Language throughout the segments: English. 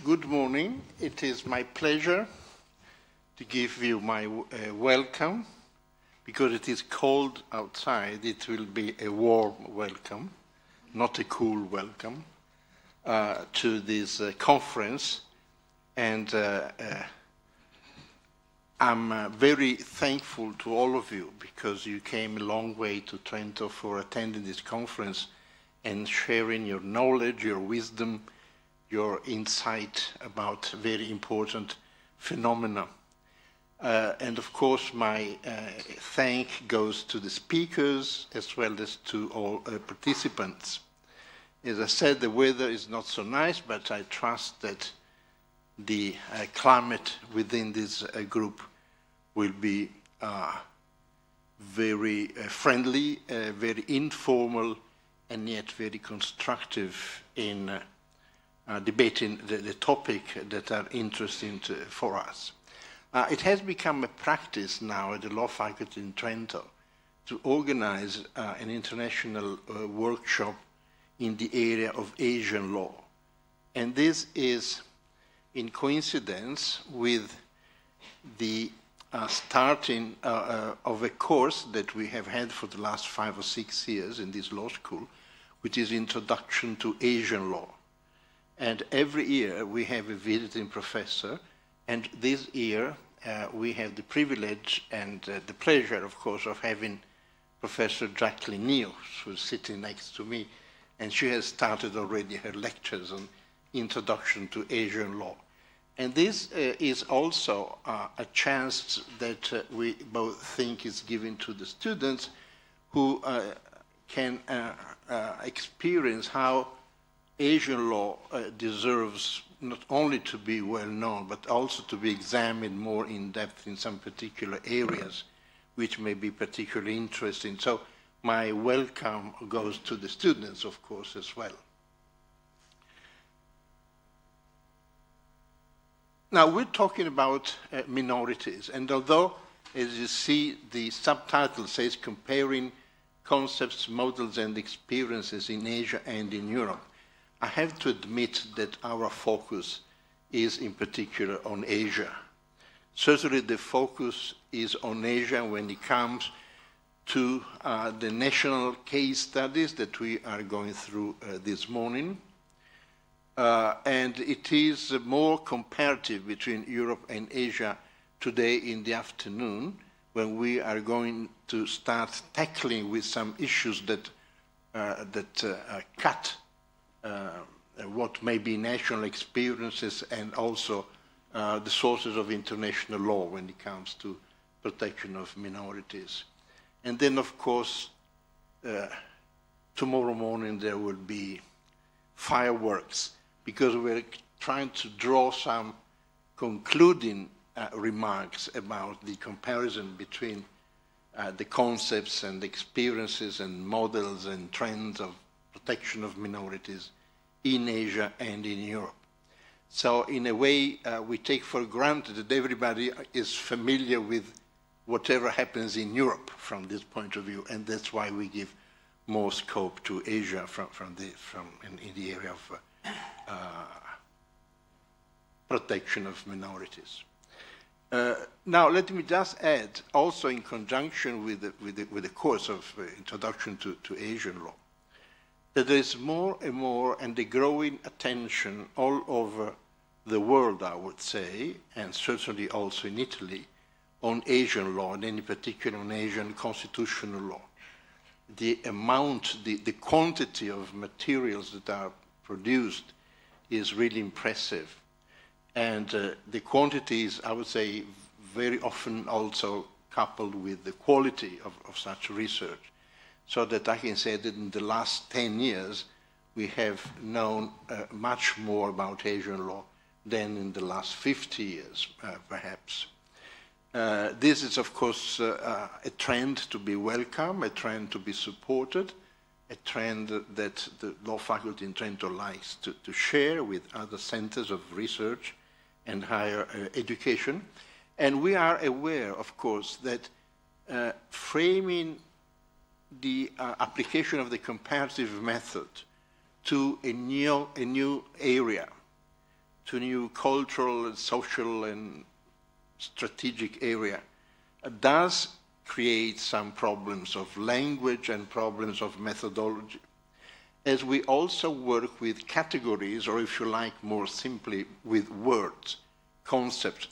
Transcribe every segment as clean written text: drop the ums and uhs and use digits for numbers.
Good morning. It is my pleasure to give you my welcome. Because it is cold outside, it will be a warm welcome, not a cool welcome, to this conference. And I'm very thankful to all of you because you came a long way to Trento for attending this conference and sharing your knowledge, your wisdom, your insight about very important phenomena. And of course, my thank goes to the speakers as well as to all participants. As I said, the weather is not so nice, but I trust that the climate within this group will be very friendly, very informal, and yet very constructive in debating the topic that are interesting for us. It has become a practice now at the Law Faculty in Trento to organize an international workshop in the area of Asian law. And this is in coincidence with the starting of a course that we have had for the last 5 or 6 years in this law school, which is Introduction to Asian Law. And every year we have a visiting professor, and this year we have the privilege and the pleasure, of course, of having Professor Jacqueline News, who's sitting next to me, and she has started already her lectures on Introduction to Asian Law. And this is also a chance that we both think is given to the students who can experience how Asian law deserves not only to be well known, but also to be examined more in depth in some particular areas which may be particularly interesting. So my welcome goes to the students, of course, as well. Now, we're talking about minorities, and although, as you see, the subtitle says Comparing Concepts, Models, and Experiences in Asia and in Europe, I have to admit that our focus is in particular on Asia. Certainly the focus is on Asia when it comes to the national case studies that we are going through this morning. And it is more comparative between Europe and Asia today in the afternoon when we are going to start tackling with some issues that cut what may be national experiences and also the sources of international law when it comes to protection of minorities. And then, of course, tomorrow morning there will be fireworks because we're trying to draw some concluding remarks about the comparison between the concepts and experiences and models and trends of protection of minorities in Asia and in Europe. So in a way, we take for granted that everybody is familiar with whatever happens in Europe from this point of view, and that's why we give more scope to Asia in the area of protection of minorities. Now, let me just add, also in conjunction with the course of Introduction to Asian Law, that there is more and more and a growing attention all over the world, I would say, and certainly also in Italy, on Asian law, and in particular on Asian constitutional law. The amount, the quantity of materials that are produced is really impressive. And the quantity is, I would say, very often also coupled with the quality of such research. So that I can say that in the last 10 years, we have known much more about Asian law than in the last 50 years, perhaps. This is, of course, a trend to be welcome, a trend to be supported, a trend that the Law Faculty in Trento likes to share with other centers of research and higher education. And we are aware, of course, that framing the application of the comparative method to a new area to new cultural, social, and strategic area does create some problems of language and problems of methodology. As we also work with categories, or if you like, more simply, with words, concepts,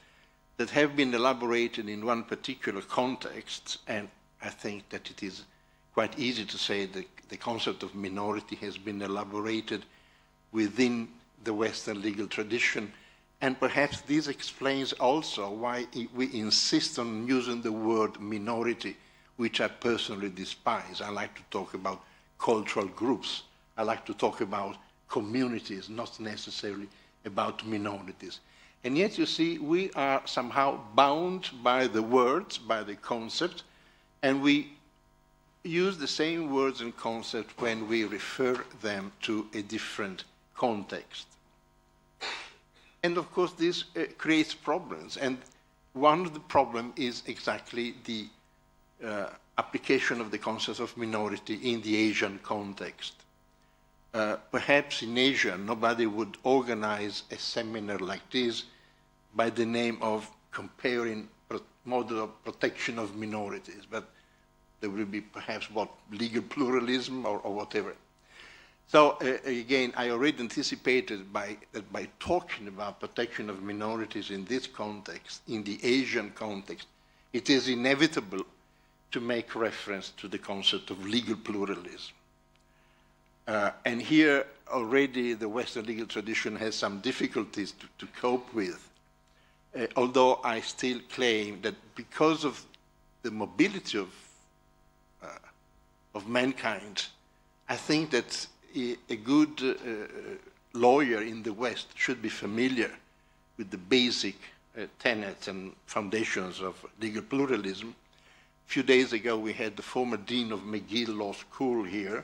that have been elaborated in one particular context, and I think that it is quite easy to say that the concept of minority has been elaborated within the Western legal tradition, and perhaps this explains also why we insist on using the word minority, which I personally despise. I like to talk about cultural groups. I like to talk about communities, not necessarily about minorities. And yet, you see, we are somehow bound by the words, by the concept, and we use the same words and concepts when we refer them to a different context. And of course, this creates problems. And one of the problems is exactly the application of the concept of minority in the Asian context. Perhaps in Asia, nobody would organize a seminar like this by the name of comparing model of protection of minorities, but there will be perhaps what, legal pluralism or whatever. So again, I already anticipated that by talking about protection of minorities in this context, in the Asian context, it is inevitable to make reference to the concept of legal pluralism. And here already the Western legal tradition has some difficulties to cope with, although I still claim that because of the mobility of mankind, I think that a good lawyer in the West should be familiar with the basic tenets and foundations of legal pluralism. A few days ago, we had the former dean of McGill Law School here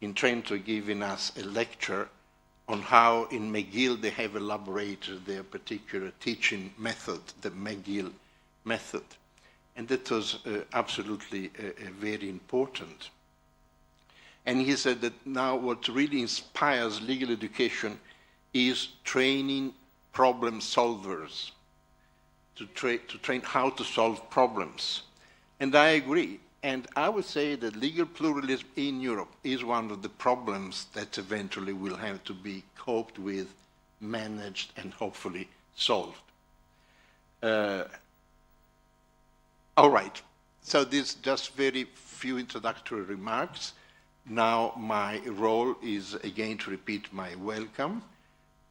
in Trento giving us a lecture on how in McGill they have elaborated their particular teaching method, the McGill method. And that was absolutely very important. And he said that now what really inspires legal education is training problem solvers, to train how to solve problems. And I agree. And I would say that legal pluralism in Europe is one of the problems that eventually will have to be coped with, managed, and hopefully solved. All right. So this just very few introductory remarks. Now my role is again to repeat my welcome,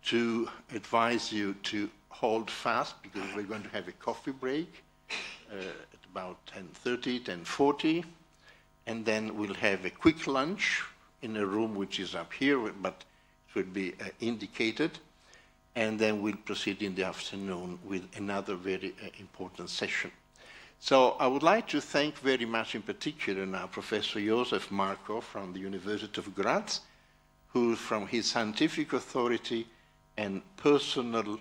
to advise you to hold fast because we're going to have a coffee break at about 10:30, 10:40, and then we'll have a quick lunch in a room which is up here, but it will be indicated, and then we'll proceed in the afternoon with another very important session. So I would like to thank very much in particular now Professor Josef Markov from the University of Graz, who from his scientific authority and personal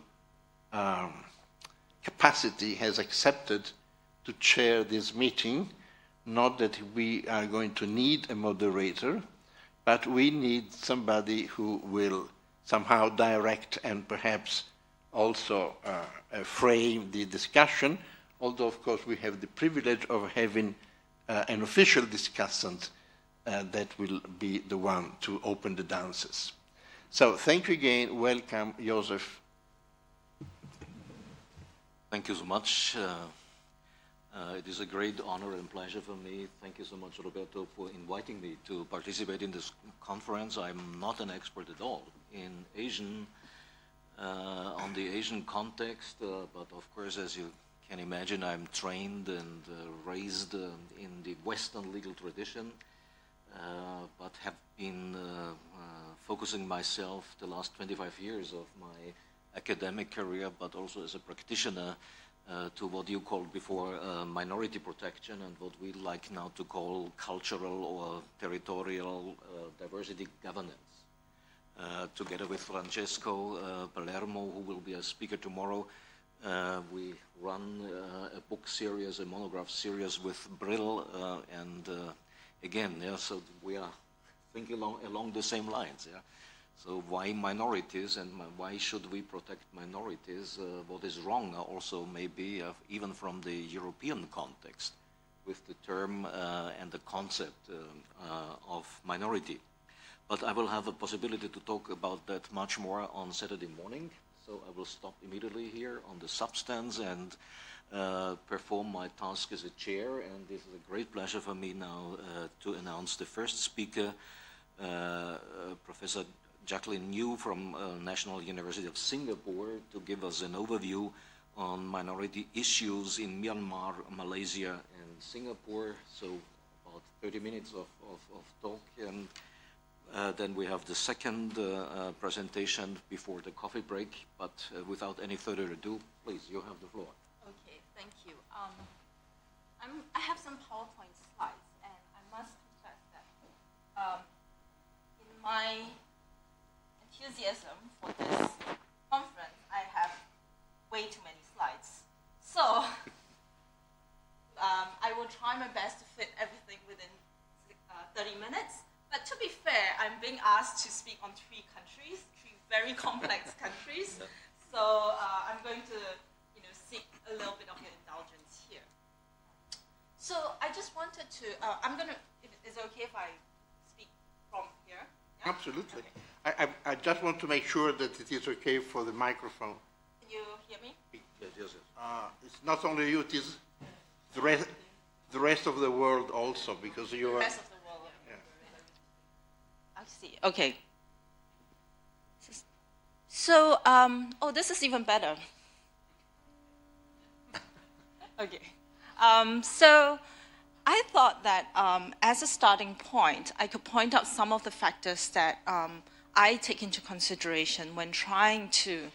capacity has accepted to chair this meeting. Not that we are going to need a moderator, but we need somebody who will somehow direct and perhaps also frame the discussion, although, of course, we have the privilege of having an official discussant that will be the one to open the dances. So thank you again. Welcome, Josef. Thank you so much. It is a great honor and pleasure for me. Thank you so much, Roberto, for inviting me to participate in this conference. I'm not an expert at all in Asian, on the Asian context, but of course, as you can imagine, I'm trained and raised in the Western legal tradition, but have been focusing myself the last 25 years of my academic career, but also as a practitioner to what you called before minority protection and what we like now to call cultural or territorial diversity governance. Together with Francesco Palermo, who will be a speaker tomorrow, we run a book series, a monograph series with Brill, and again, yeah, so we are thinking along the same lines. Yeah? So why minorities, and why should we protect minorities? What is wrong also maybe even from the European context with the term and the concept of minority. But I will have a possibility to talk about that much more on Saturday morning. So I will stop immediately here on the substance and perform my task as a chair. And this is a great pleasure for me now to announce the first speaker, Professor Jacqueline New from National University of Singapore, to give us an overview on minority issues in Myanmar, Malaysia, and Singapore. So about 30 minutes of talk. And then we have the second presentation before the coffee break. But without any further ado, please, you have the floor. Okay, thank you. I have some PowerPoint slides, and I must confess that in my enthusiasm for this conference, I have way too many slides. So I will try my best to fit everything within 30 minutes. But to be fair, I'm being asked to speak on 3 countries, 3 very complex countries. So I'm going to, seek a little bit of your indulgence here. So I just wanted to, is it okay if I speak from here? Yeah? Absolutely. Okay. I just want to make sure that it is okay for the microphone. Can you hear me? Yes. It's not only you, it is the rest of the world also, because you are... The rest of the world. Yeah. I see. Okay. So, this is even better. Okay. So I thought that as a starting point, I could point out some of the factors that I take into consideration when trying to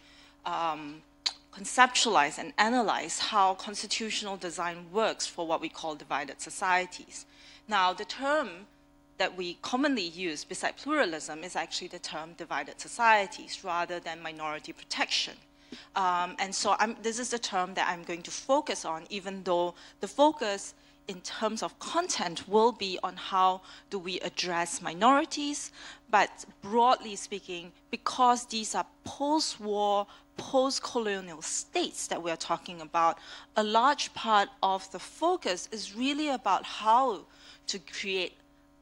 conceptualize and analyze how constitutional design works for what we call divided societies. Now, the term that we commonly use beside pluralism is actually the term divided societies rather than minority protection. And so this is the term that I'm going to focus on, even though the focus in terms of content will be on how do we address minorities, but broadly speaking, because these are post-war, post-colonial states that we're talking about, a large part of the focus is really about how to create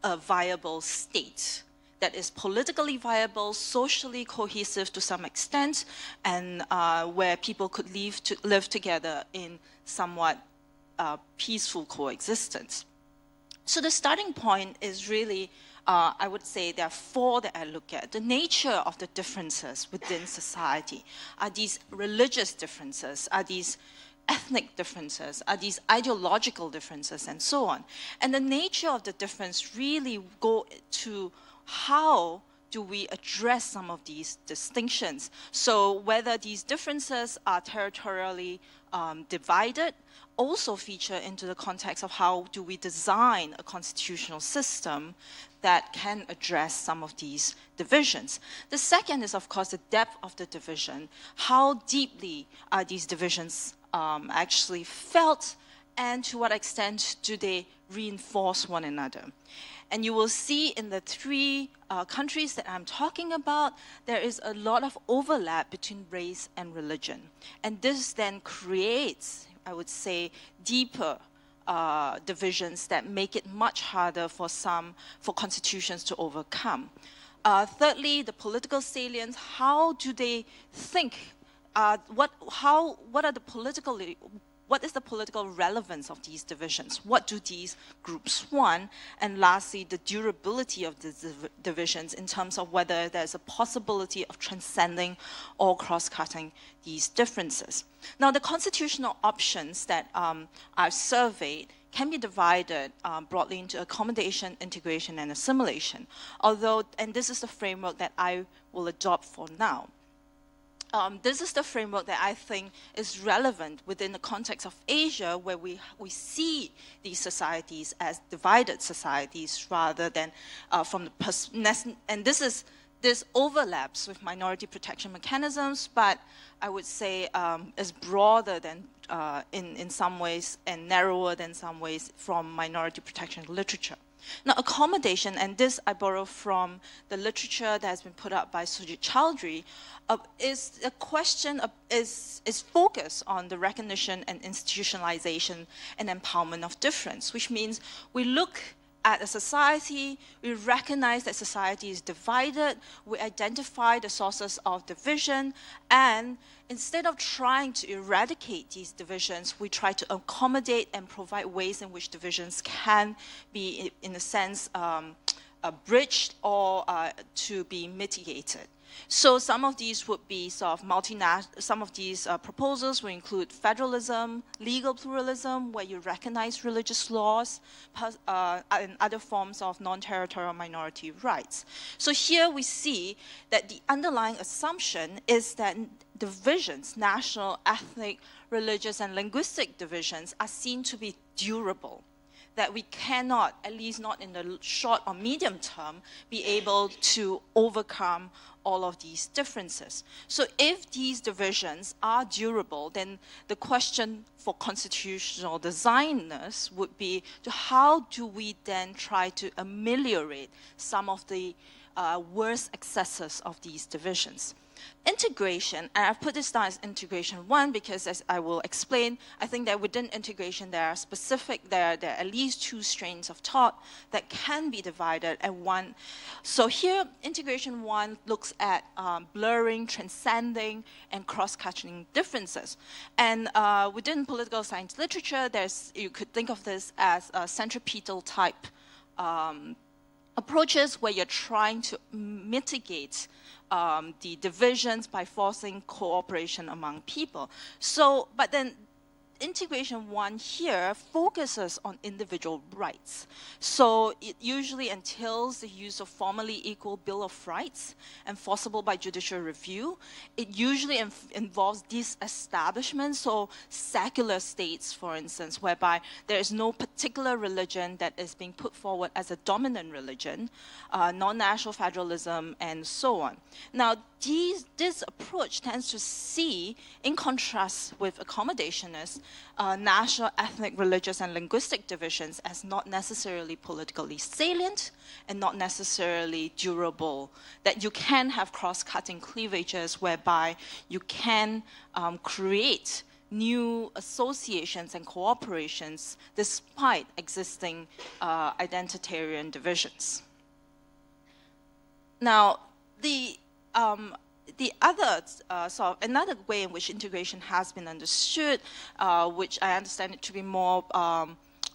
a viable state that is politically viable, socially cohesive to some extent, and where people could live together in somewhat peaceful coexistence. So the starting point is really, I would say there are 4 that I look at. The nature of the differences within society. Are these religious differences? Are these ethnic differences? Are these ideological differences? And so on. And the nature of the difference really go to how do we address some of these distinctions? So whether these differences are territorially divided also feature into the context of how do we design a constitutional system that can address some of these divisions. The second is, of course, the depth of the division. How deeply are these divisions actually felt, and to what extent do they reinforce one another? And you will see in the 3 countries that I'm talking about, there is a lot of overlap between race and religion. And this then creates, I would say, deeper divisions that make it much harder for constitutions to overcome. Thirdly, the political salience. How do they think? What is the political relevance of these divisions? What do these groups want? And lastly, the durability of the divisions in terms of whether there's a possibility of transcending or cross-cutting these differences. Now, the constitutional options that I've surveyed can be divided broadly into accommodation, integration, and assimilation. And this is the framework that I will adopt for now. This is the framework that I think is relevant within the context of Asia, where we see these societies as divided societies rather than from the and this overlaps with minority protection mechanisms, but I would say is broader than in some ways and narrower than some ways from minority protection literature. Now, accommodation, and this I borrow from the literature that has been put up by Sujit Chowdhury, is a question of, is focused on the recognition and institutionalization and empowerment of difference, which means we look at a society, we recognize that society is divided, we identify the sources of division, and instead of trying to eradicate these divisions, we try to accommodate and provide ways in which divisions can be, in a sense, bridged or to be mitigated. So some of these would be sort of some of these proposals will include federalism, legal pluralism, where you recognize religious laws, and other forms of non-territorial minority rights. So here we see that the underlying assumption is that divisions, national, ethnic, religious, and linguistic divisions, are seen to be durable, that we cannot, at least not in the short or medium term, be able to overcome all of these differences. So if these divisions are durable, then the question for constitutional designers would be to how do we then try to ameliorate some of the worst excesses of these divisions. Integration, and I've put this down as integration 1 because, as I will explain, I think that within integration there are at least 2 strains of thought that can be divided and one. So here, integration 1 looks at blurring, transcending, and cross-cutting differences. And within political science literature, you could think of this as a centripetal type approaches where you're trying to mitigate the divisions by forcing cooperation among people. So, but then integration 1 here focuses on individual rights. So it usually entails the use of formally equal Bill of Rights, enforceable by judicial review. It usually involves disestablishment, so secular states, for instance, whereby there is no particular religion that is being put forward as a dominant religion, non-national federalism, and so on. Now, this approach tends to see, in contrast with accommodationists, national, ethnic, religious, and linguistic divisions as not necessarily politically salient and not necessarily durable, that you can have cross-cutting cleavages whereby you can create new associations and cooperations despite existing identitarian divisions. Now, the other another way in which integration has been understood, which I understand it to be more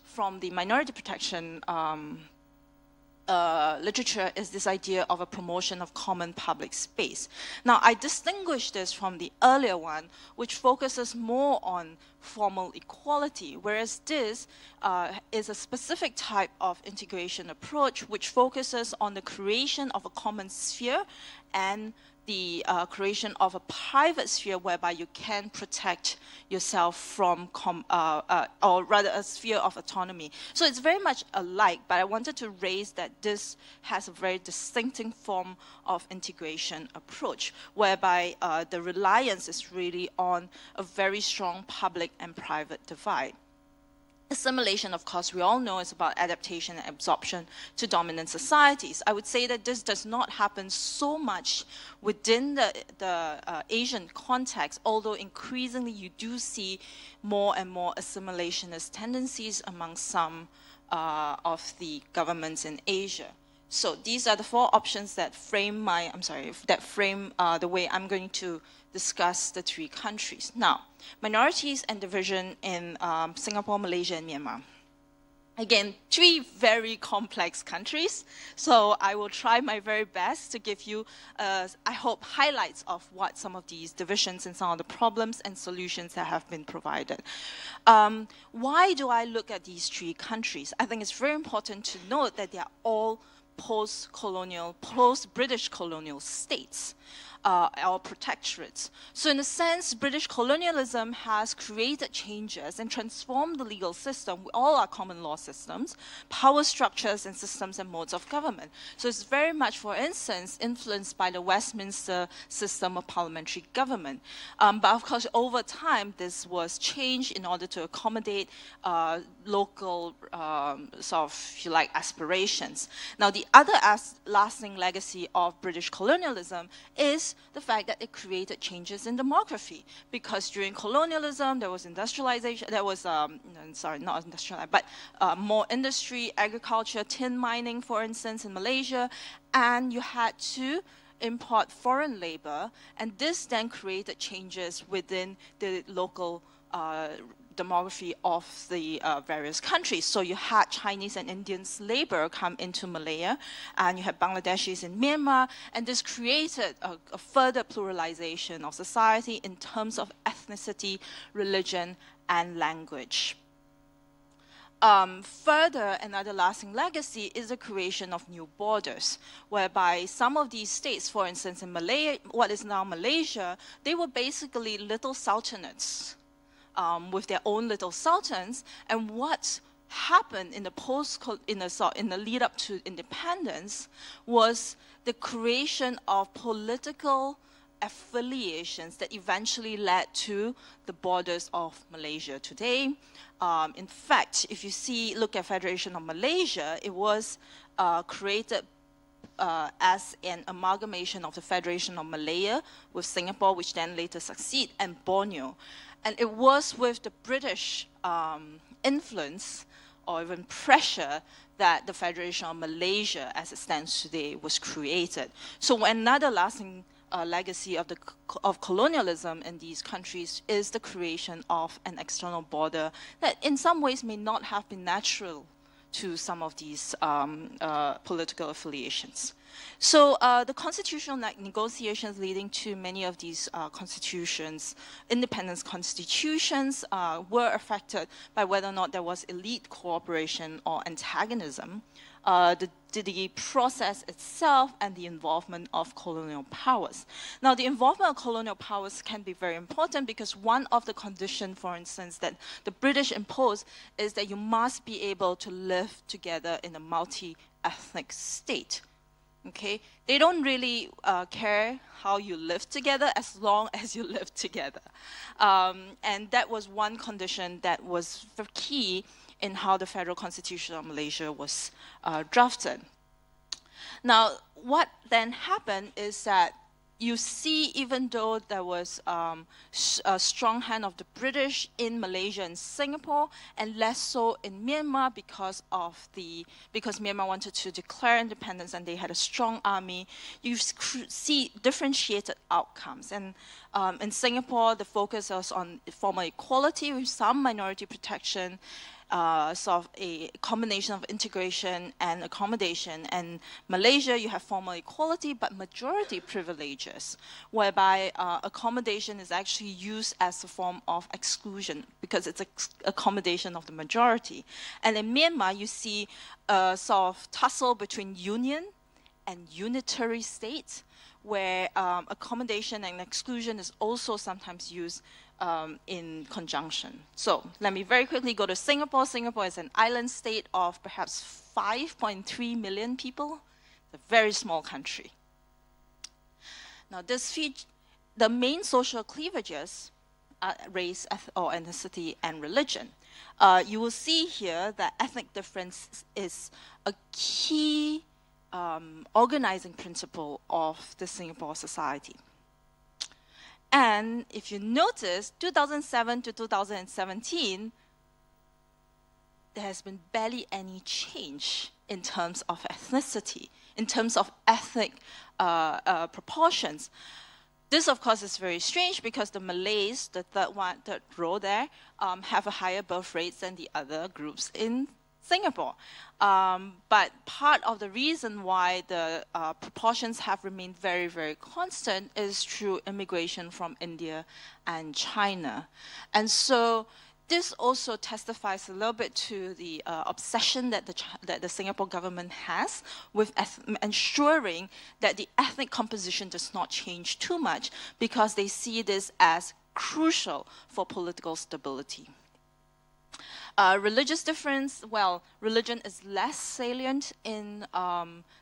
from the minority protection literature, is this idea of a promotion of common public space. Now, I distinguish this from the earlier one, which focuses more on formal equality, whereas this is a specific type of integration approach which focuses on the creation of a common sphere and the creation of a private sphere whereby you can protect yourself from, or rather a sphere of autonomy. So it's very much alike, but I wanted to raise that this has a very distinctive form of integration approach, whereby the reliance is really on a very strong public and private divide. Assimilation, of course, we all know is about adaptation and absorption to dominant societies. I would say that this does not happen so much within the Asian context, although increasingly you do see more and more assimilationist tendencies among some of the governments in Asia. So these are the 4 options that frame the way I'm going to discuss the 3 countries. Now, minorities and division in Singapore, Malaysia, and Myanmar. Again, 3 very complex countries, so I will try my very best to give you, I hope, highlights of what some of these divisions and some of the problems and solutions that have been provided. Why do I look at these 3 countries? I think it's very important to note that they are all post-colonial, post-British colonial states. our protectorates. So in a sense, British colonialism has created changes and transformed the legal system, all our common law systems, power structures and systems and modes of government. So it's very much, for instance, influenced by the Westminster system of parliamentary government. But of course, over time, this was changed in order to accommodate local sort of, if you like, aspirations. Now, the other lasting legacy of British colonialism is the fact that it created changes in demography, because during colonialism there was industrialization, there was sorry, not industrialization, but more industry, agriculture, tin mining, for instance, in Malaysia, and you had to import foreign labor, and this then created changes within the local demography of the various countries. So you had Chinese and Indians labor come into Malaya, and you had Bangladeshis in Myanmar, and this created a further pluralization of society in terms of ethnicity, religion, and language. Further, another lasting legacy is the creation of new borders, whereby some of these states, for instance, in Malaya, what is now Malaysia, they were basically little sultanates. With their own little sultans, and what happened in the lead up to independence was the creation of political affiliations that eventually led to the borders of Malaysia today. In fact, if you look at Federation of Malaysia, it was created as an amalgamation of the Federation of Malaya with Singapore, which then later succeeded, and Borneo. And it was with the British influence or even pressure that the Federation of Malaysia, as it stands today, was created. So another lasting legacy of colonialism in these countries is the creation of an external border that in some ways may not have been natural to some of these political affiliations. So the constitutional negotiations leading to many of these constitutions, independence constitutions, were affected by whether or not there was elite cooperation or antagonism, the process itself, and the involvement of colonial powers. Now, the involvement of colonial powers can be very important because one of the conditions, for instance, that the British impose is that you must be able to live together in a multi-ethnic state. Okay, they don't really care how you live together as long as you live together. And that was one condition that was key in how the Federal Constitution of Malaysia was drafted. Now, what then happened is that you see, even though there was a strong hand of the British in Malaysia and Singapore, and less so in Myanmar because Myanmar wanted to declare independence and they had a strong army, you see differentiated outcomes. And in Singapore, the focus was on formal equality with some minority protection, sort of a combination of integration and accommodation. And Malaysia, you have formal equality, but majority privileges, whereby accommodation is actually used as a form of exclusion because it's accommodation of the majority. And in Myanmar, you see a sort of tussle between union and unitary state, where accommodation and exclusion is also sometimes used in conjunction. So let me very quickly go to Singapore. Singapore is an island state of perhaps 5.3 million people. It's a very small country. Now, the main social cleavages are race or ethnicity and religion. You will see here that ethnic difference is a key organizing principle of the Singapore society. And if you notice, 2007 to 2017, there has been barely any change in terms of ethnicity, in terms of ethnic proportions. This, of course, is very strange because the Malays, the third row there, have a higher birth rates than the other groups in Singapore. But part of the reason why the proportions have remained very, very constant is through immigration from India and China. And so this also testifies a little bit to the obsession that the Singapore government has with ensuring that the ethnic composition does not change too much, because they see this as crucial for political stability. Religious difference, well, religion is less salient in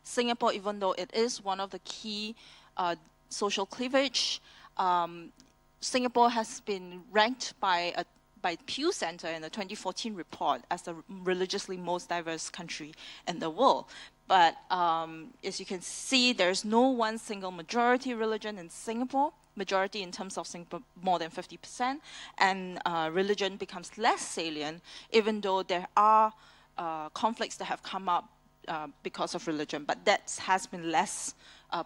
Singapore, even though it is one of the key social cleavage. Singapore has been ranked by Pew Center in the 2014 report as the religiously most diverse country in the world. But as you can see, there's no one single majority religion in Singapore. Majority in terms of Singapore, more than 50%, and religion becomes less salient, even though there are conflicts that have come up because of religion, but that has been less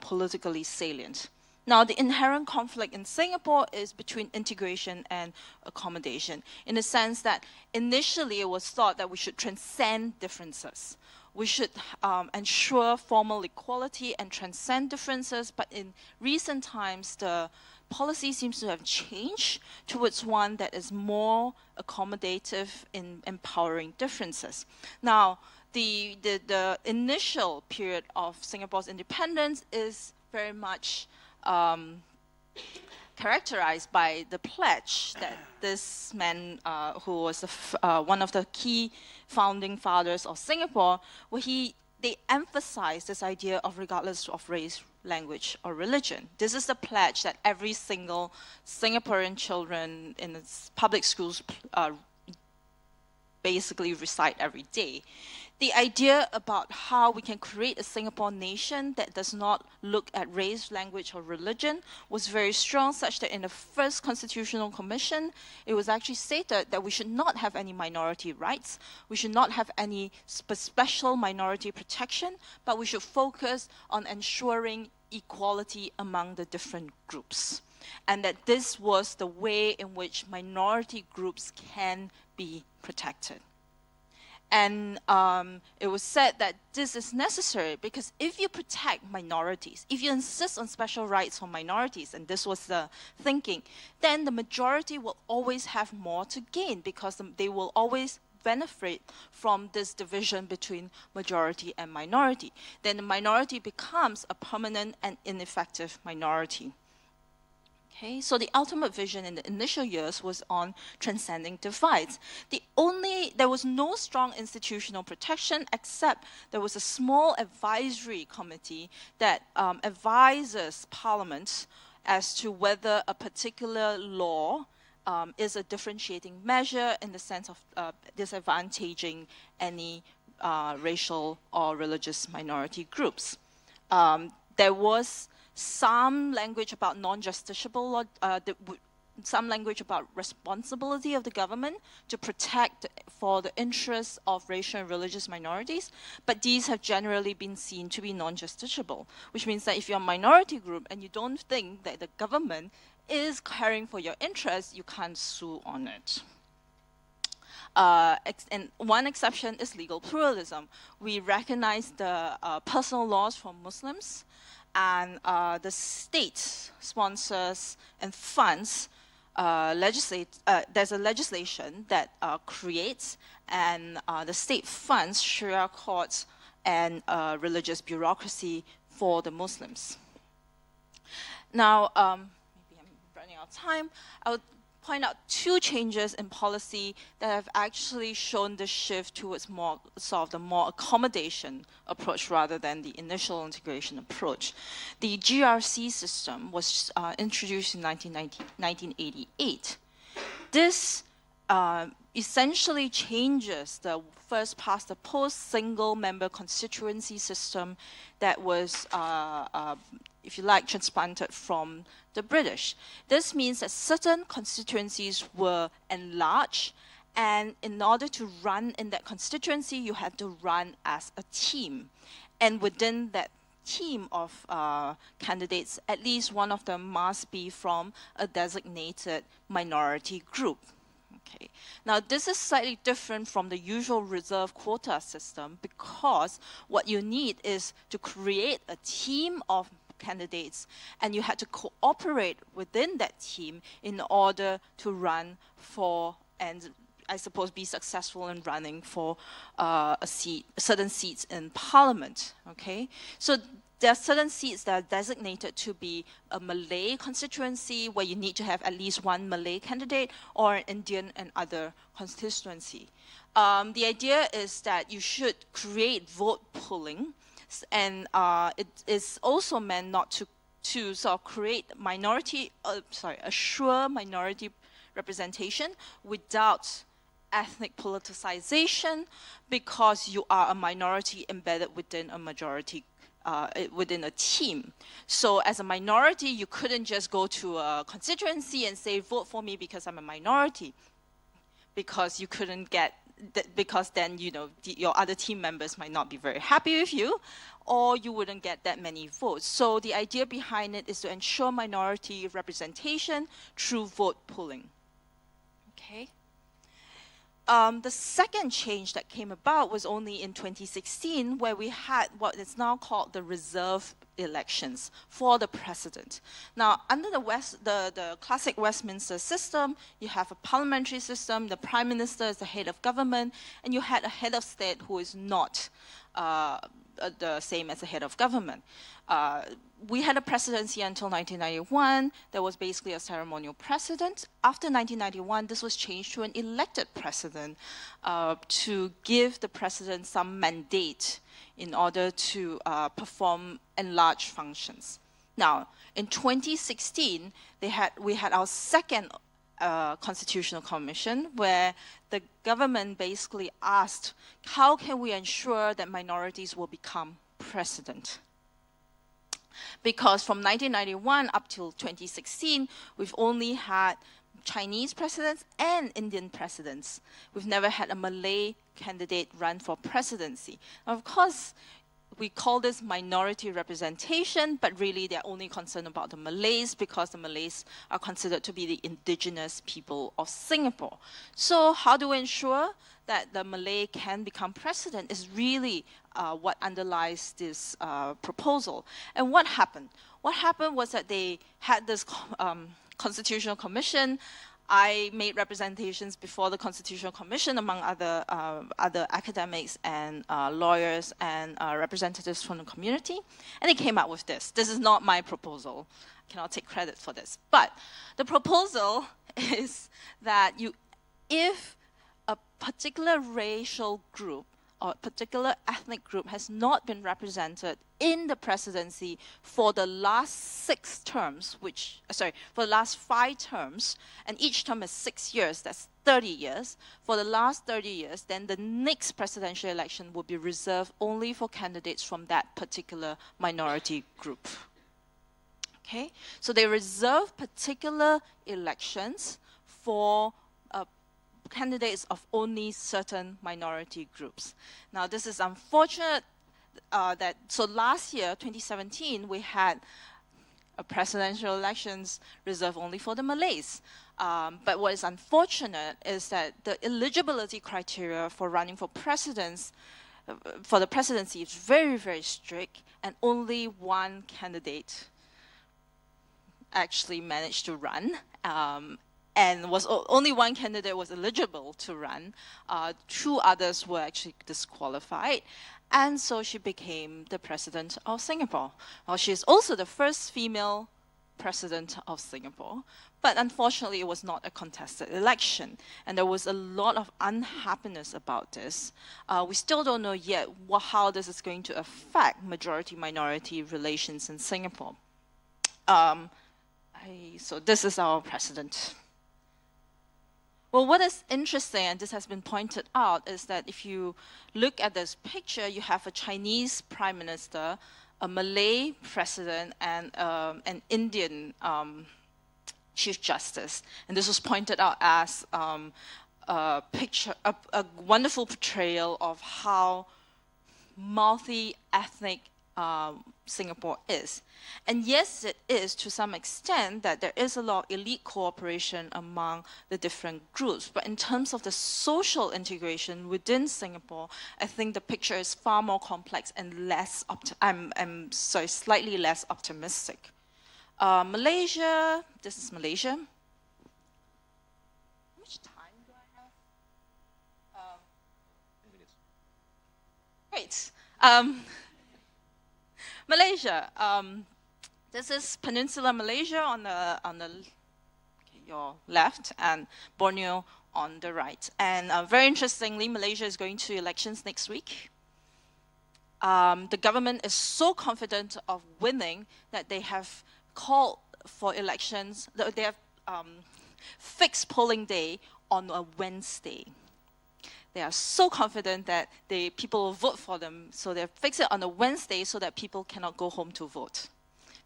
politically salient. Now, the inherent conflict in Singapore is between integration and accommodation, in the sense that initially it was thought that we should transcend differences. We should ensure formal equality and transcend differences, but in recent times, the policy seems to have changed towards one that is more accommodative in empowering differences. Now, the initial period of Singapore's independence is very much characterized by the pledge that this man, who was one of the key founding fathers of Singapore, where they emphasized this idea of regardless of race, language, or religion. This is the pledge that every single Singaporean children in its public schools basically recite every day. The idea about how we can create a Singapore nation that does not look at race, language, or religion was very strong, such that in the first Constitutional Commission, it was actually stated that we should not have any minority rights, we should not have any special minority protection, but we should focus on ensuring equality among the different groups. And that this was the way in which minority groups can be protected. And it was said that this is necessary because if you protect minorities, if you insist on special rights for minorities, and this was the thinking, then the majority will always have more to gain because they will always benefit from this division between majority and minority. Then the minority becomes a permanent and ineffective minority. Okay, so the ultimate vision in the initial years was on transcending divides. There was no strong institutional protection, except there was a small advisory committee that advises Parliament as to whether a particular law is a differentiating measure in the sense of disadvantaging any racial or religious minority groups. There was some language about non-justiciable, some language about responsibility of the government to protect for the interests of racial and religious minorities, but these have generally been seen to be non-justiciable, which means that if you're a minority group and you don't think that the government is caring for your interests, you can't sue on it. And one exception is legal pluralism. We recognize the personal laws for Muslims, and the state sponsors and funds there's a legislation that creates and the state funds Sharia courts and religious bureaucracy for the Muslims. Now, maybe I'm running out of time. I would point out two changes in policy that have actually shown the shift towards more the more accommodation approach rather than the initial integration approach. The GRC system was introduced in 1988. This essentially changes the first past the post single member constituency system that was if you like, transplanted from the British. This means that certain constituencies were enlarged, and in order to run in that constituency, you had to run as a team. And within that team of candidates, at least one of them must be from a designated minority group. Okay. Now, this is slightly different from the usual reserve quota system because what you need is to create a team of candidates, and you had to cooperate within that team in order to run for and I suppose, be successful in running for certain seats in Parliament. Okay, so there are certain seats that are designated to be a Malay constituency where you need to have at least one Malay candidate, or an Indian and other constituency. The idea is that you should create vote pooling, and it is also meant not to sort of create assure minority representation without ethnic politicization, because you are a minority embedded within a majority, within a team. So as a minority, you couldn't just go to a constituency and say, vote for me because I'm a minority, because you couldn't get, because then, you know, your other team members might not be very happy with you, or you wouldn't get that many votes. So the idea behind it is to ensure minority representation through vote pooling. Okay. The second change that came about was only in 2016, where we had what is now called the reserve elections for the president. Now, under the classic Westminster system, you have a parliamentary system, the prime minister is the head of government, and you had a head of state who is not the same as the head of government. We had a presidency until 1991. There was basically a ceremonial president. After 1991, this was changed to an elected president to give the president some mandate in order to perform enlarged functions. Now, in 2016, we had our second Constitutional Commission, where the government basically asked, how can we ensure that minorities will become president? Because from 1991 up till 2016, we've only had Chinese presidents and Indian presidents. We've never had a Malay candidate run for presidency. Of course, we call this minority representation, but really they're only concerned about the Malays, because the Malays are considered to be the indigenous people of Singapore. So how do we ensure that the Malay can become president is really what underlies this proposal. And what happened? What happened was that they had this Constitutional Commission. I made representations before the Constitutional Commission, among other academics and lawyers and representatives from the community, and they came out with this. This is not my proposal. I cannot take credit for this. But the proposal is that if a particular racial group or a particular ethnic group has not been represented in the presidency for the last 6 terms, for the last 5 terms, and each term is 6 years, that's 30 years. For the last 30 years, then the next presidential election will be reserved only for candidates from that particular minority group. Okay, so they reserve particular elections for candidates of only certain minority groups. Now, this is unfortunate so last year, 2017, we had a presidential elections reserved only for the Malays. But what is unfortunate is that the eligibility criteria for running for presidents, for the presidency, is very, very strict, and only one candidate actually managed to run. And only one candidate was eligible to run. 2 others were actually disqualified. And so she became the president of Singapore. Well, she is also the first female president of Singapore. But unfortunately, it was not a contested election. And there was a lot of unhappiness about this. We still don't know yet how this is going to affect majority-minority relations in Singapore. So this is our president. Well, what is interesting, and this has been pointed out, is that if you look at this picture, you have a Chinese prime minister, a Malay president, and an Indian chief justice. And this was pointed out as a wonderful portrayal of how multi-ethnic Singapore is. And yes, it is to some extent that there is a lot of elite cooperation among the different groups. But in terms of the social integration within Singapore, I think the picture is far more complex and less, slightly less optimistic. Malaysia, this is Malaysia. How much time do I have? Great. Malaysia. This is Peninsular Malaysia on the your left, and Borneo on the right. And very interestingly, Malaysia is going to elections next week. The government is so confident of winning that they have called for elections. They have fixed polling day on a Wednesday. They are so confident that people will vote for them, so they fix it on a Wednesday so that people cannot go home to vote.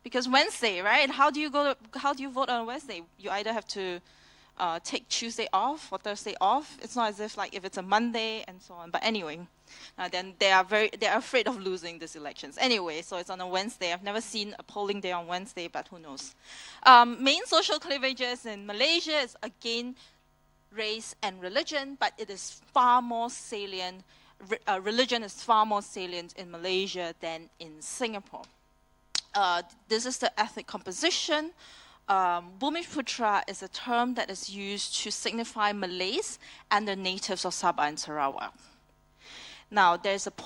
Because Wednesday, right? How do you vote on a Wednesday? You either have to take Tuesday off or Thursday off. It's not as if like if it's a Monday and so on. But anyway, then they are afraid of losing these elections. Anyway, so it's on a Wednesday. I've never seen a polling day on Wednesday, but who knows? Main social cleavages in Malaysia is again race and religion, but it is far more salient. Religion is far more salient in Malaysia than in Singapore. This is the ethnic composition. Bumiputra is a term that is used to signify Malays and the natives of Sabah and Sarawak. Now, there's some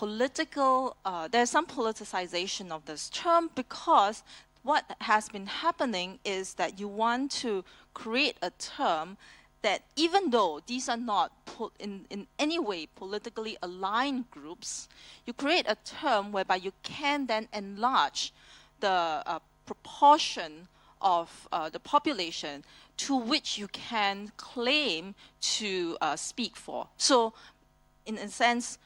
politicization of this term, because what has been happening is that you want to create a term that, even though these are not in any way politically aligned groups, you create a term whereby you can then enlarge the proportion of the population to which you can claim to speak for. So, in a sense,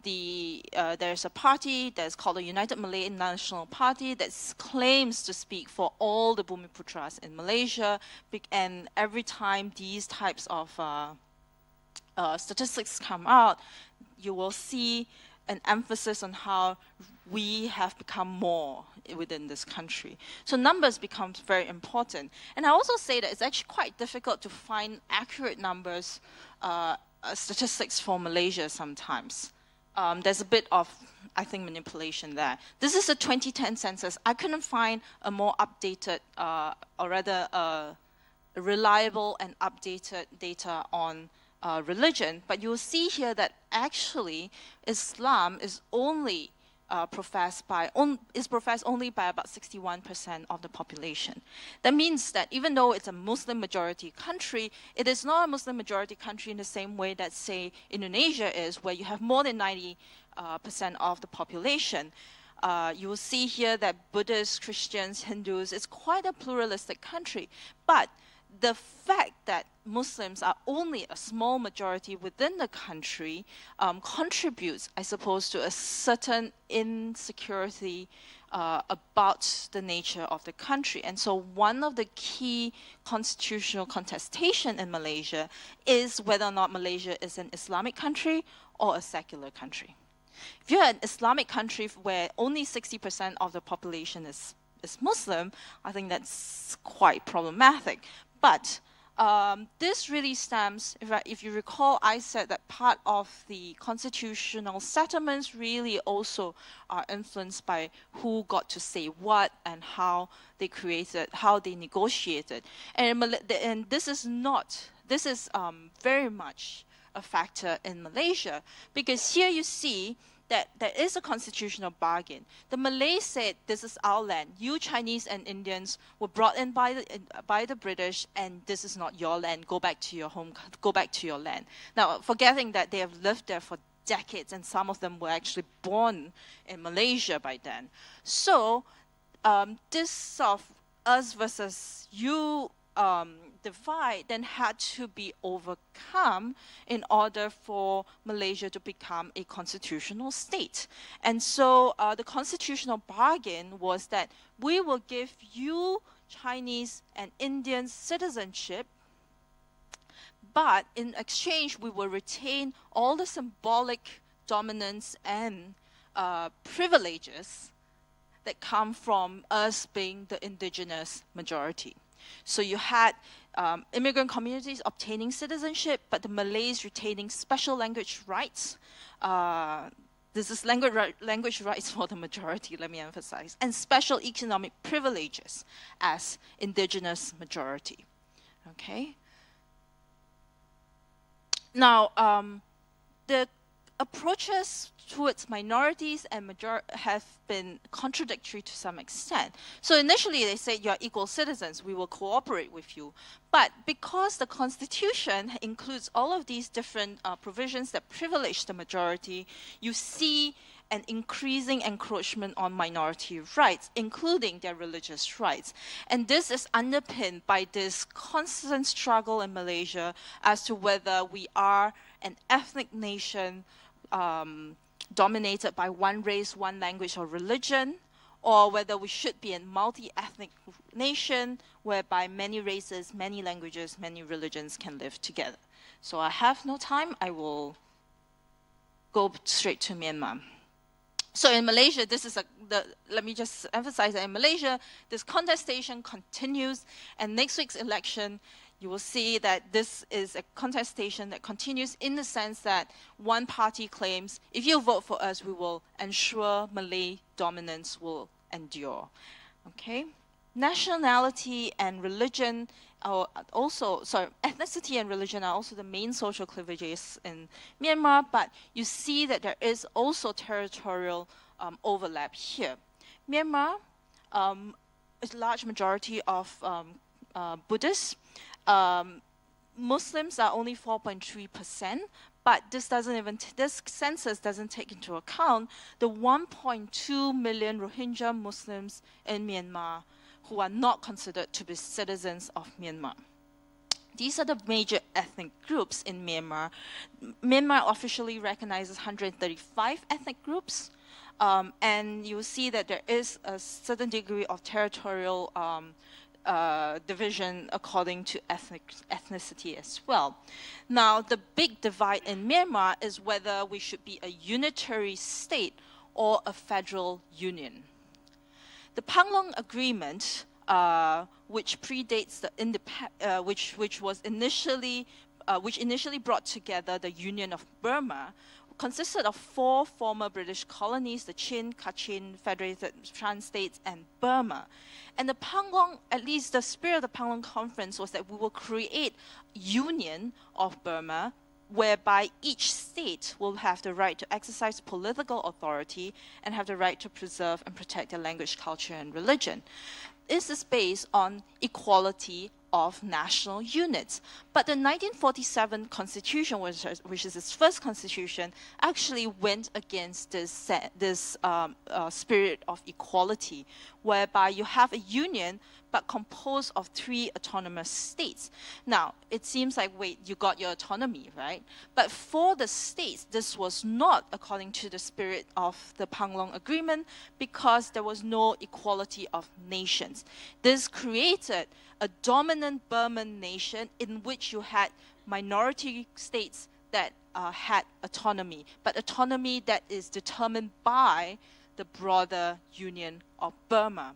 there's a party that's called the United Malay National Party that claims to speak for all the Bumiputras in Malaysia, and every time these types of statistics come out, you will see an emphasis on how we have become more within this country. So numbers becomes very important. And I also say that it's actually quite difficult to find accurate numbers, statistics for Malaysia sometimes. There's a bit of, I think, manipulation there. This is a 2010 census. I couldn't find a more updated, or rather reliable and updated data on religion, but you'll see here that actually Islam is only professed only by about 61% of the population. That means that even though it's a Muslim majority country, it is not a Muslim majority country in the same way that, say, Indonesia is, where you have more than 90% of the population. You will see here that Buddhists, Christians, Hindus, it's quite a pluralistic country. But the fact that Muslims are only a small majority within the country contributes, I suppose, to a certain insecurity about the nature of the country. And so one of the key constitutional contestation in Malaysia is whether or not Malaysia is an Islamic country or a secular country. If you're an Islamic country where only 60% of the population is Muslim, I think that's quite problematic. But this really stems, if you recall, I said that part of the constitutional settlements really also are influenced by who got to say what and how they created, how they negotiated. And this is very much a factor in Malaysia, because here you see that there is a constitutional bargain. The Malays said, this is our land. You Chinese and Indians were brought in by the British, and this is not your land. Go back to your home, go back to your land. Now, forgetting that they have lived there for decades, and some of them were actually born in Malaysia by then. So, this sort of us versus you divide then had to be overcome in order for Malaysia to become a constitutional state. And so the constitutional bargain was that we will give you Chinese and Indian citizenship, but in exchange we will retain all the symbolic dominance and privileges that come from us being the indigenous majority. So you had immigrant communities obtaining citizenship, but the Malays retaining special language rights. This is language rights for the majority, let me emphasize, and special economic privileges as indigenous majority. Okay. Now, the approaches towards minorities and have been contradictory to some extent. So initially they said, you're equal citizens, we will cooperate with you. But because the Constitution includes all of these different provisions that privilege the majority, you see an increasing encroachment on minority rights, including their religious rights. And this is underpinned by this constant struggle in Malaysia as to whether we are an ethnic nation dominated by one race, one language, or religion, or whether we should be a multi-ethnic nation whereby many races, many languages, many religions can live together. So I have no time, I will go straight to Myanmar. So in Malaysia, this is let me just emphasize that in Malaysia, this contestation continues, and next week's election, you will see that this is a contestation that continues in the sense that one party claims, if you vote for us, we will ensure Malay dominance will endure. Okay? Nationality and religion are also, ethnicity and religion are also the main social cleavages in Myanmar, but you see that there is also territorial overlap here. Myanmar is a large majority of Buddhists. Muslims are only 4.3%, but this census doesn't take into account the 1.2 million Rohingya Muslims in Myanmar who are not considered to be citizens of Myanmar. These are the major ethnic groups in Myanmar. Myanmar officially recognizes 135 ethnic groups, and you will see that there is a certain degree of territorial division according to ethnicity as well. Now, the big divide in Myanmar is whether we should be a unitary state or a federal union. The Panglong Agreement, which predates the which initially brought together the Union of Burma, consisted of 4 former British colonies, the Chin, Kachin, Federated Trans States, and Burma. And the Panglong, at least the spirit of the Panglong Conference was that we will create union of Burma, whereby each state will have the right to exercise political authority and have the right to preserve and protect their language, culture, and religion. This is based on equality of national units. But the 1947 Constitution, which is its first constitution, actually went against this spirit of equality, whereby you have a union but composed of 3 autonomous states. Now, it seems like, wait, you got your autonomy, right? But for the states, this was not according to the spirit of the Panglong Agreement because there was no equality of nations. This created a dominant Burman nation in which you had minority states that had autonomy, but autonomy that is determined by the broader Union of Burma.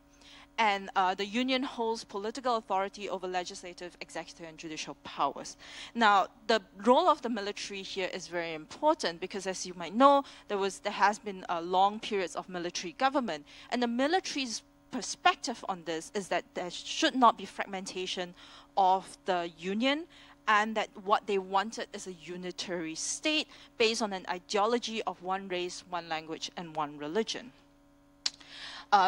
And the union holds political authority over legislative, executive, and judicial powers. Now, the role of the military here is very important because, as you might know, there has been long periods of military government, and the military's perspective on this is that there should not be fragmentation of the union, and that what they wanted is a unitary state based on an ideology of one race, one language, and one religion.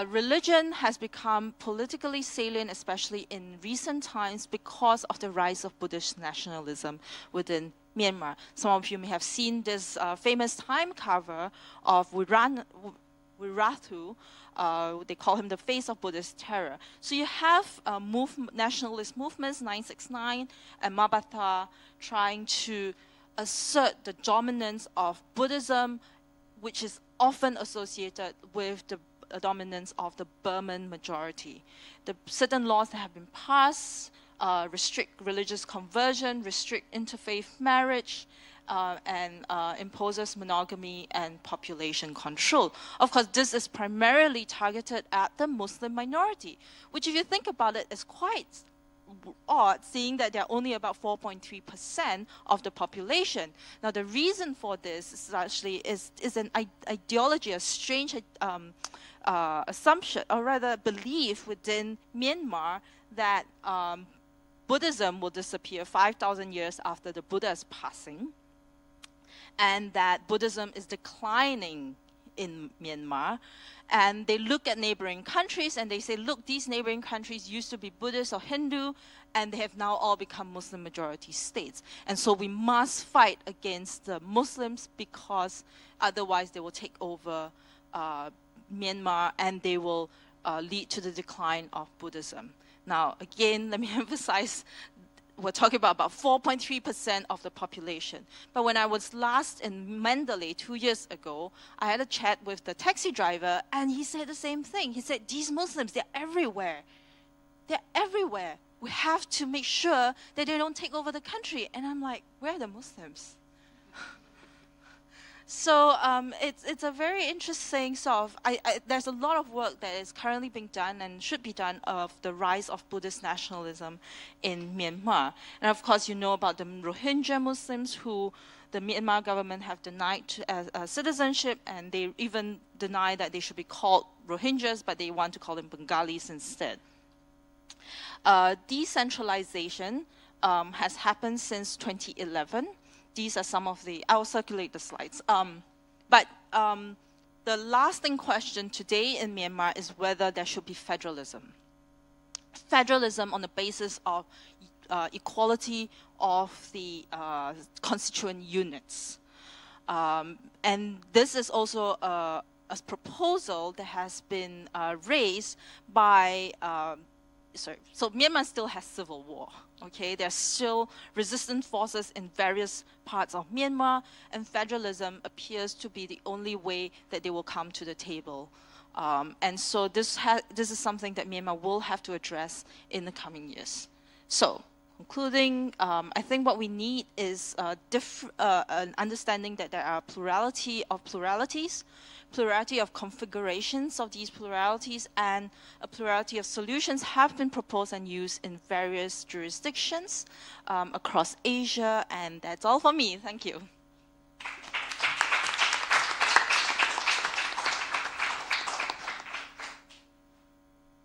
Religion has become politically salient, especially in recent times, because of the rise of Buddhist nationalism within Myanmar. Some of you may have seen this famous Time cover of Wirathu. They call him the face of Buddhist terror. So you have nationalist movements, 969 and Mabata, trying to assert the dominance of Buddhism, which is often associated with the dominance of the Burman majority. The certain laws that have been passed restrict religious conversion, restrict interfaith marriage, and imposes monogamy and population control. Of course, this is primarily targeted at the Muslim minority, which, if you think about it, is quite odd, seeing that they're only about 4.3% of the population. Now, the reason for this is actually is an ideology, a strange assumption, or rather belief within Myanmar that Buddhism will disappear 5,000 years after the Buddha's passing, and that Buddhism is declining in Myanmar. And they look at neighboring countries and they say, look, these neighboring countries used to be Buddhist or Hindu, and they have now all become Muslim majority states. And so we must fight against the Muslims, because otherwise they will take over Myanmar, and they will lead to the decline of Buddhism. Now, again, let me emphasize, we're talking about 4.3% of the population. But when I was last in Mandalay 2 years ago, I had a chat with the taxi driver, and he said the same thing. He said, these Muslims, they're everywhere. They're everywhere. We have to make sure that they don't take over the country. And I'm like, where are the Muslims? So it's a very interesting sort of, there's a lot of work that is currently being done and should be done of the rise of Buddhist nationalism in Myanmar. And of course, you know about the Rohingya Muslims who the Myanmar government have denied citizenship, and they even deny that they should be called Rohingyas, but they want to call them Bengalis instead. Decentralization has happened since 2011. These are some of the, I'll circulate the slides. But the lasting question today in Myanmar is whether there should be federalism. Federalism on the basis of equality of the constituent units. And this is also a proposal that has been raised by, so Myanmar still has civil war. Okay, there's still resistant forces in various parts of Myanmar, and federalism appears to be the only way that they will come to the table. And so this is something that Myanmar will have to address in the coming years. So, concluding, I think what we need is an understanding that there are plurality of pluralities, plurality of configurations of these pluralities, and a plurality of solutions have been proposed and used in various jurisdictions across Asia, and that's all for me. Thank you.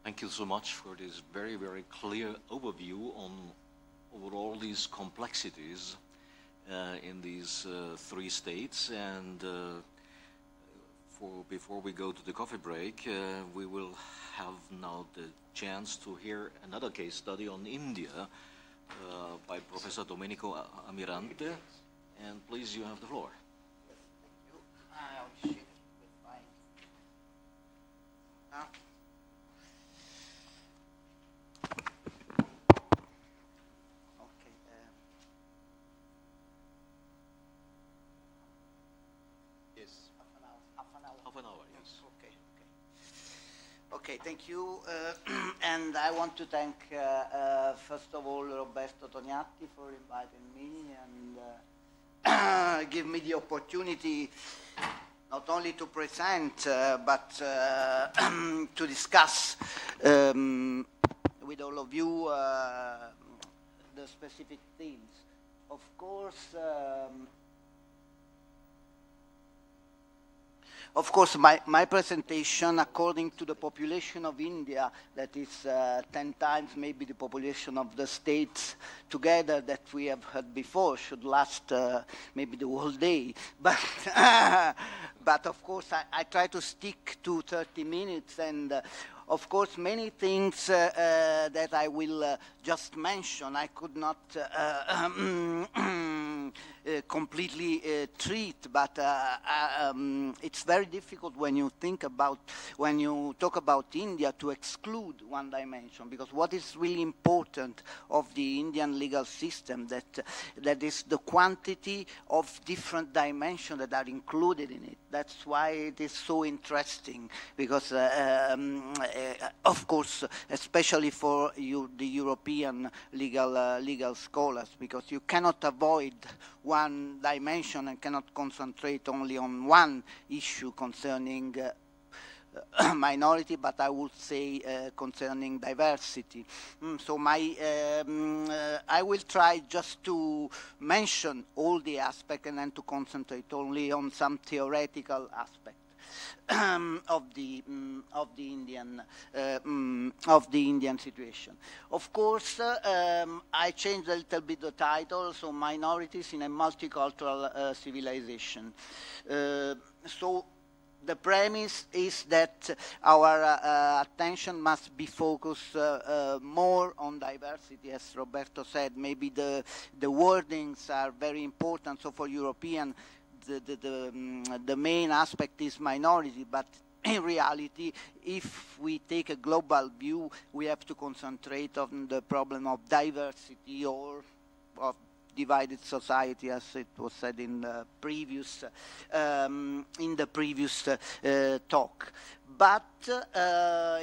Thank you so much for this very, very clear overview on over all these complexities in these three states. And before we go to the coffee break, we will have now the chance to hear another case study on India by Professor Domenico Amirante. And please, you have the floor. Yes, thank you. I'll share it with my... Okay. Yes. Half an hour, yes. Okay, okay. Okay, thank you. And I want to thank, first of all, Roberto Toniatti for inviting me and give me the opportunity not only to present, but to discuss with all of you the specific themes. Of course, my presentation, according to the population of India, that is 10 times maybe the population of the states together that we have heard before, should last maybe the whole day. But, but of course, I try to stick to 30 minutes, and of course, many things that I will just mention, I could not completely treat, but it's very difficult when you talk about India to exclude one dimension, because what is really important of the Indian legal system that is the quantity of different dimensions that are included in it. That's why it is so interesting, because of course, especially for the European legal scholars, because you cannot avoid one dimension and cannot concentrate only on one issue concerning minority, but I would say concerning diversity. So I will try just to mention all the aspects and then to concentrate only on some theoretical aspects. Indian situation. Of course, I changed a little bit the title, so minorities in a multicultural civilization. So the premise is that our attention must be focused more on diversity, as Roberto said. Maybe the wordings are very important. So for European, the main aspect is minority, but in reality, if we take a global view, we have to concentrate on the problem of diversity or of divided society, as it was said in the previous talk. But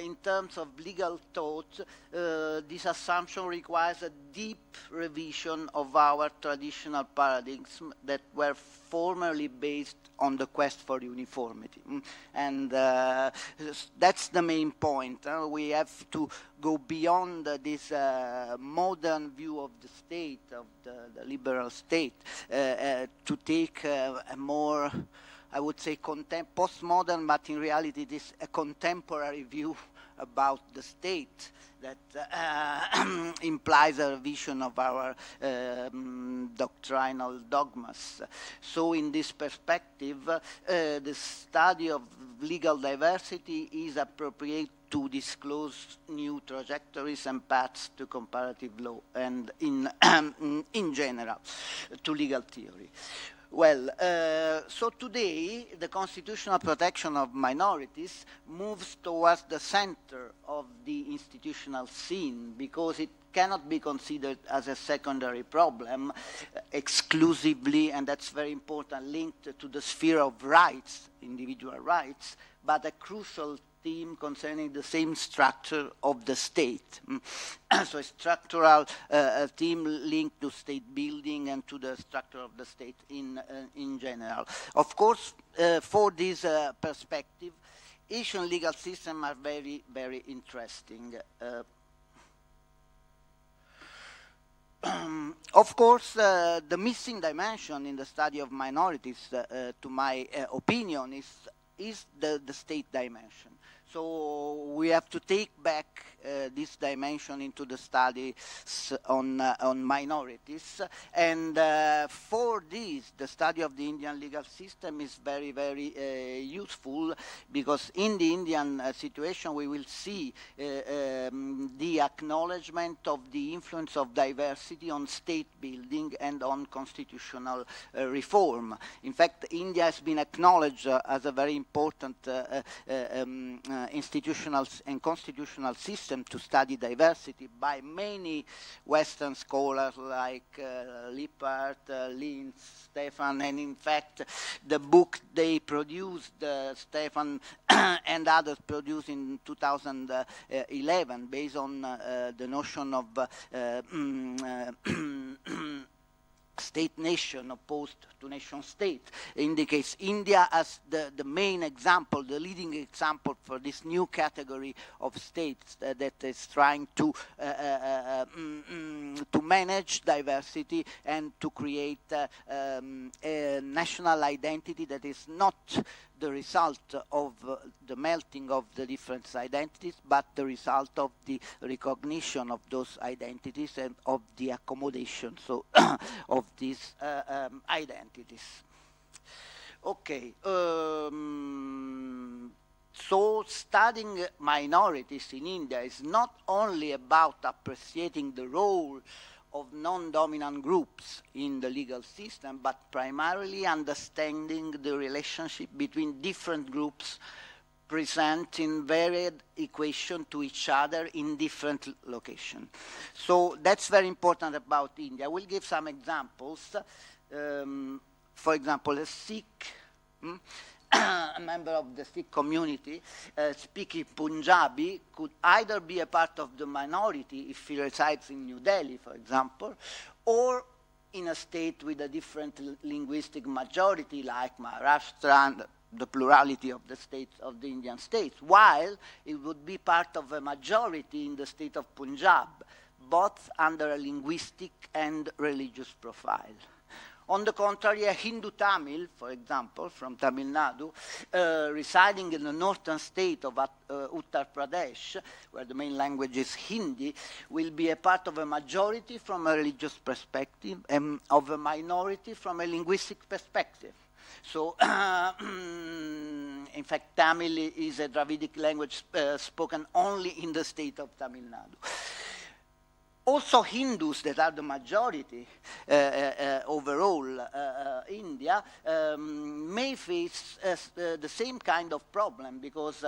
in terms of legal thought, this assumption requires a deep revision of our traditional paradigms that were formerly based on the quest for uniformity. And that's the main point. We have to go beyond this modern view of the state, of the liberal state, to take a more, I would say, postmodern, but in reality it is a contemporary view about the state that implies a revision of our doctrinal dogmas. So in this perspective, the study of legal diversity is appropriate to disclose new trajectories and paths to comparative law and in general to legal theory. Well, so today the constitutional protection of minorities moves towards the center of the institutional scene because it cannot be considered as a secondary problem exclusively, and that's very important, linked to the sphere of rights, individual rights, but a crucial theme concerning the same structure of the state. So a structural theme linked to state building and to the structure of the state in general. Of course, for this perspective, Asian legal systems are very, very interesting. Of course, the missing dimension in the study of minorities, to my opinion, is the state dimension. So we have to take back this dimension into the studies on minorities. And for this, the study of the Indian legal system is very, very useful because in the Indian situation we will see the acknowledgement of the influence of diversity on state building and on constitutional reform. In fact, India has been acknowledged as a very important institutional and constitutional system to study diversity by many Western scholars like Lippert, Linz, Stefan, and in fact the book they produced, Stefan and others produced in 2011 based on the notion of state-nation opposed to nation-state indicates India as the main example, the leading example for this new category of states that is trying to manage diversity and to create a national identity that is not the result of the melting of the different identities, but the result of the recognition of those identities and of the accommodation of these identities. Okay, so studying minorities in India is not only about appreciating the role of non-dominant groups in the legal system, but primarily understanding the relationship between different groups present in varied equation to each other in different locations. So that's very important about India. I will give some examples. For example, a Sikh, a member of the Sikh community speaking Punjabi could either be a part of the minority if he resides in New Delhi, for example, or in a state with a different linguistic majority like Maharashtra and the plurality of the states of the Indian states, while it would be part of a majority in the state of Punjab, both under a linguistic and religious profile. On the contrary, a Hindu Tamil, for example, from Tamil Nadu, residing in the northern state of Uttar Pradesh, where the main language is Hindi, will be a part of a majority from a religious perspective and of a minority from a linguistic perspective. So, in fact, Tamil is a Dravidic language spoken only in the state of Tamil Nadu. Also, Hindus, that are the majority overall India, may face the same kind of problem, because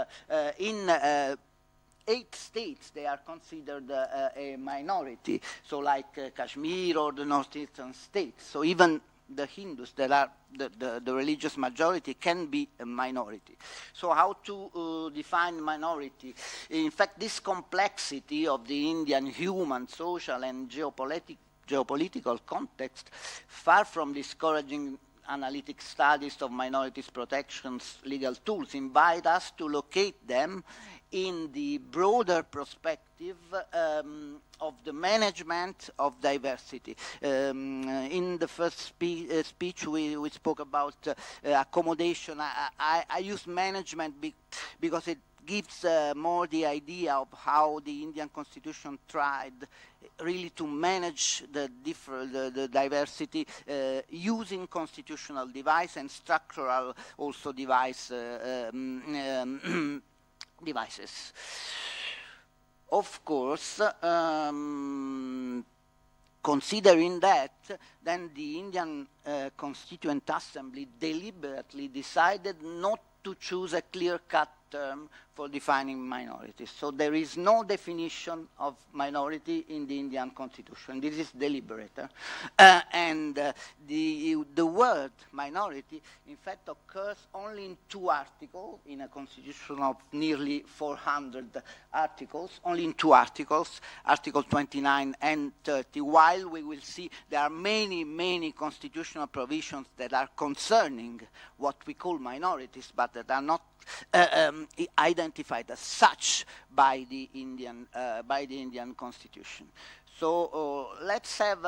in 8 states they are considered a minority, so like Kashmir or the northeastern states. So even the Hindus that are the religious majority can be a minority. So how to define minority? In fact, this complexity of the Indian human, social, and geopolitical context, far from discouraging analytic studies of minorities' protections legal tools, invite us to locate them in the broader perspective of the management of diversity. In the first speech we spoke about accommodation. I use management because it gives more the idea of how the Indian Constitution tried really to manage the diversity using constitutional device and structural also devices. Of course, considering that, then the Indian Constituent Assembly deliberately decided not to choose a clear-cut term for defining minorities. So there is no definition of minority in the Indian Constitution. This is deliberate. And the word minority, in fact, occurs only in 2 articles, in a constitution of nearly 400 articles, only in 2 articles, Article 29 and 30, while we will see there are many, many constitutional provisions that are concerning what we call minorities, but that are not identified as such by the Indian Constitution. So let's have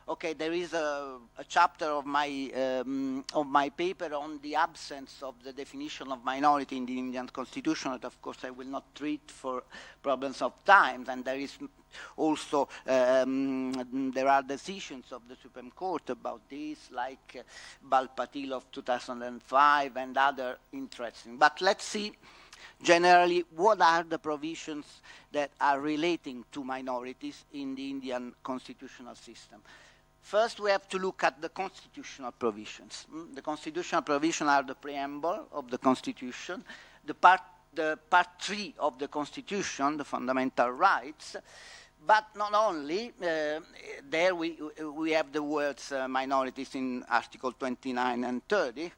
okay, there is a chapter of my paper on the absence of the definition of minority in the Indian Constitution that, of course, I will not treat for problems of time. And there is also there are decisions of the Supreme Court about this, like Bal Patil of 2005 and other interesting. But let's see generally what are the provisions that are relating to minorities in the Indian constitutional system. First, we have to look at the constitutional provisions. The constitutional provisions are the preamble of the Constitution, the part 3 of the Constitution, the fundamental rights. But not only, there we have the words minorities in Article 29 and 30.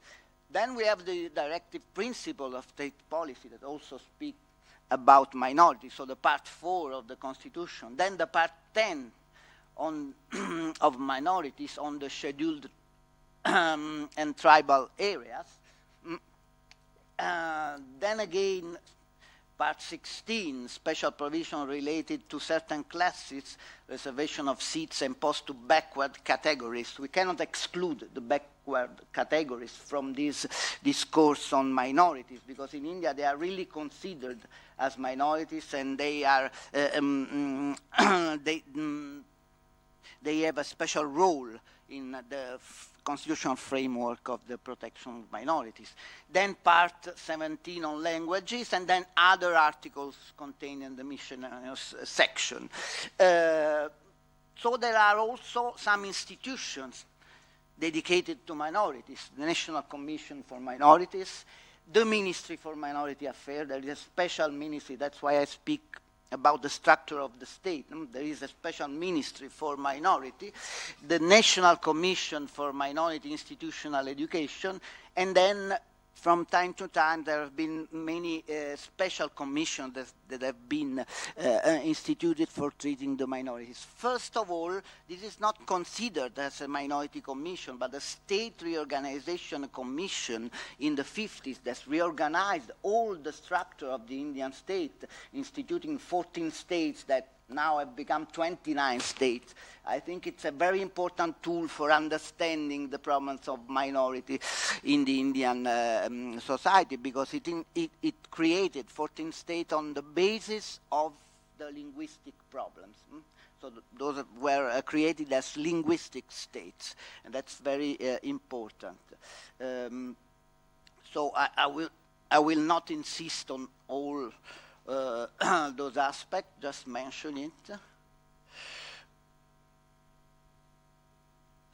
Then we have the directive principle of state policy that also speak about minorities, so the part 4 of the Constitution. Then the part 10 of minorities on the scheduled and tribal areas. Then again, Part 16, special provision related to certain classes, reservation of seats imposed to backward categories. We cannot exclude the backward categories from this discourse on minorities, because in India they are really considered as minorities, and they are they have a special role in the constitutional framework of the protection of minorities. Then part 17 on languages, and then other articles contained in the miscellaneous section. So there are also some institutions dedicated to minorities, the National Commission for Minorities, the Ministry for Minority Affairs. There is a special ministry, that's why I speak about the structure of the state. There is a special ministry for minority, the National Commission for Minority Institutional Education, and then from time to time there have been many special commissions that have been instituted for treating the minorities. First of all, this is not considered as a minority commission, but a state reorganization commission in the 50s that reorganized all the structure of the Indian state, instituting 14 states that now have become 29 states. I think it's a very important tool for understanding the problems of minority in the Indian society, because it created 14 states on the basis of the linguistic problems. So those were created as linguistic states, and that's very important. So I will not insist on all those aspects, just mention it.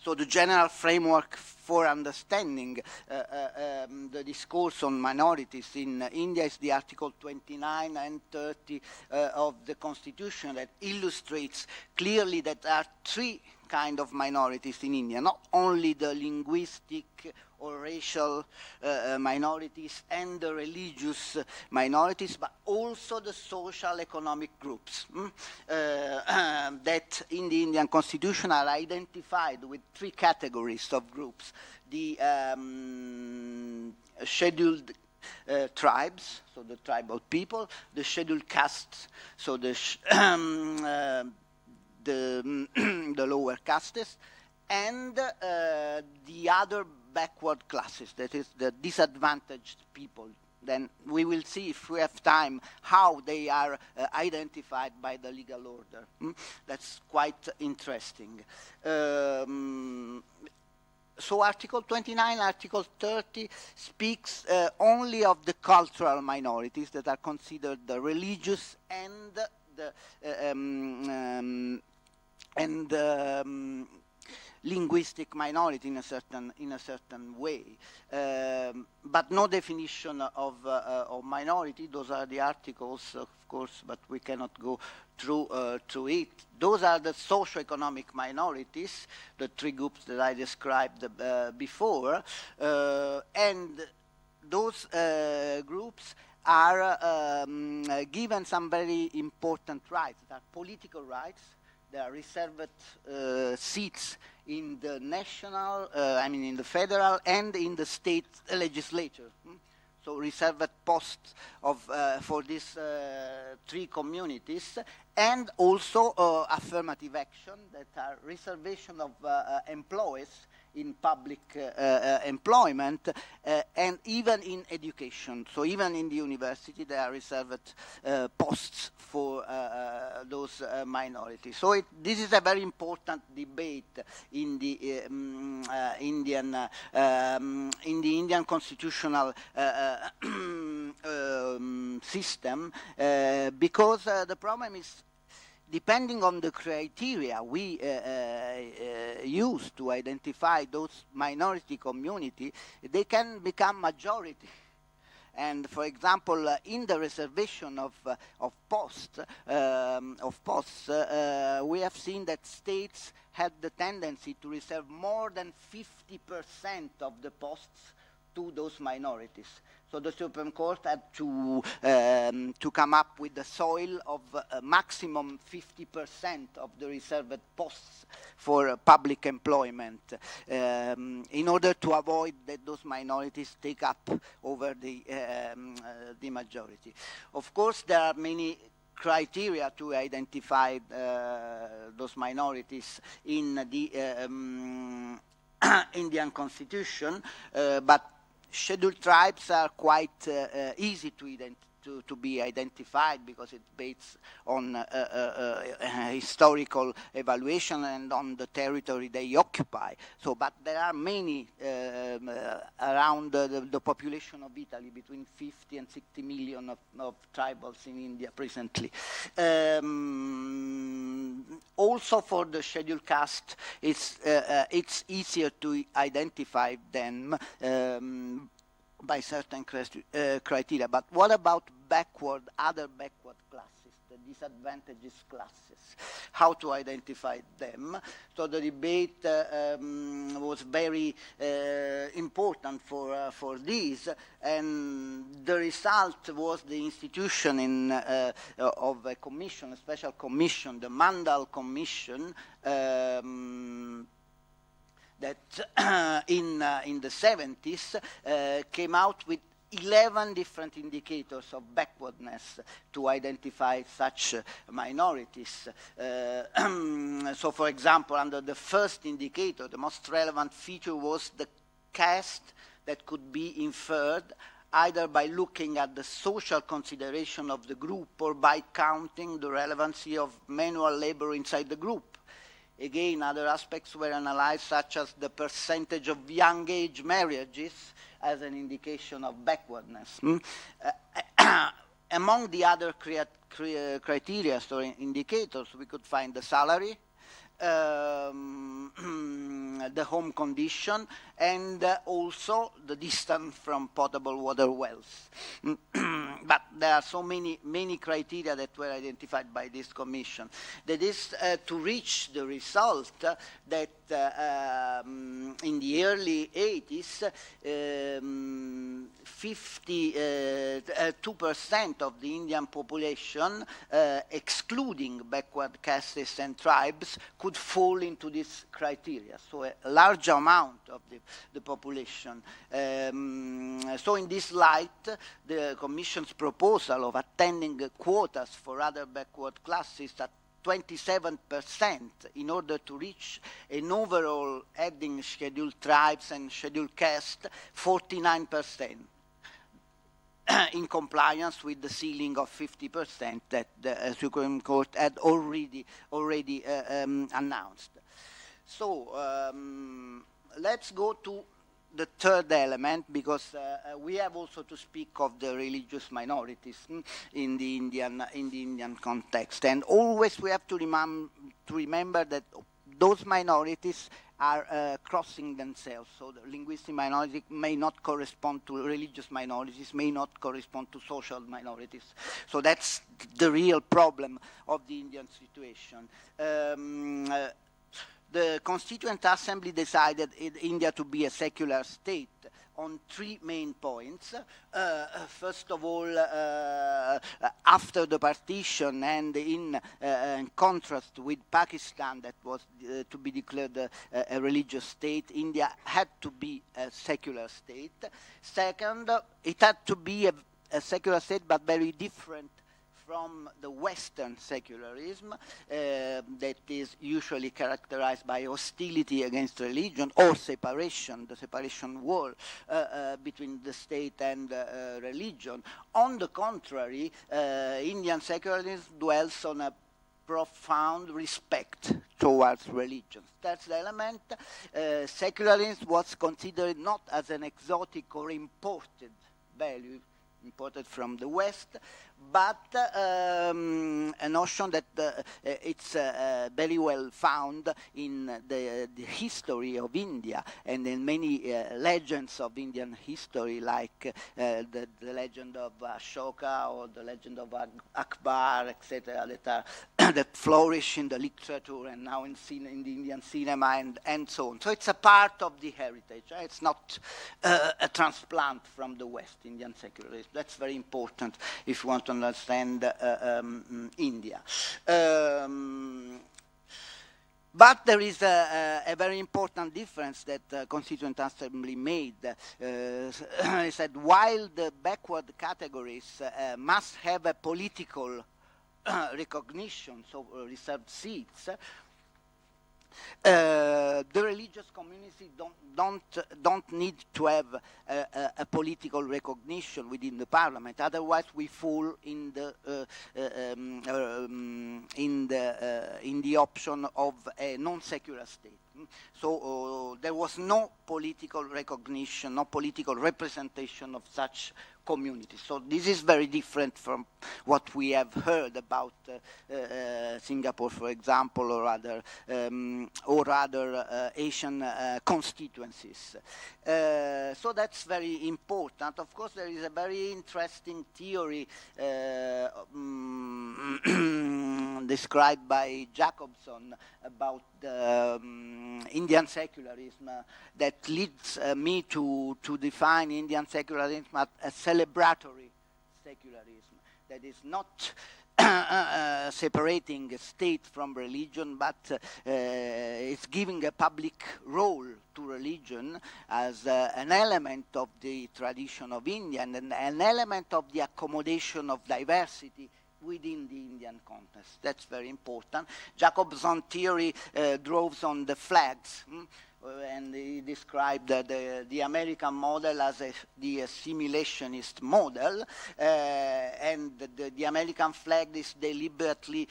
So the general framework for understanding the discourse on minorities in India is the Article 29 and 30 of the Constitution, that illustrates clearly that there are three kinds of minorities in India, not only the linguistic or racial minorities and the religious minorities, but also the social economic groups that in the Indian Constitution are identified with three categories of groups. The scheduled tribes, so the tribal people, the scheduled castes, so the lower castes, and the other backward classes, that is the disadvantaged people. Then we will see, if we have time, how they are identified by the legal order. That's quite interesting. So Article 29, Article 30 speaks only of the cultural minorities that are considered the religious and the linguistic minority in a certain way, but no definition of minority. Those are the articles, of course, but we cannot go through it. Those are the socio-economic minorities, the three groups that I described before, and those groups are given some very important rights. They are political rights. There are reserved seats in the national, in the federal and in the state legislature. So reserved posts for these three communities, and also affirmative action, that are reservation of employees in public employment, and even in education. So even in the university, there are reserved posts for those minorities. So this is a very important debate in the Indian constitutional system, because the problem is, depending on the criteria we use to identify those minority community, they can become majority. And for example, in the reservation of posts, we have seen that states had the tendency to reserve more than 50% of the posts to those minorities. So the Supreme Court had to come up with the soil of maximum 50% of the reserved posts for public employment, in order to avoid that those minorities take up over the majority. Of course, there are many criteria to identify those minorities in the Indian Constitution, but scheduled tribes are quite easy to be identified, because it's based on historical evaluation and on the territory they occupy. So, but there are many around the population of Italy, between 50 and 60 million of tribals in India presently. Also for the scheduled caste, it's easier to identify them by certain criteria. But what about other backward classes, the disadvantaged classes? How to identify them? So the debate was very important for this, and the result was the institution of a commission, a special commission, the Mandal Commission, that in the 70s came out with 11 different indicators of backwardness to identify such minorities. So, for example, under the first indicator, the most relevant feature was the caste that could be inferred either by looking at the social consideration of the group or by counting the relevancy of manual labor inside the group. Again, other aspects were analyzed, such as the percentage of young age marriages as an indication of backwardness. Among the other criteria or indicators, we could find the salary, the home condition, and also the distance from potable water wells. But there are so many criteria that were identified by this commission. That is to reach the result that in the early 80s, 52% of the Indian population, excluding backward castes and tribes, could fall into this criteria. So a large amount of the population. So in this light, the Commission's proposal of attending quotas for other backward classes at 27% in order to reach an overall adding scheduled tribes and scheduled caste 49%. In compliance with the ceiling of 50% that the Supreme Court had already announced. So let's go to the third element, because we have also to speak of the religious minorities in the Indian context, and always we have to remember that those minorities are crossing themselves. So the linguistic minority may not correspond to religious minorities, may not correspond to social minorities. So that's the real problem of the Indian situation. The Constituent Assembly decided India to be a secular state on three main points. First of all, after the partition and in contrast with Pakistan that was to be declared a religious state, India had to be a secular state. Second, it had to be a secular state but very different from the Western secularism that is usually characterized by hostility against religion or separation, the separation wall between the state and religion. On the contrary, Indian secularism dwells on a profound respect towards religion. That's the element. Secularism was considered not as an exotic or imported value, imported from the West, but a notion that it's very well found in the history of India and in many legends of Indian history, like the legend of Ashoka or the legend of Akbar, etc., that flourish in the literature and now in the Indian cinema and so on. So it's a part of the heritage. It's not a transplant from the West, Indian secularism. That's very important if you want to understand India. But there is a very important difference that the Constituent Assembly made. It said while the backward categories must have a political recognition, so reserved seats, the religious community don't need to have a political recognition within the parliament. Otherwise, we fall in the option of a non-secular state. So there was no political recognition, no political representation of such communities. So this is very different from what we have heard about Singapore, for example, or other Asian constituencies. So that's very important. Of course, there is a very interesting theory described by Jacobson about Indian secularism that leads me to define Indian secularism as a celebratory secularism that is not separating state from religion, but it's giving a public role to religion as an element of the tradition of India and an element of the accommodation of diversity within the Indian context. That's very important. Jacobson's theory draws on the flags, and he described the American model as the assimilationist model, and the American flag is deliberately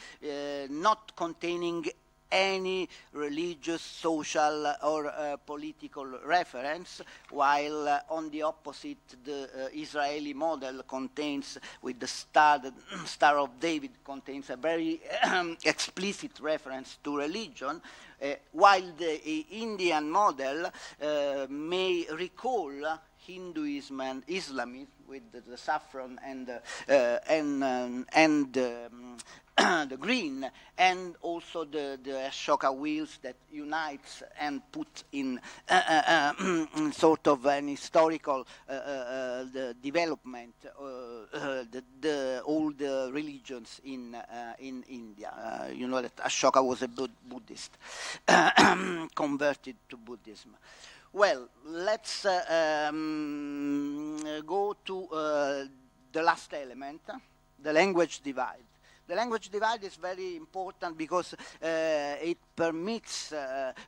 not containing any religious, social, or political reference, while on the opposite, the Israeli model contains, with the Star of David, contains a very explicit reference to religion, while the Indian model may recall Hinduism and Islamism with the saffron and the green, and also the Ashoka wheels that unites and put in sort of an historical the development all the religions in India. You know that Ashoka was a Buddhist, converted to Buddhism. Well, let's go to the last element, the language divide. The language divide is very important because it permits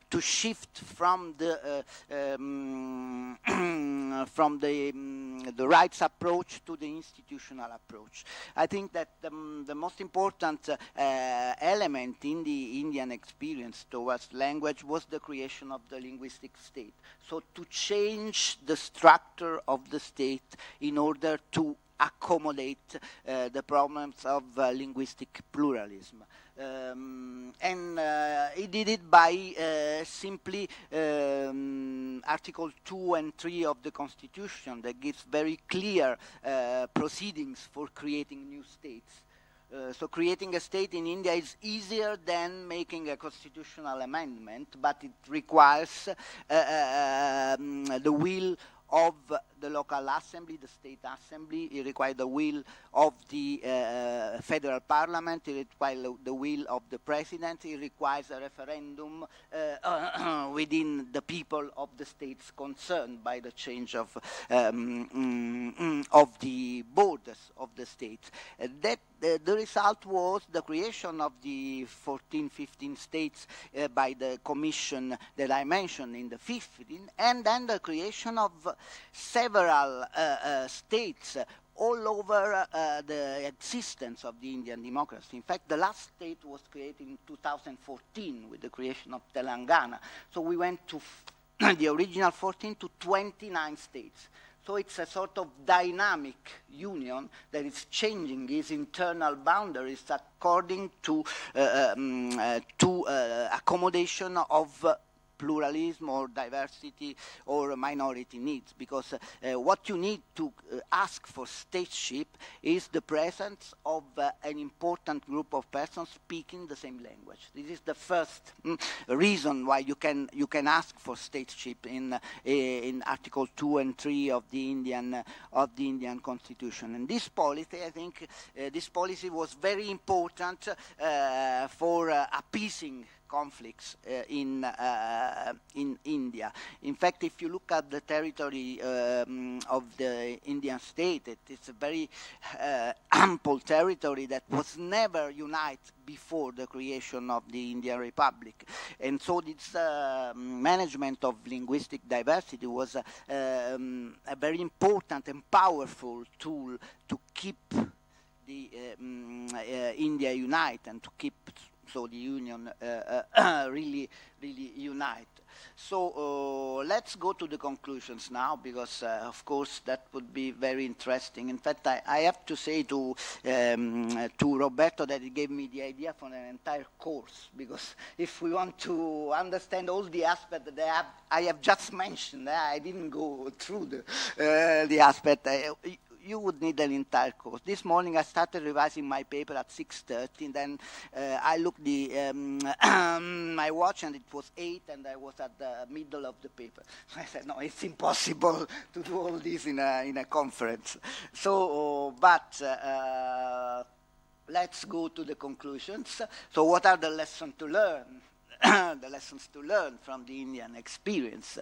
to shift from the rights approach to the institutional approach. I think that the most important element in the Indian experience towards language was the creation of the linguistic state. So to change the structure of the state in order to accommodate the problems of linguistic pluralism. And he did it by simply Article 2 and 3 of the Constitution that gives very clear proceedings for creating new states. So creating a state in India is easier than making a constitutional amendment, but it requires the will of the local assembly, the state assembly. It requires the will of the federal parliament. It requires the will of the president. It requires a referendum within the people of the states concerned by the change of the borders of the states. The result was the creation of the 14, 15 states by the commission that I mentioned in the 15, and then the creation of several states all over the existence of the Indian democracy. In fact, the last state was created in 2014 with the creation of Telangana. So we went to the original 14 to 29 states. So it's a sort of dynamic union that is changing its internal boundaries according to accommodation of pluralism or diversity or minority needs, because what you need to ask for stateship is the presence of an important group of persons speaking the same language. This is the first reason why you can ask for stateship in Article 2 and 3 of the Indian Constitution. And this policy, I think, this policy was very important for appeasing conflicts in India. In fact, if you look at the territory of the Indian state, it's a very ample territory that was never united before the creation of the Indian Republic. And so this management of linguistic diversity was a very important and powerful tool to keep the India united and to keep so the union really united. So let's go to the conclusions now, because of course that would be very interesting. In fact, I have to say to Roberto that he gave me the idea for an entire course, because if we want to understand all the aspects that I have just mentioned, I didn't go through the aspect. You would need an entire course. This morning I started revising my paper at 6:30, and then I looked my watch and it was 8, and I was at the middle of the paper. So I said, no, it's impossible to do all this in a conference. So, but let's go to the conclusions. So what are the lessons to learn? The lessons to learn from the Indian experience.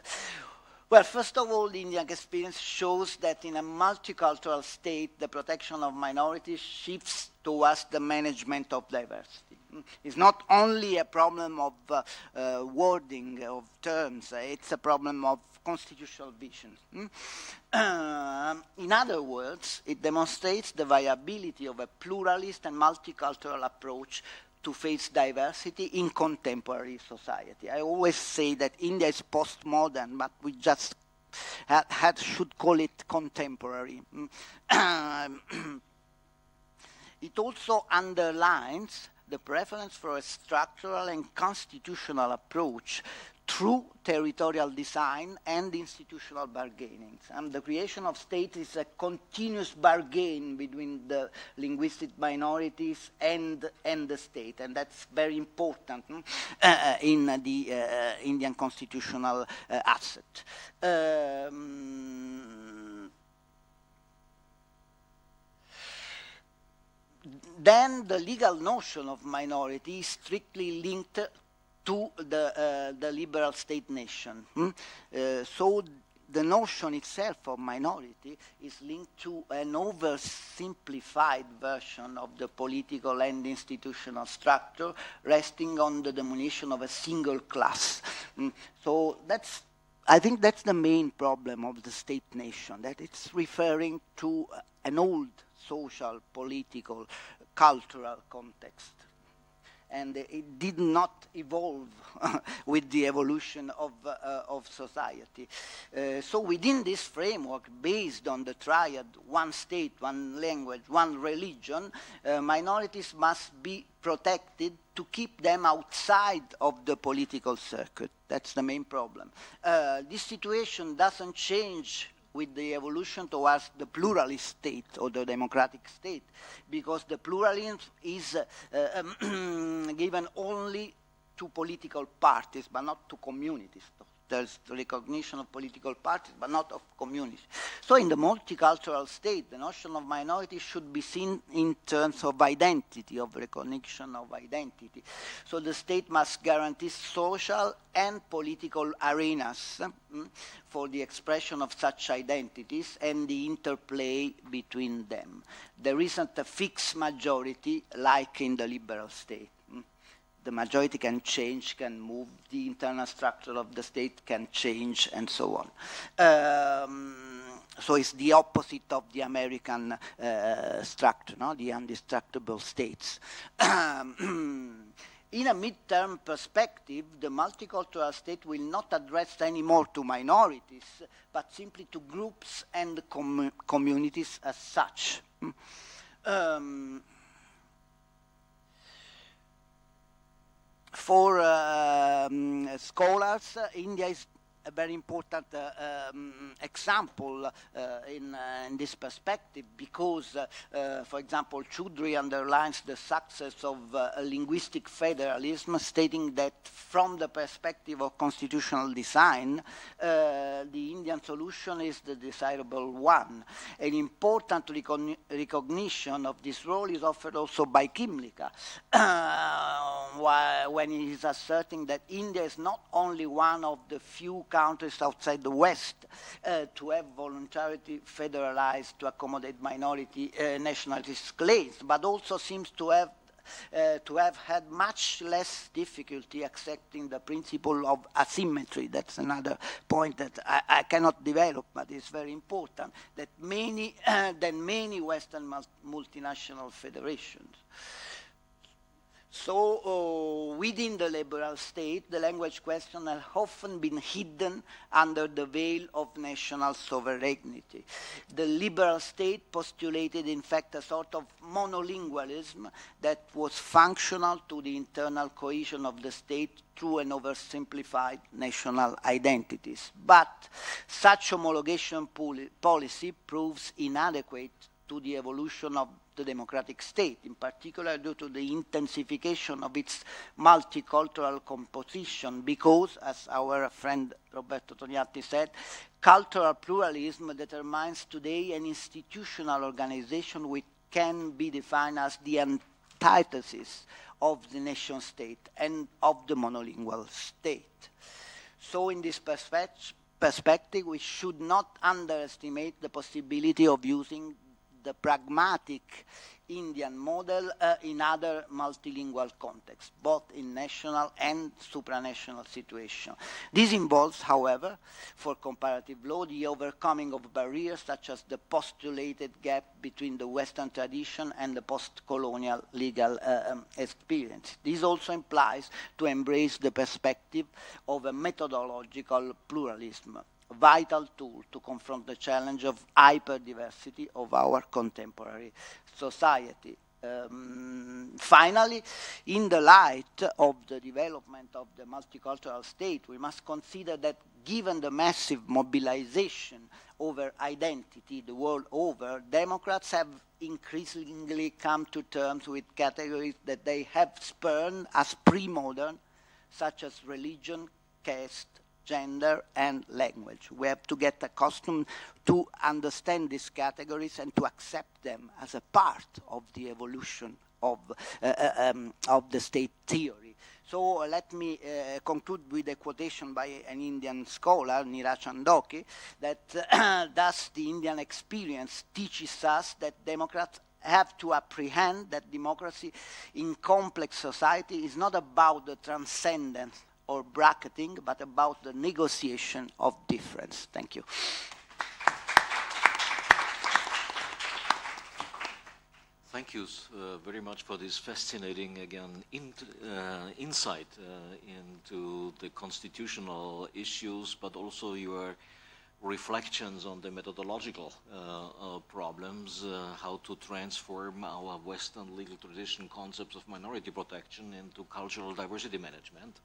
Well, first of all, the Indian experience shows that in a multicultural state, the protection of minorities shifts towards the management of diversity. It's not only a problem of wording, of terms, it's a problem of constitutional vision. In other words, it demonstrates the viability of a pluralist and multicultural approach to face diversity in contemporary society. I always say that India is postmodern, but we just should call it contemporary. It also underlines the preference for a structural and constitutional approach through territorial design and institutional bargaining. And the creation of states is a continuous bargain between the linguistic minorities and the state, and that's very important in the Indian constitutional asset. Then the legal notion of minority is strictly linked to the liberal state nation. So the notion itself of minority is linked to an oversimplified version of the political and institutional structure resting on the domination of a single class. So I think that's the main problem of the state nation, that it's referring to an old social, political, cultural context. And it did not evolve with the evolution of society. So within this framework, based on the triad, one state, one language, one religion, minorities must be protected to keep them outside of the political circuit. That's the main problem. This situation doesn't change with the evolution towards the pluralist state or the democratic state, because the pluralism is given only to political parties, but not to communities. There's the recognition of political parties, but not of communities. So in the multicultural state, the notion of minority should be seen in terms of identity, of recognition of identity. So the state must guarantee social and political arenas for the expression of such identities and the interplay between them. There isn't a fixed majority like in the liberal state. The majority can change, can move, the internal structure of the state can change, and so on. So it's the opposite of the American structure, no? The indestructible states. In a mid-term perspective, the multicultural state will not address anymore to minorities, but simply to groups and communities as such. For scholars, India is a very important example in this perspective, because, for example, Choudhury underlines the success of linguistic federalism, stating that from the perspective of constitutional design, the Indian solution is the desirable one. An important recognition of this role is offered also by Kimlicka, when he is asserting that India is not only one of the few countries outside the West to have voluntarily federalized to accommodate minority nationalist claims, but also seems to have had much less difficulty accepting the principle of asymmetry. That's another point that I cannot develop, but it's very important, that many Western multinational federations. So within the liberal state, the language question has often been hidden under the veil of national sovereignty. The liberal state postulated, in fact, a sort of monolingualism that was functional to the internal cohesion of the state through an oversimplified national identities. But such homologation policy proves inadequate to the evolution of the democratic state, in particular due to the intensification of its multicultural composition, because, as our friend Roberto Tognatti said, cultural pluralism determines today an institutional organization which can be defined as the antithesis of the nation state and of the monolingual state. So in this perspective, we should not underestimate the possibility of using the pragmatic Indian model in other multilingual contexts, both in national and supranational situations. This involves, however, for comparative law, the overcoming of barriers such as the postulated gap between the Western tradition and the post-colonial legal experience. This also implies to embrace the perspective of a methodological pluralism, a vital tool to confront the challenge of hyperdiversity of our contemporary society. Finally, in the light of the development of the multicultural state, we must consider that given the massive mobilization over identity the world over, Democrats have increasingly come to terms with categories that they have spurned as pre-modern, such as religion, caste, gender, and language. We have to get accustomed to understand these categories and to accept them as a part of the evolution of the state theory. So let me conclude with a quotation by an Indian scholar, Neeraj Chandoki, that thus the Indian experience teaches us that Democrats have to apprehend that democracy in complex society is not about the transcendence or bracketing, but about the negotiation of difference. Thank you. Thank you very much for this fascinating, again, insight into the constitutional issues, but also your reflections on the methodological problems, how to transform our Western legal tradition concepts of minority protection into cultural diversity management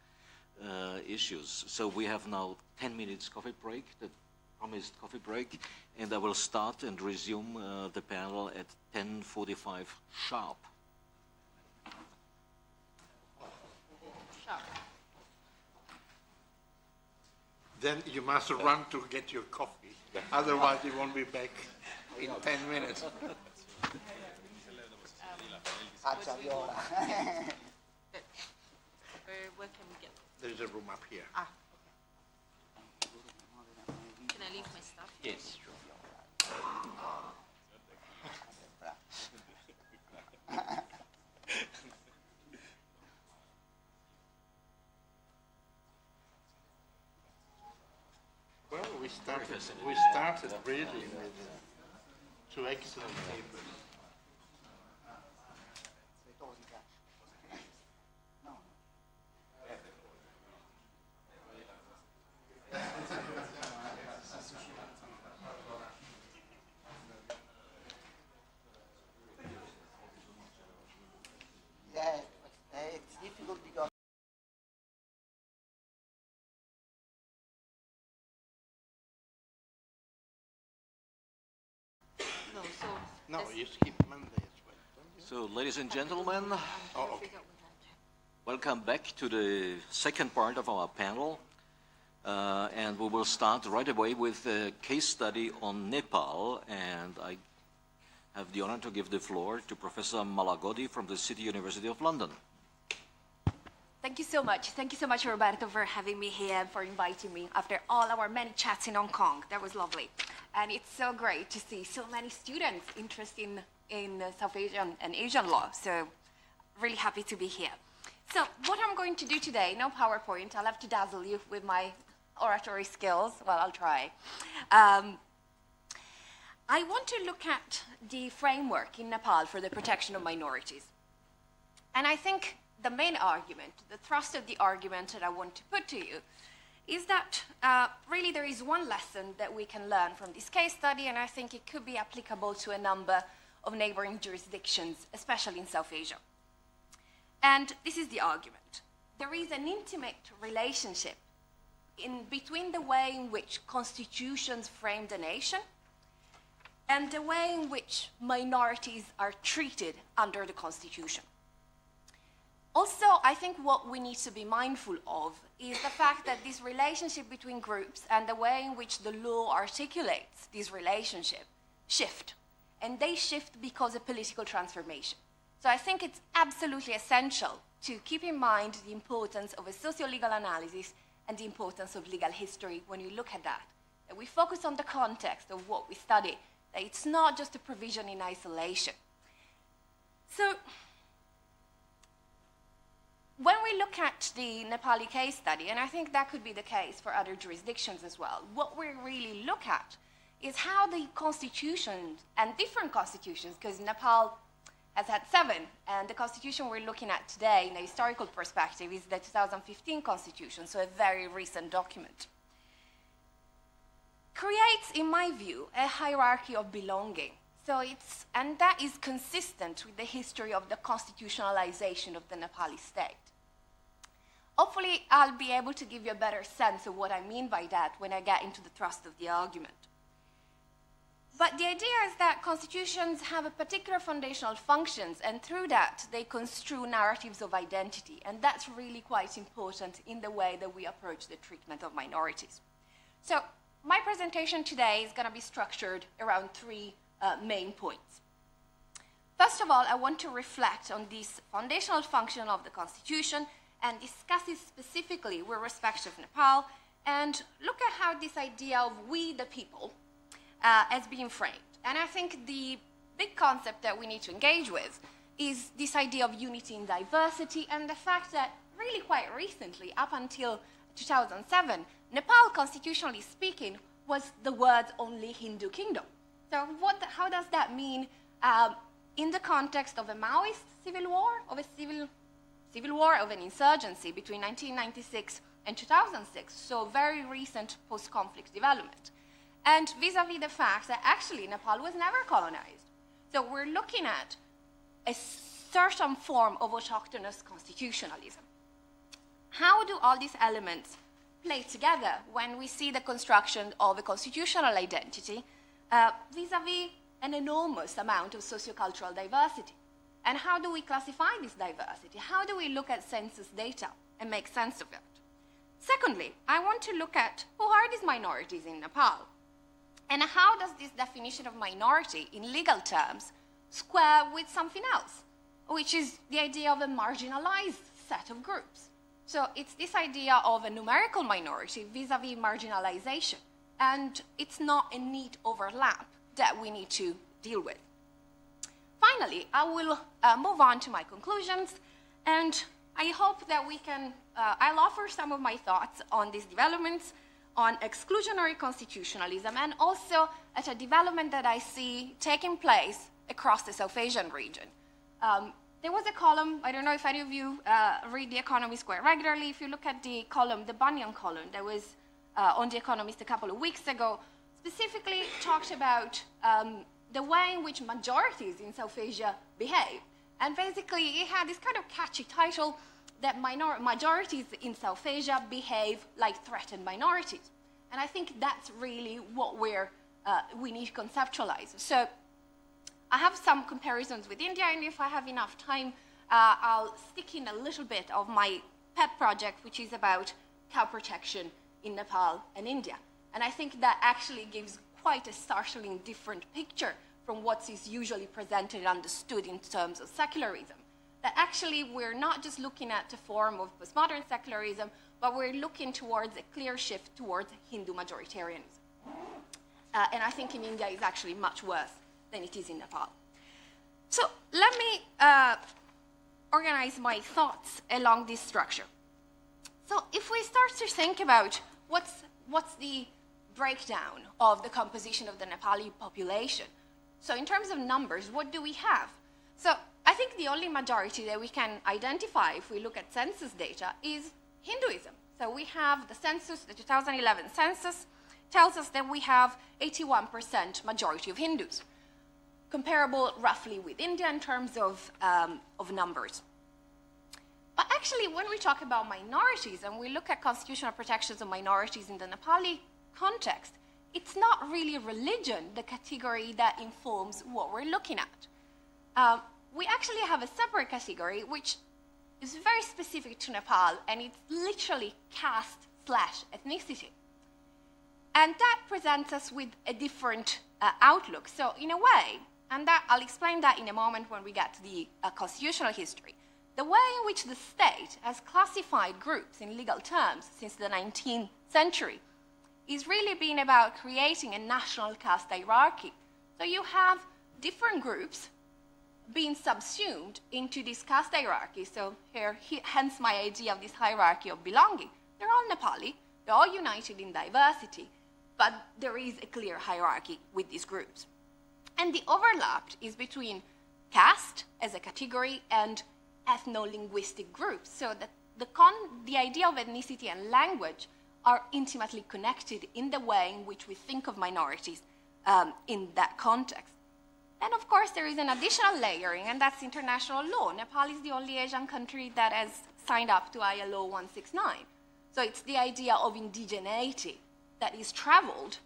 issues. So we have now 10 minutes coffee break, the promised coffee break, and I will start and resume the panel at 10:45 sharp. Then you must run to get your coffee, otherwise you won't be back in 10 minutes. Where can we get? There's a room up here. Ah, okay. Can I leave my stuff? Yes, sure. Well, we started really with two excellent papers. It's difficult because No, you skip Monday as well, don't you? So, ladies and gentlemen, Okay. welcome back to the second part of our panel. And we will start right away with a case study on Nepal. And I have the honor to give the floor to Professor Malagodi from the City University of London. Thank you so much. Thank you so much, Roberto, for having me here and for inviting me after all our many chats in Hong Kong. That was lovely. And it's so great to see so many students interested in South Asian and Asian law. So really happy to be here. So what I'm going to do today, no PowerPoint. I'll have to dazzle you with my oratory skills. Well, I'll try. I want to look at the framework in Nepal for the protection of minorities. And I think the main argument, the thrust of the argument that I want to put to you is that really there is one lesson that we can learn from this case study, and I think it could be applicable to a number of neighboring jurisdictions, especially in South Asia. And this is the argument. There is an intimate relationship between the way in which constitutions frame the nation and the way in which minorities are treated under the Constitution. Also, I think what we need to be mindful of is the fact that this relationship between groups and the way in which the law articulates this relationship shift. And they shift because of political transformation. So I think it's absolutely essential to keep in mind the importance of a socio-legal analysis and the importance of legal history when you look at that. That we focus on the context of what we study, that it's not just a provision in isolation. So when we look at the Nepali case study, and I think that could be the case for other jurisdictions as well, what we really look at is how the constitutions and different constitutions, because Nepal has had 7, and the constitution we're looking at today in a historical perspective is the 2015 constitution, so a very recent document, creates, in my view, a hierarchy of belonging. So and that is consistent with the history of the constitutionalization of the Nepali state. Hopefully, I'll be able to give you a better sense of what I mean by that when I get into the thrust of the argument. But the idea is that constitutions have a particular foundational functions, and through that, they construe narratives of identity. And that's really quite important in the way that we approach the treatment of minorities. So my presentation today is going to be structured around 3 main points. First of all, I want to reflect on this foundational function of the Constitution and discuss it specifically with respect to Nepal, and look at how this idea of we the people has been framed. And I think the big concept that we need to engage with is this idea of unity in diversity, and the fact that really quite recently, up until 2007, Nepal, constitutionally speaking, was the words only Hindu kingdom. So how does that mean in the context of a Maoist civil war, of a civil war, of an insurgency between 1996 and 2006, so very recent post-conflict development. And vis-a-vis the fact that actually Nepal was never colonized. So we're looking at a certain form of autochthonous constitutionalism. How do all these elements play together when we see the construction of a constitutional identity vis-a-vis an enormous amount of sociocultural diversity? And how do we classify this diversity? How do we look at census data and make sense of it? Secondly, I want to look at who are these minorities in Nepal? And how does this definition of minority in legal terms square with something else, which is the idea of a marginalized set of groups? So it's this idea of a numerical minority vis-a-vis marginalization, and it's not a neat overlap that we need to deal with. Finally, I will move on to my conclusions, and I hope that we can, I'll offer some of my thoughts on these developments, on exclusionary constitutionalism, and also at a development that I see taking place across the South Asian region. There was a column, I don't know if any of you read The Economist quite regularly. If you look at the column, the Bunyan column that was on The Economist a couple of weeks ago, specifically talked about the way in which majorities in South Asia behave. And basically, it had this kind of catchy title that majorities in South Asia behave like threatened minorities. And I think that's really what we need to conceptualize. So I have some comparisons with India, and if I have enough time, I'll stick in a little bit of my pet project, which is about cow protection in Nepal and India. And I think that actually gives quite a startling different picture from what is usually presented and understood in terms of secularism. That actually we're not just looking at a form of postmodern secularism, but we're looking towards a clear shift towards Hindu majoritarianism. And I think in India it's actually much worse than it is in Nepal. So let me organize my thoughts along this structure. So if we start to think about what's the breakdown of the composition of the Nepali population, so in terms of numbers, what do we have? So I think the only majority that we can identify if we look at census data is Hinduism. So we have the census, the 2011 census, tells us that we have 81% majority of Hindus, comparable roughly with India in terms of numbers. But actually, when we talk about minorities and we look at constitutional protections of minorities in the Nepali context, it's not really religion, the category that informs what we're looking at. We actually have a separate category which is very specific to Nepal, and it's literally caste/ethnicity. And that presents us with a different outlook. So in a way, And that, I'll explain that in a moment when we get to the constitutional history. The way in which the state has classified groups in legal terms since the 19th century is really been about creating a national caste hierarchy. So you have different groups being subsumed into this caste hierarchy. So here, hence my idea of this hierarchy of belonging. They're all Nepali, they're all united in diversity, but there is a clear hierarchy with these groups. And the overlap is between caste as a category and ethno-linguistic groups, so that the idea of ethnicity and language are intimately connected in the way in which we think of minorities in that context. Then, of course, there is an additional layering, and that's international law. Nepal is the only Asian country that has signed up to ILO 169. So it's the idea of indigeneity that is traveled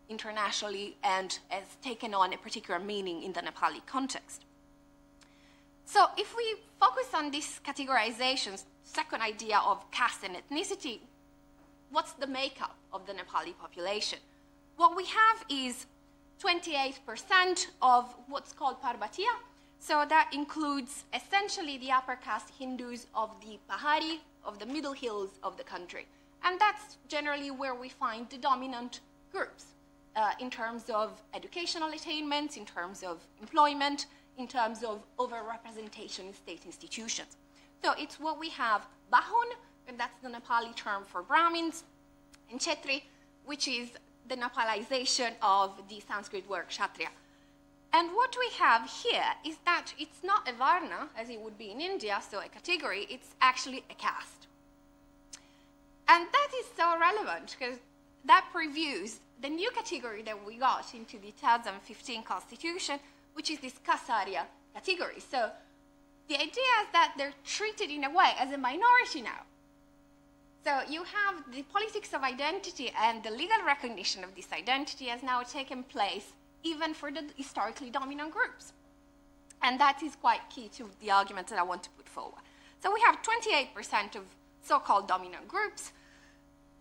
internationally and has taken on a particular meaning in the Nepali context. So if we focus on this categorization, second idea of caste and ethnicity, what's the makeup of the Nepali population? What we have is 28% of what's called Parbatiya. So that includes essentially the upper caste Hindus of the Pahari, of the middle hills of the country. And that's generally where we find the dominant groups in terms of educational attainments, in terms of employment, in terms of overrepresentation in state institutions. So it's what we have Bahun, and that's the Nepali term for Brahmins, and Kshetri, which is the Nepalization of the Sanskrit word Kshatriya. And what we have here is that it's not a Varna, as it would be in India, so a category, it's actually a caste. And that is so relevant, because that previews the new category that we got into the 2015 Constitution, which is this Kasarya category. So the idea is that they're treated in a way as a minority now. So you have the politics of identity, and the legal recognition of this identity has now taken place even for the historically dominant groups. And that is quite key to the argument that I want to put forward. So we have 28% of so-called dominant groups,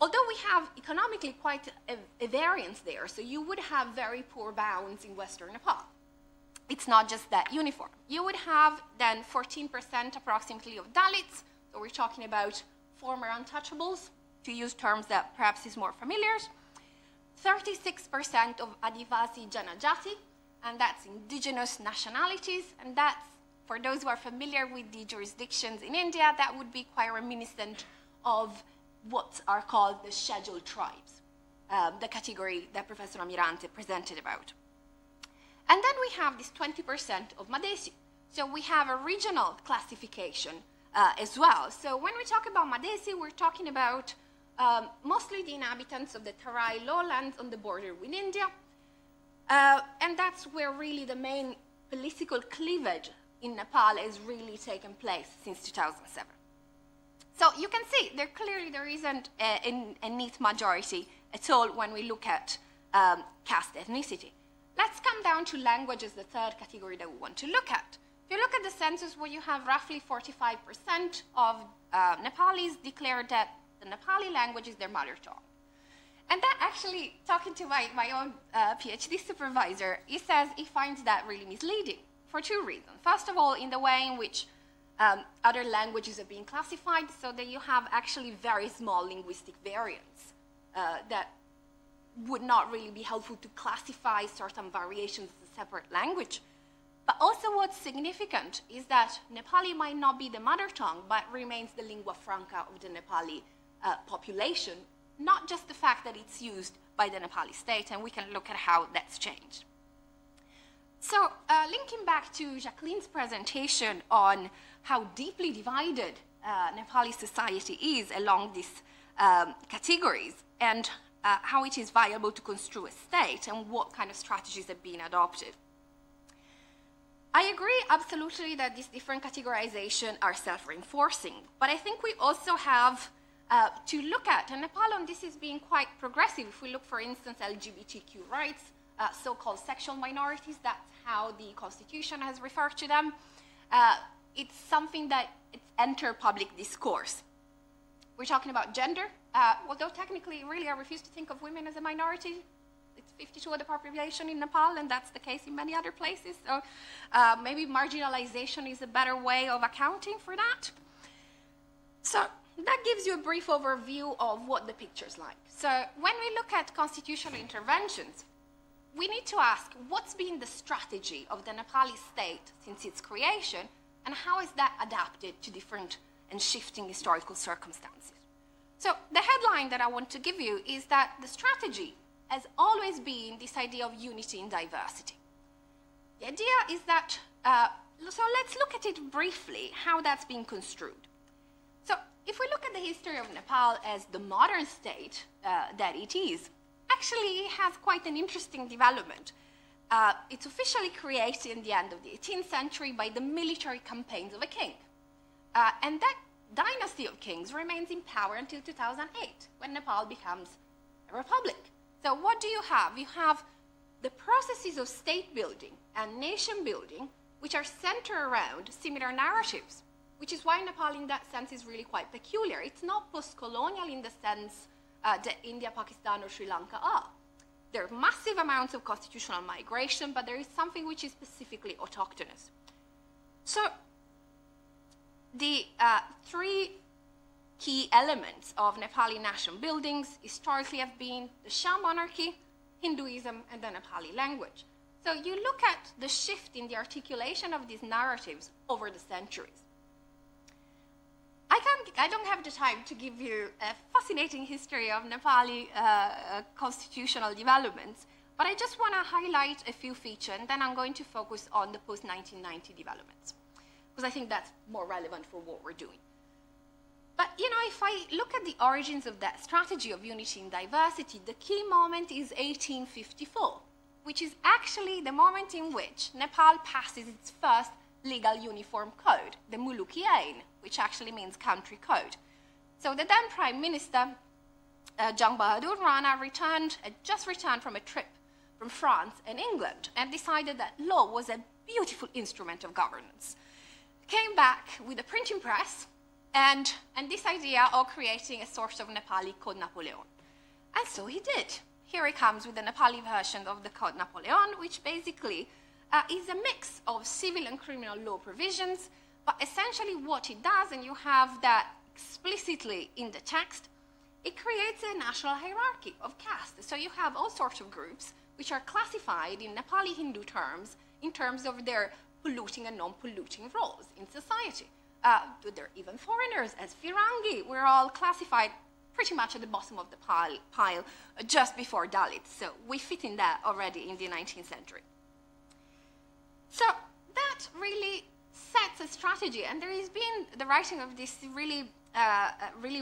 although we have economically quite a variance there. So you would have very poor bounds in Western Nepal. It's not just that uniform. You would have then 14% approximately of Dalits, so we're talking about former untouchables, to use terms that perhaps is more familiar. 36% of Adivasi Janajati, and that's indigenous nationalities, and that's, for those who are familiar with the jurisdictions in India, that would be quite reminiscent of what are called the scheduled tribes, the category that Professor Amirante presented about. And then we have this 20% of Madesi. So we have a regional classification as well. So when we talk about Madesi, we're talking about mostly the inhabitants of the Tarai lowlands on the border with India. And that's where really the main political cleavage in Nepal has really taken place since 2007. So you can see there isn't a neat majority at all when we look at caste ethnicity. Let's come down to language as the third category that we want to look at. If you look at the census, where you have roughly 45% of Nepalis declared that the Nepali language is their mother tongue. And that actually, talking to my own PhD supervisor, he says he finds that really misleading for two reasons. First of all, in the way in which other languages are being classified, so that you have actually very small linguistic variants that would not really be helpful to classify certain variations as a separate language. But also what's significant is that Nepali might not be the mother tongue, but remains the lingua franca of the Nepali population, not just the fact that it's used by the Nepali state, and we can look at how that's changed. So linking back to Jacqueline's presentation on how deeply divided Nepali society is along these categories, and how it is viable to construe a state and what kind of strategies have been adopted. I agree absolutely that these different categorizations are self-reinforcing, but I think we also have to look at, and Nepal on this is being quite progressive. If we look, for instance, LGBTQ rights, so-called sexual minorities, that's how the Constitution has referred to them. It's something that it's entered public discourse. We're talking about gender, although technically, really, I refuse to think of women as a minority. It's 52 of the population in Nepal, and that's the case in many other places. So maybe marginalization is a better way of accounting for that. So that gives you a brief overview of what the picture's like. So when we look at constitutional interventions, we need to ask what's been the strategy of the Nepali state since its creation, and how is that adapted to different and shifting historical circumstances. So the headline that I want to give you is that the strategy has always been this idea of unity in diversity. The idea is that, so let's look at it briefly, how that's been construed. So if we look at the history of Nepal as the modern state that it is, actually it has quite an interesting development. It's officially created in the end of the 18th century by the military campaigns of a king. And that dynasty of kings remains in power until 2008, when Nepal becomes a republic. So what do you have? You have the processes of state building and nation building, which are centered around similar narratives, which is why Nepal in that sense is really quite peculiar. It's not post-colonial in the sense that India, Pakistan, or Sri Lanka are. There are massive amounts of constitutional migration, but there is something which is specifically autochthonous. So the three key elements of Nepali nation buildings historically have been the Shah monarchy, Hinduism, and the Nepali language. So you look at the shift in the articulation of these narratives over the centuries. I don't have the time to give you a fascinating history of Nepali constitutional developments, but I just want to highlight a few features, and then I'm going to focus on the post-1990 developments, because I think that's more relevant for what we're doing. But, you know, if I look at the origins of that strategy of unity and diversity, the key moment is 1854, which is actually the moment in which Nepal passes its first legal uniform code, the Muluki Ain, which actually means country code. So the then Prime Minister, Jang Bahadur Rana, had just returned from a trip from France and England and decided that law was a beautiful instrument of governance. Came back with a printing press and this idea of creating a sort of Nepali Code Napoleon. And so he did. Here he comes with the Nepali version of the Code Napoleon, which basically is a mix of civil and criminal law provisions, but essentially what it does, and you have that explicitly in the text, it creates a national hierarchy of castes. So you have all sorts of groups which are classified in Nepali Hindu terms in terms of their polluting and non-polluting roles in society. There are even foreigners as Firangi. We're all classified pretty much at the bottom of the pile just before Dalits. So we fit in that already in the 19th century. So that really sets a strategy, and there has been the writing of this really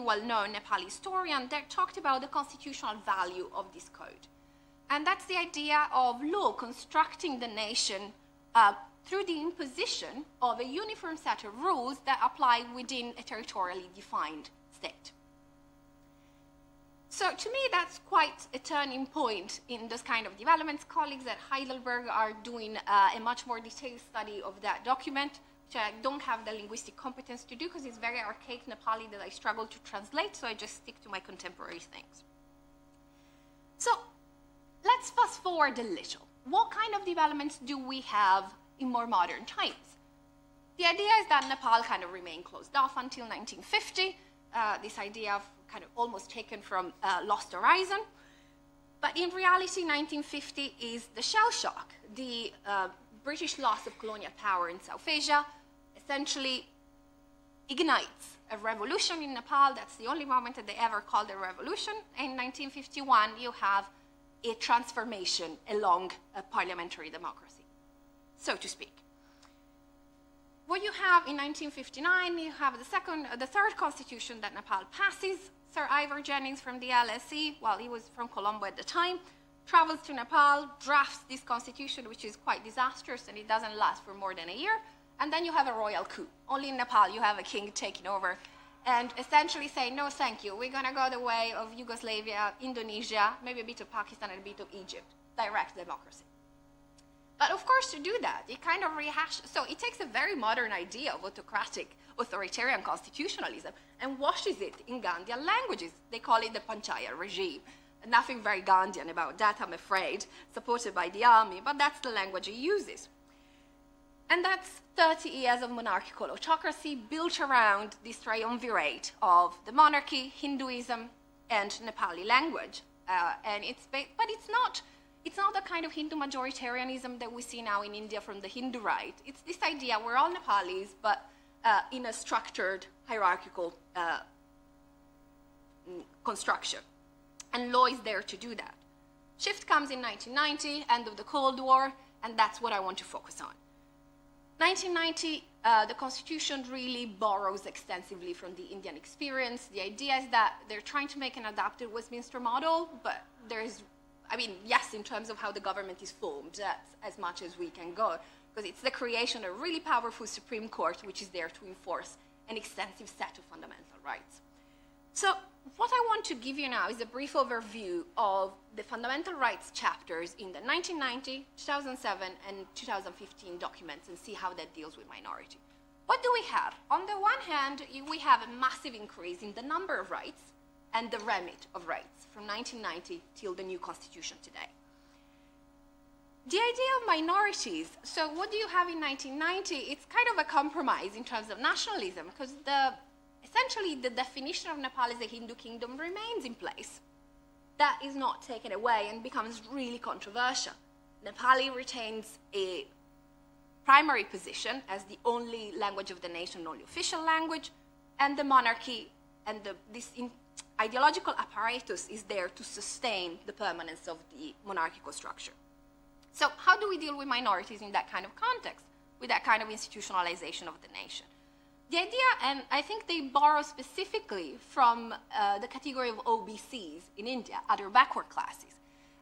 well-known Nepali historian that talked about the constitutional value of this code. And that's the idea of law constructing the nation through the imposition of a uniform set of rules that apply within a territorially defined state. So to me, that's quite a turning point in this kind of developments. Colleagues at Heidelberg are doing a much more detailed study of that document, which I don't have the linguistic competence to do because it's very archaic Nepali that I struggle to translate, so I just stick to my contemporary things. So let's fast forward a little. What kind of developments do we have in more modern times? The idea is that Nepal kind of remained closed off until 1950, this idea of kind of almost taken from Lost Horizon. But in reality, 1950 is the shell shock. The British loss of colonial power in South Asia essentially ignites a revolution in Nepal. That's the only moment that they ever called a revolution. In 1951, you have a transformation along a parliamentary democracy, so to speak. What you have in 1959, you have the third constitution that Nepal passes. Sir Ivor Jennings from the LSE, well, he was from Colombo at the time, travels to Nepal, drafts this constitution, which is quite disastrous, and it doesn't last for more than a year. And then you have a royal coup. Only in Nepal you have a king taking over and essentially saying, no, thank you. We're going to go the way of Yugoslavia, Indonesia, maybe a bit of Pakistan and a bit of Egypt. Direct democracy. But of course, to do that, it kind of rehashes. So it takes a very modern idea of autocratic, authoritarian constitutionalism and washes it in Gandhian languages. They call it the Panchayat regime. Nothing very Gandhian about that, I'm afraid, supported by the army, but that's the language he uses. And that's 30 years of monarchical autocracy built around this triumvirate of the monarchy, Hinduism, and Nepali language. But it's not the kind of Hindu majoritarianism that we see now in India from the Hindu right. It's this idea we're all Nepalis, but in a structured, hierarchical construction. And law is there to do that. Shift comes in 1990, end of the Cold War, and that's what I want to focus on. 1990, the Constitution really borrows extensively from the Indian experience. The idea is that they're trying to make an adapted Westminster model, but yes, in terms of how the government is formed, that's as much as we can go, because it's the creation of a really powerful Supreme Court, which is there to enforce an extensive set of fundamental rights. So what I want to give you now is a brief overview of the fundamental rights chapters in the 1990, 2007, and 2015 documents and see how that deals with minority. What do we have? On the one hand, we have a massive increase in the number of rights and the remit of rights from 1990 till the new constitution today. The idea of minorities, so what do you have in 1990? It's kind of a compromise in terms of nationalism, because essentially the definition of Nepal as a Hindu kingdom remains in place. That is not taken away and becomes really controversial. Nepali retains a primary position as the only language of the nation, only official language, and the monarchy and this ideological apparatus is there to sustain the permanence of the monarchical structure. So how do we deal with minorities in that kind of context, with that kind of institutionalization of the nation? The idea, and I think they borrow specifically from the category of OBCs in India, other backward classes.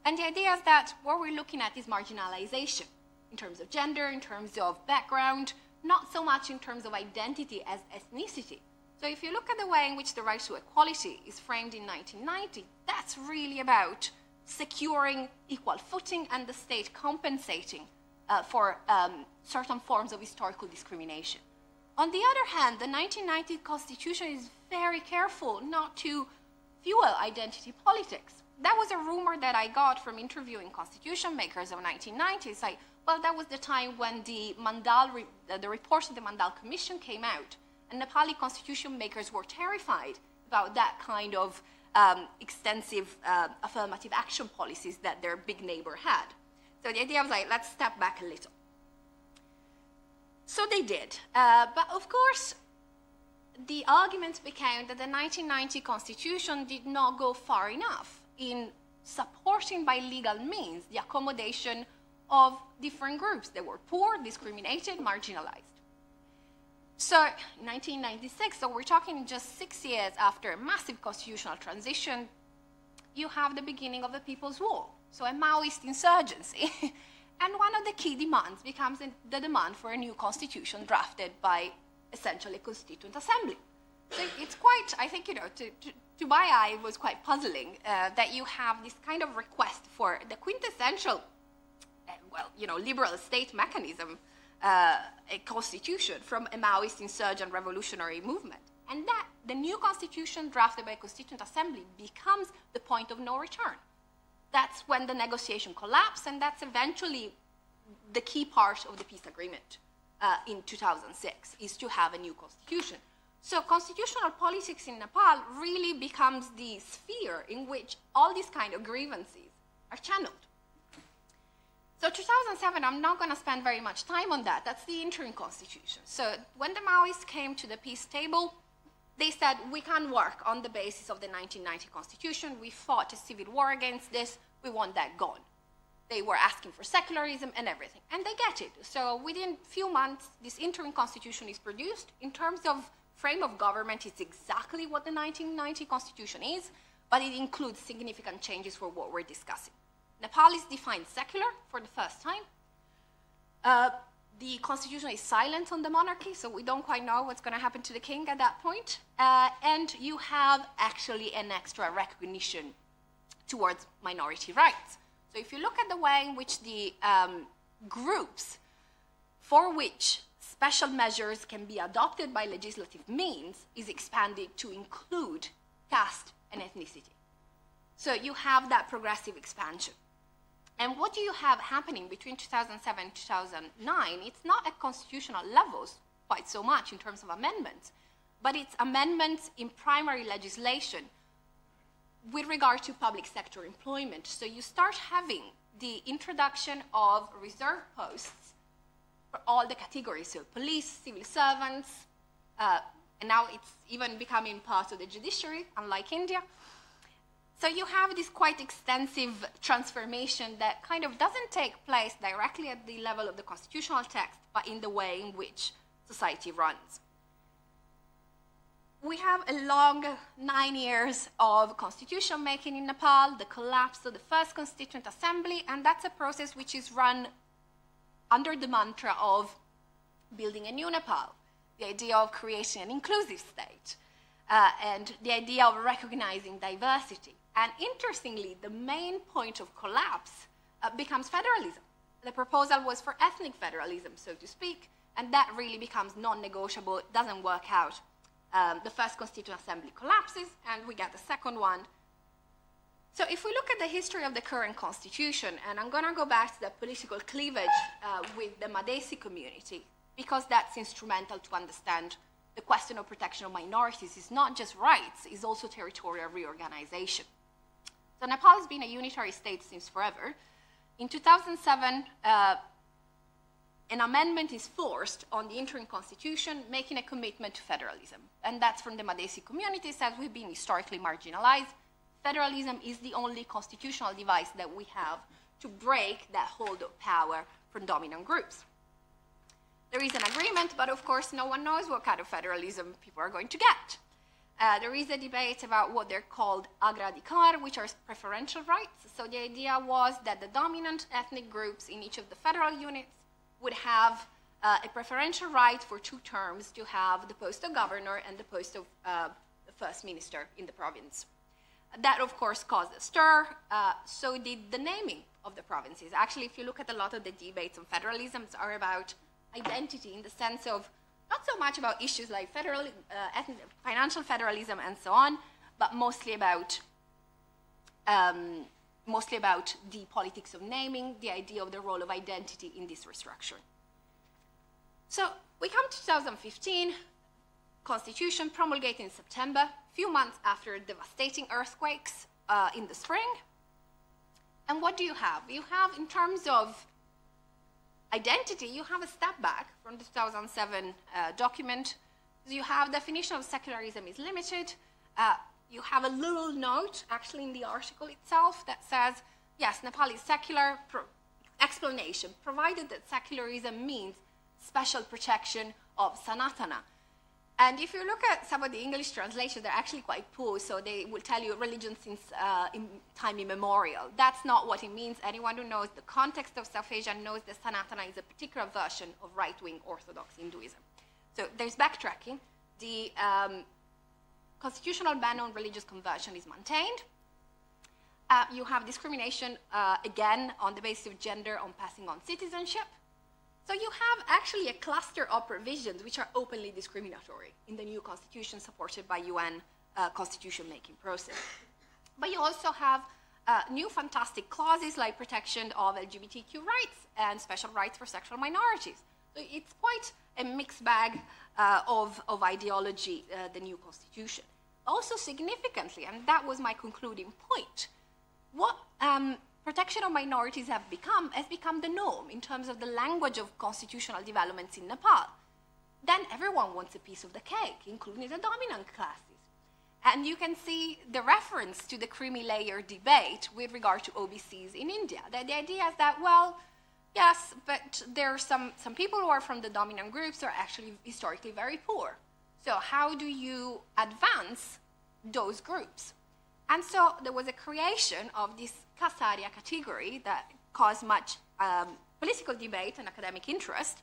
And the idea is that what we're looking at is marginalization in terms of gender, in terms of background, not so much in terms of identity as ethnicity. So if you look at the way in which the right to equality is framed in 1990, that's really about securing equal footing and the state compensating for certain forms of historical discrimination. On the other hand, the 1990 Constitution is very careful not to fuel identity politics. That was a rumor that I got from interviewing constitution makers of 1990. It's like, well, that was the time when the report of the Mandal Commission came out, and Nepali constitution makers were terrified about that kind of extensive affirmative action policies that their big neighbor had. So the idea was like, let's step back a little. So they did. But of course, the argument became that the 1990 Constitution did not go far enough in supporting by legal means the accommodation of different groups that were poor, discriminated, marginalized. So in 1996, so we're talking just 6 years after a massive constitutional transition, you have the beginning of the People's War, so a Maoist insurgency. And one of the key demands becomes the demand for a new constitution drafted by essentially a constituent assembly. So it's quite, I think, to my eye, it was quite puzzling that you have this kind of request for the quintessential, liberal state mechanism, a constitution from a Maoist insurgent revolutionary movement. And that the new constitution drafted by a constituent assembly becomes the point of no return. That's when the negotiation collapsed, and that's eventually the key part of the peace agreement in 2006, is to have a new constitution. So constitutional politics in Nepal really becomes the sphere in which all these kind of grievances are channeled. So 2007, I'm not going to spend very much time on that. That's the interim constitution. So when the Maoists came to the peace table, they said, we can't work on the basis of the 1990 Constitution. We fought a civil war against this. We want that gone. They were asking for secularism and everything, and they get it. So within a few months, this interim constitution is produced. In terms of frame of government, it's exactly what the 1990 Constitution is, but it includes significant changes for what we're discussing. Nepal is defined secular for the first time. The constitution is silent on the monarchy, so we don't quite know what's going to happen to the king at that point. And you have actually an extra recognition towards minority rights. So if you look at the way in which the groups for which special measures can be adopted by legislative means is expanded to include caste and ethnicity. So you have that progressive expansion. And what do you have happening between 2007 and 2009? It's not at constitutional levels quite so much in terms of amendments, but it's amendments in primary legislation with regard to public sector employment. So you start having the introduction of reserve posts for all the categories, so police, civil servants, and now it's even becoming part of the judiciary, unlike India. So you have this quite extensive transformation that kind of doesn't take place directly at the level of the constitutional text, but in the way in which society runs. We have a long 9 years of constitution making in Nepal, the collapse of the first Constituent Assembly, and that's a process which is run under the mantra of building a new Nepal, the idea of creating an inclusive state, and the idea of recognizing diversity. And interestingly, the main point of collapse becomes federalism. The proposal was for ethnic federalism, so to speak, and that really becomes non-negotiable. It doesn't work out. The first Constituent Assembly collapses, and we get the second one. So if we look at the history of the current constitution, and I'm going to go back to the political cleavage with the Madhesi community, because that's instrumental to understand the question of protection of minorities. Is not just rights, it's also territorial reorganization. So Nepal has been a unitary state since forever. In 2007, an amendment is forced on the interim constitution, making a commitment to federalism. And that's from the Madhesi community, says we've been historically marginalized. Federalism is the only constitutional device that we have to break that hold of power from dominant groups. There is an agreement, but of course no one knows what kind of federalism people are going to get. There is a debate about what they're called agradikar, which are preferential rights. So the idea was that the dominant ethnic groups in each of the federal units would have a preferential right for 2 terms to have the post of governor and the post of the first minister in the province. That, of course, caused a stir. So did the naming of the provinces. Actually, if you look at a lot of the debates on federalism, are about identity in the sense of not so much about issues like financial federalism and so on, but mostly about the politics of naming, the idea of the role of identity in this restructuring. So we come to 2015, Constitution promulgated in September, a few months after devastating earthquakes in the spring. And what do you have? You have, in terms of identity, you have a step back from the 2007 document. You have definition of secularism is limited. You have a little note, actually, in the article itself that says, yes, Nepal is secular, explanation, provided that secularism means special protection of Sanatana. And if you look at some of the English translations, they're actually quite poor, so they will tell you religion since time immemorial. That's not what it means. Anyone who knows the context of South Asia knows that Sanatana is a particular version of right-wing Orthodox Hinduism. So there's backtracking. The constitutional ban on religious conversion is maintained. You have discrimination, again, on the basis of gender on passing on citizenship. So you have actually a cluster of provisions which are openly discriminatory in the new constitution supported by UN constitution-making process. But you also have new fantastic clauses like protection of LGBTQ rights and special rights for sexual minorities. So it's quite a mixed bag of ideology, the new constitution. Also significantly, and that was my concluding point, what protection of minorities has become the norm in terms of the language of constitutional developments in Nepal. Then everyone wants a piece of the cake, including the dominant classes. And you can see the reference to the creamy layer debate with regard to OBCs in India. The idea is that, well, yes, but there are some people who are from the dominant groups who are actually historically very poor. So how do you advance those groups? And so there was a creation of this Kasaria category that caused much political debate and academic interest.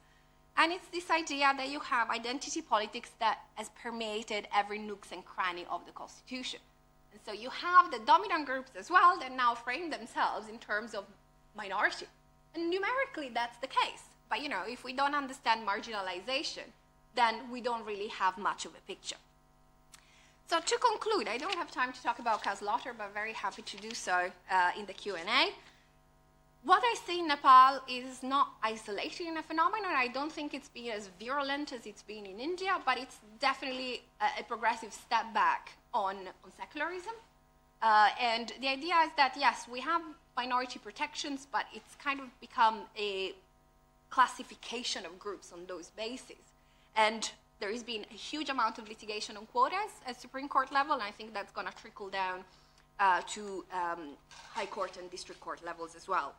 And it's this idea that you have identity politics that has permeated every nooks and cranny of the Constitution. And so you have the dominant groups as well that now frame themselves in terms of minority. And numerically, that's the case. But, you know, if we don't understand marginalization, then we don't really have much of a picture. So to conclude, I don't have time to talk about Kazlotter, but very happy to do so in the Q&A. What I see in Nepal is not isolated in a phenomenon. I don't think it's been as virulent as it's been in India, but it's definitely a progressive step back on secularism. And the idea is that, yes, we have minority protections, but it's kind of become a classification of groups on those bases. And there has been a huge amount of litigation on quotas at Supreme Court level, and I think that's going to trickle down to High Court and District Court levels as well.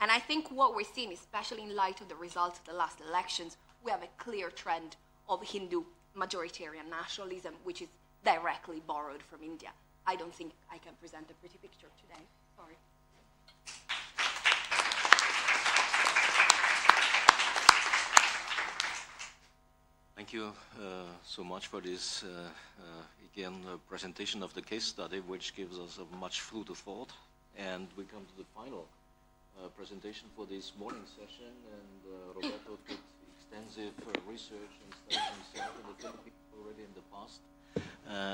And I think what we're seeing, especially in light of the results of the last elections, we have a clear trend of Hindu majoritarian nationalism, which is directly borrowed from India. I don't think I can present a pretty picture today. Sorry. Thank you so much for this, presentation of the case study, which gives us a much food for thought. And we come to the final presentation for this morning session. And Roberto did extensive research and studies himself in the Philippines already in the past,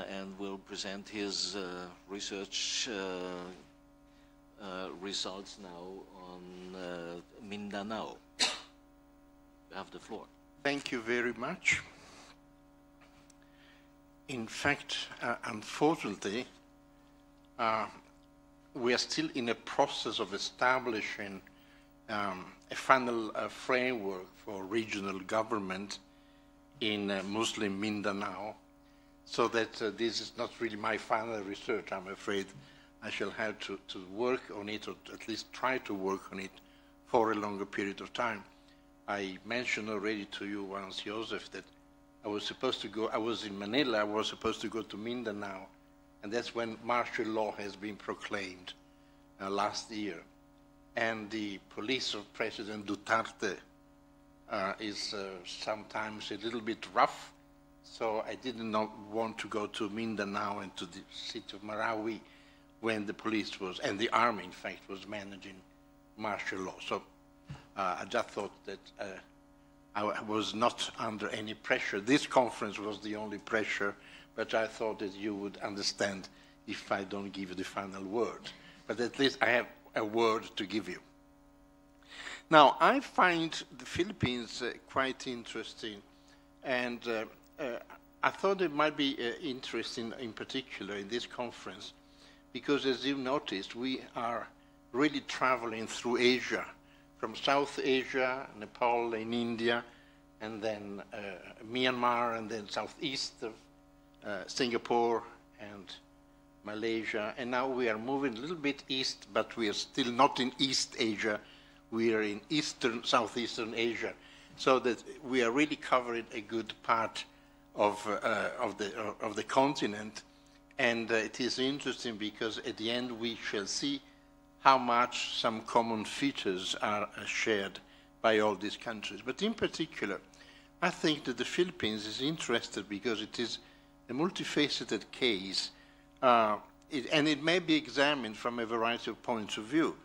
and will present his research results now on Mindanao. You have the floor. Thank you very much. In fact, unfortunately, we are still in a process of establishing a final framework for regional government in Muslim Mindanao, so that this is not really my final research. I'm afraid I shall have to work on it, or at least try to work on it for a longer period of time. I mentioned already to you once, Joseph, that I was in Manila, I was supposed to go to Mindanao, and that's when martial law has been proclaimed last year. And the police of President Duterte is sometimes a little bit rough, so I did not want to go to Mindanao and to the city of Marawi when the police was, and the army in fact, was managing martial law. So I just thought that I was not under any pressure. This conference was the only pressure, but I thought that you would understand if I don't give you the final word. But at least I have a word to give you. Now, I find the Philippines quite interesting, and I thought it might be interesting in particular in this conference, because as you noticed, we are really traveling through Asia, from South Asia, Nepal and India, and then Myanmar, and then southeast of Singapore and Malaysia. And now we are moving a little bit east, but we are still not in East Asia. We are in Southeastern Asia. So that we are really covering a good part of the continent. And it is interesting because at the end we shall see how much some common features are shared by all these countries. But in particular, I think that the Philippines is interested because it is a multifaceted case, and it may be examined from a variety of points of view.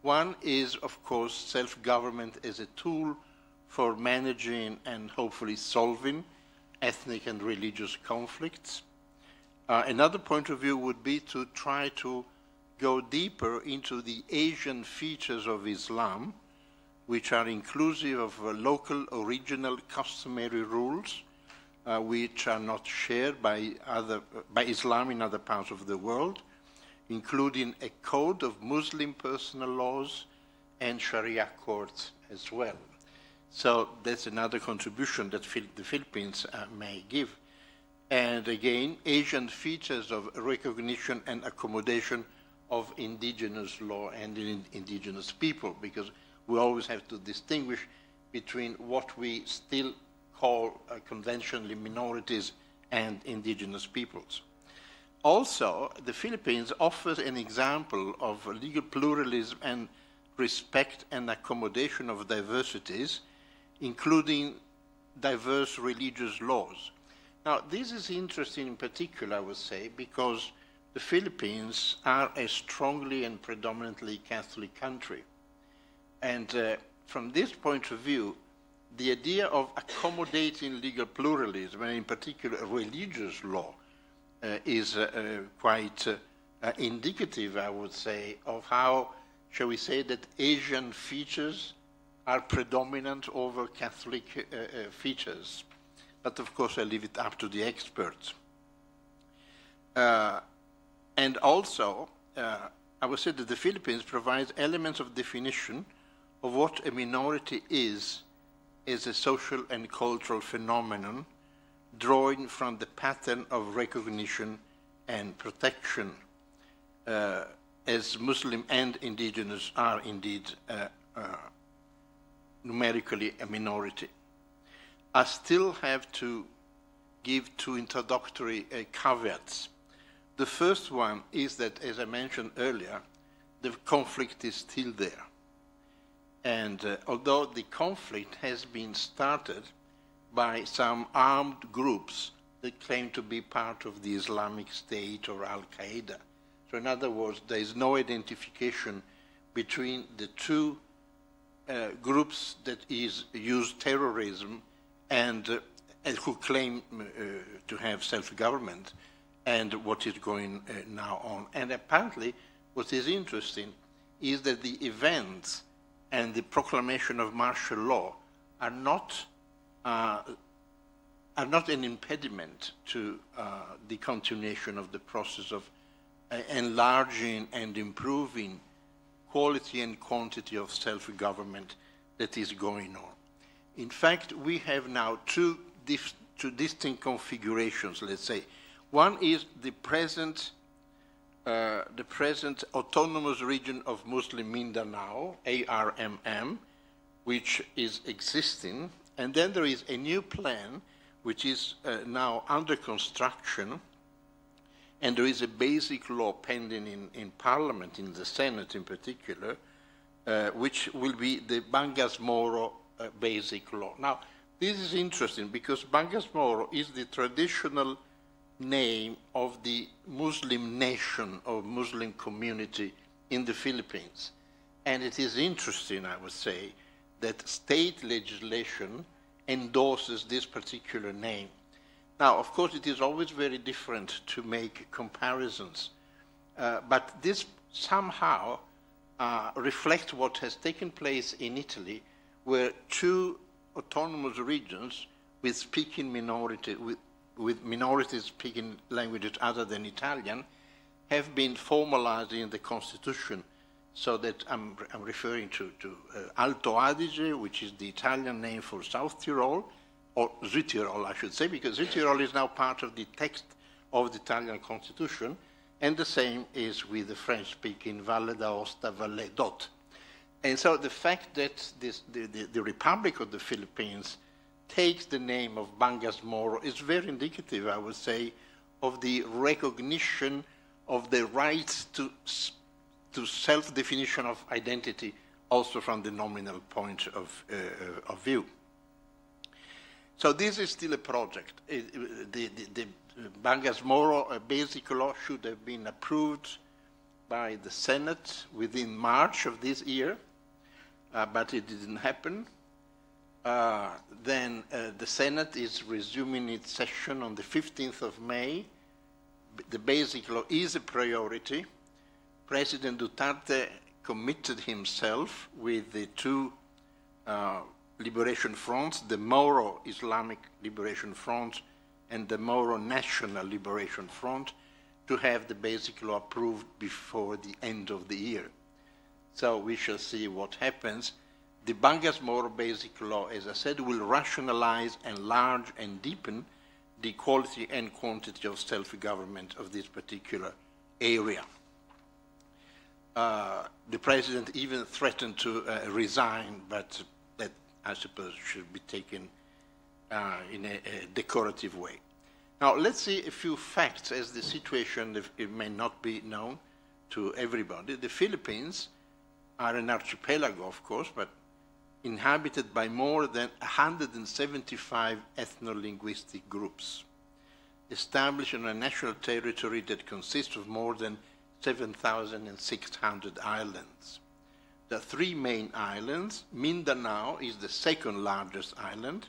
One is, of course, self-government as a tool for managing and hopefully solving ethnic and religious conflicts. Another point of view would be to try to go deeper into the Asian features of Islam, which are inclusive of local, original, customary rules, which are not shared by Islam in other parts of the world, including a code of Muslim personal laws and Sharia courts as well. So that's another contribution that the Philippines may give. And again, Asian features of recognition and accommodation of indigenous law and indigenous people, because we always have to distinguish between what we still call conventionally minorities and indigenous peoples. Also, the Philippines offers an example of legal pluralism and respect and accommodation of diversities, including diverse religious laws. Now, this is interesting in particular, I would say, because the Philippines are a strongly and predominantly Catholic country. And from this point of view, the idea of accommodating legal pluralism, and in particular religious law, is quite indicative, I would say, of how, shall we say, that Asian features are predominant over Catholic features. But of course, I leave it up to the experts. And also, I would say that the Philippines provides elements of definition of what a minority is a social and cultural phenomenon, drawing from the pattern of recognition and protection, as Muslim and indigenous are indeed numerically a minority. I still have to give two introductory caveats. The first one is that, as I mentioned earlier, the conflict is still there. And although the conflict has been started by some armed groups that claim to be part of the Islamic State or Al-Qaeda. So in other words, there is no identification between the two groups that use terrorism and who claim to have self-government and what is going now on. And apparently, what is interesting is that the events and the proclamation of martial law are not an impediment to the continuation of the process of enlarging and improving quality and quantity of self-government that is going on. In fact, we have now two distinct configurations, let's say. One is the present autonomous region of Muslim Mindanao, ARMM, which is existing, and then there is a new plan which is now under construction, and there is a basic law pending in Parliament, in the Senate in particular, which will be the Bangas Moro basic law. Now, this is interesting because Bangas Moro is the traditional name of the Muslim nation or Muslim community in the Philippines. And it is interesting, I would say, that state legislation endorses this particular name. Now, of course, it is always very different to make comparisons, but this somehow reflects what has taken place in Italy, where two autonomous regions with speaking minority, with minorities speaking languages other than Italian, have been formalized in the constitution. So that I'm referring to Alto Adige, which is the Italian name for South Tyrol, or Südtirol, I should say, because Südtirol is now part of the text of the Italian constitution, and the same is with the French-speaking Valle d'Aosta, Valle d'Ot. And so the fact that the Republic of the Philippines takes the name of Bangas Moro is very indicative, I would say, of the recognition of the rights to self-definition of identity, also from the nominal point of view. So this is still a project. The Bangas Moro basic law should have been approved by the Senate within March of this year, but it didn't happen. Then the Senate is resuming its session on the 15th of May. The basic law is a priority. President Duterte committed himself with the two liberation fronts, the Moro Islamic Liberation Front and the Moro National Liberation Front, to have the basic law approved before the end of the year. So we shall see what happens. The Bangas Moro basic law, as I said, will rationalize, enlarge, and deepen the quality and quantity of self-government of this particular area. The president even threatened to resign, but that, I suppose, should be taken in a decorative way. Now, let's see a few facts, as the situation, it may not be known to everybody. The Philippines are an archipelago, of course, but inhabited by more than 175 ethno-linguistic groups, established on a national territory that consists of more than 7,600 islands. There are three main islands. Mindanao is the second largest island,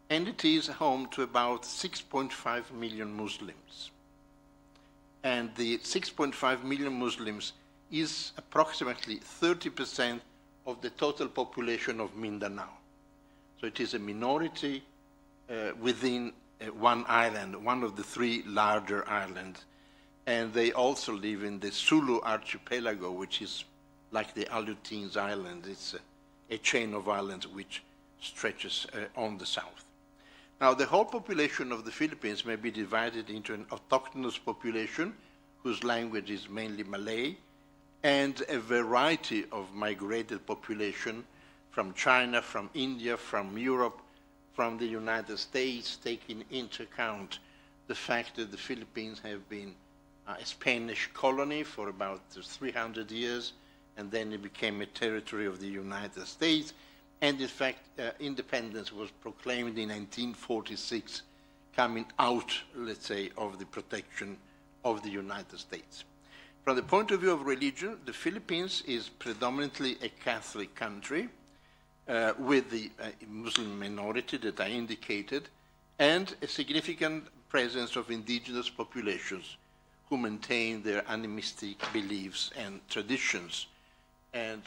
and it is home to about 6.5 million Muslims. And the 6.5 million Muslims is approximately 30% of the total population of Mindanao. So it is a minority within one island, one of the three larger islands. And they also live in the Sulu archipelago, which is like the Aleutians Islands. It's a chain of islands which stretches on the south. Now, the whole population of the Philippines may be divided into an autochthonous population, whose language is mainly Malay, and a variety of migrated population from China, from India, from Europe, from the United States, taking into account the fact that the Philippines have been a Spanish colony for about 300 years, and then it became a territory of the United States. And in fact, independence was proclaimed in 1946, coming out, let's say, of the protection of the United States. From the point of view of religion, the Philippines is predominantly a Catholic country, with the Muslim minority that I indicated, and a significant presence of indigenous populations who maintain their animistic beliefs and traditions. And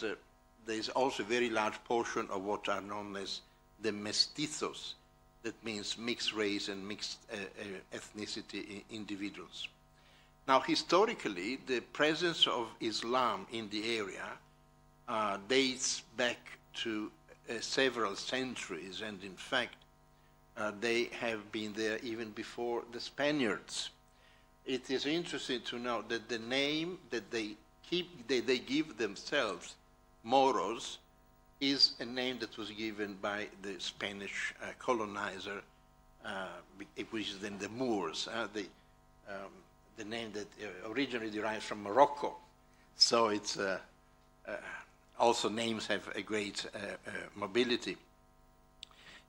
there is also a very large portion of what are known as the mestizos, that means mixed race and mixed ethnicity individuals. Now, historically, the presence of Islam in the area dates back to several centuries, and in fact, they have been there even before the Spaniards. It is interesting to note that the name that they give themselves, Moros, is a name that was given by the Spanish colonizer, which is then the Moors, the name that originally derives from Morocco. So it's also names have a great mobility.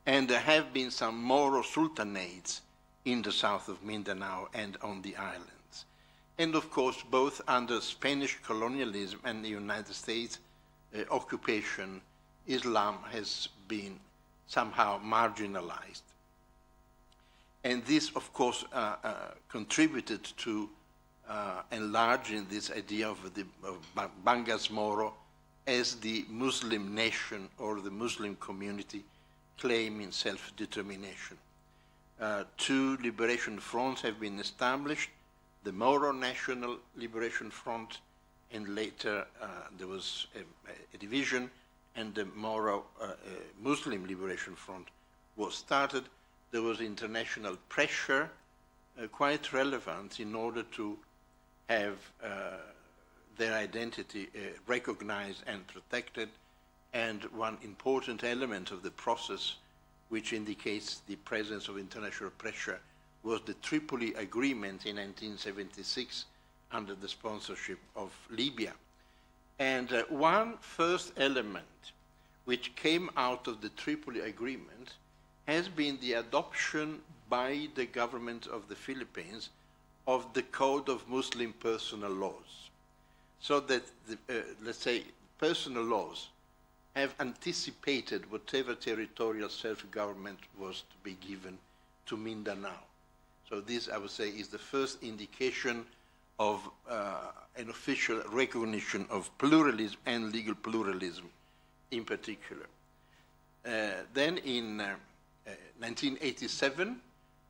And there have been some Moro sultanates in the south of Mindanao and on the islands. And of course, both under Spanish colonialism and the United States occupation, Islam has been somehow marginalized. And this, of course, contributed to enlarging this idea of Bangas Moro as the Muslim nation or the Muslim community claiming self-determination. Two liberation fronts have been established, the Moro National Liberation Front, and later there was a division, and the Moro Muslim Liberation Front was started. There was international pressure, quite relevant, in order to have their identity recognized and protected. And one important element of the process, which indicates the presence of international pressure, was the Tripoli Agreement in 1976 under the sponsorship of Libya. And one first element which came out of the Tripoli Agreement has been the adoption by the government of the Philippines of the Code of Muslim Personal Laws. So that, let's say, personal laws have anticipated whatever territorial self-government was to be given to Mindanao. So this, I would say, is the first indication of an official recognition of pluralism and legal pluralism in particular. Then in 1987,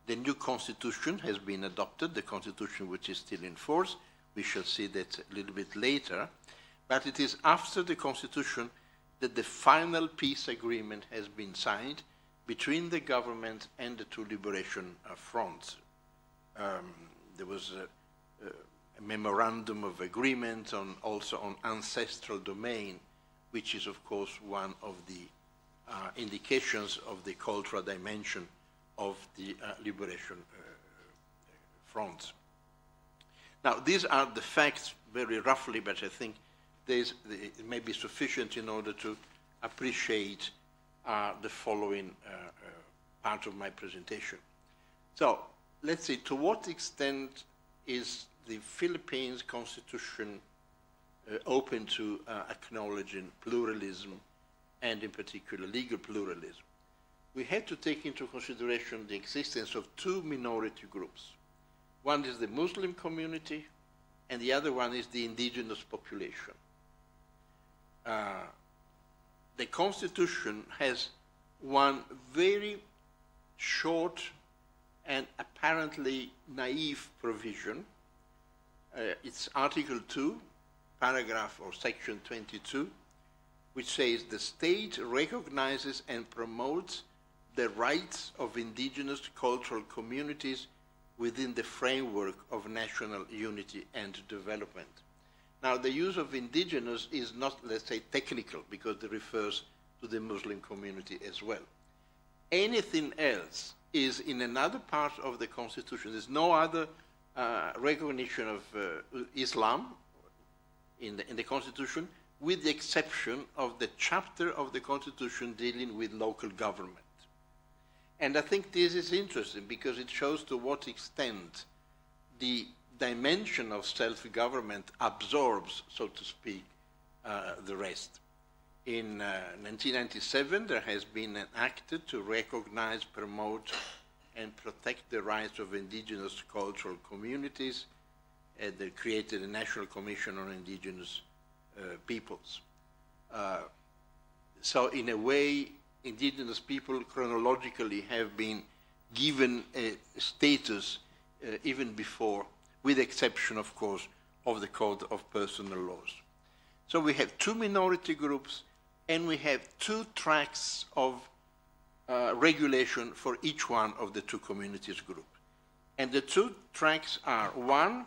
the new constitution has been adopted, the constitution which is still in force. We shall see that a little bit later. But it is after the constitution that the final peace agreement has been signed between the government and the two liberation fronts. There was a memorandum of agreement also on ancestral domain, which is, of course, one of the indications of the cultural dimension of the liberation fronts. Now, these are the facts very roughly, but I think it may be sufficient in order to appreciate the following part of my presentation. So, let's see, to what extent is the Philippines Constitution open to acknowledging pluralism, and in particular legal pluralism? We had to take into consideration the existence of two minority groups. One is the Muslim community, and the other one is the indigenous population. The Constitution has one very short and apparently naive provision. It's Article 2, paragraph or section 22, which says the state recognizes and promotes the rights of indigenous cultural communities within the framework of national unity and development. Now, the use of indigenous is not, let's say, technical, because it refers to the Muslim community as well. Anything else is in another part of the Constitution. There's no other recognition of Islam in the Constitution, with the exception of the chapter of the Constitution dealing with local government. And I think this is interesting because it shows to what extent the dimension of self-government absorbs, so to speak, the rest. In 1997, there has been enacted to recognize, promote, and protect the rights of indigenous cultural communities. They created a National Commission on Indigenous Peoples. So in a way, indigenous people chronologically have been given a status even before, with the exception, of course, of the Code of Personal Laws. So we have two minority groups, and we have two tracks of regulation for each one of the two communities group. And the two tracks are, one,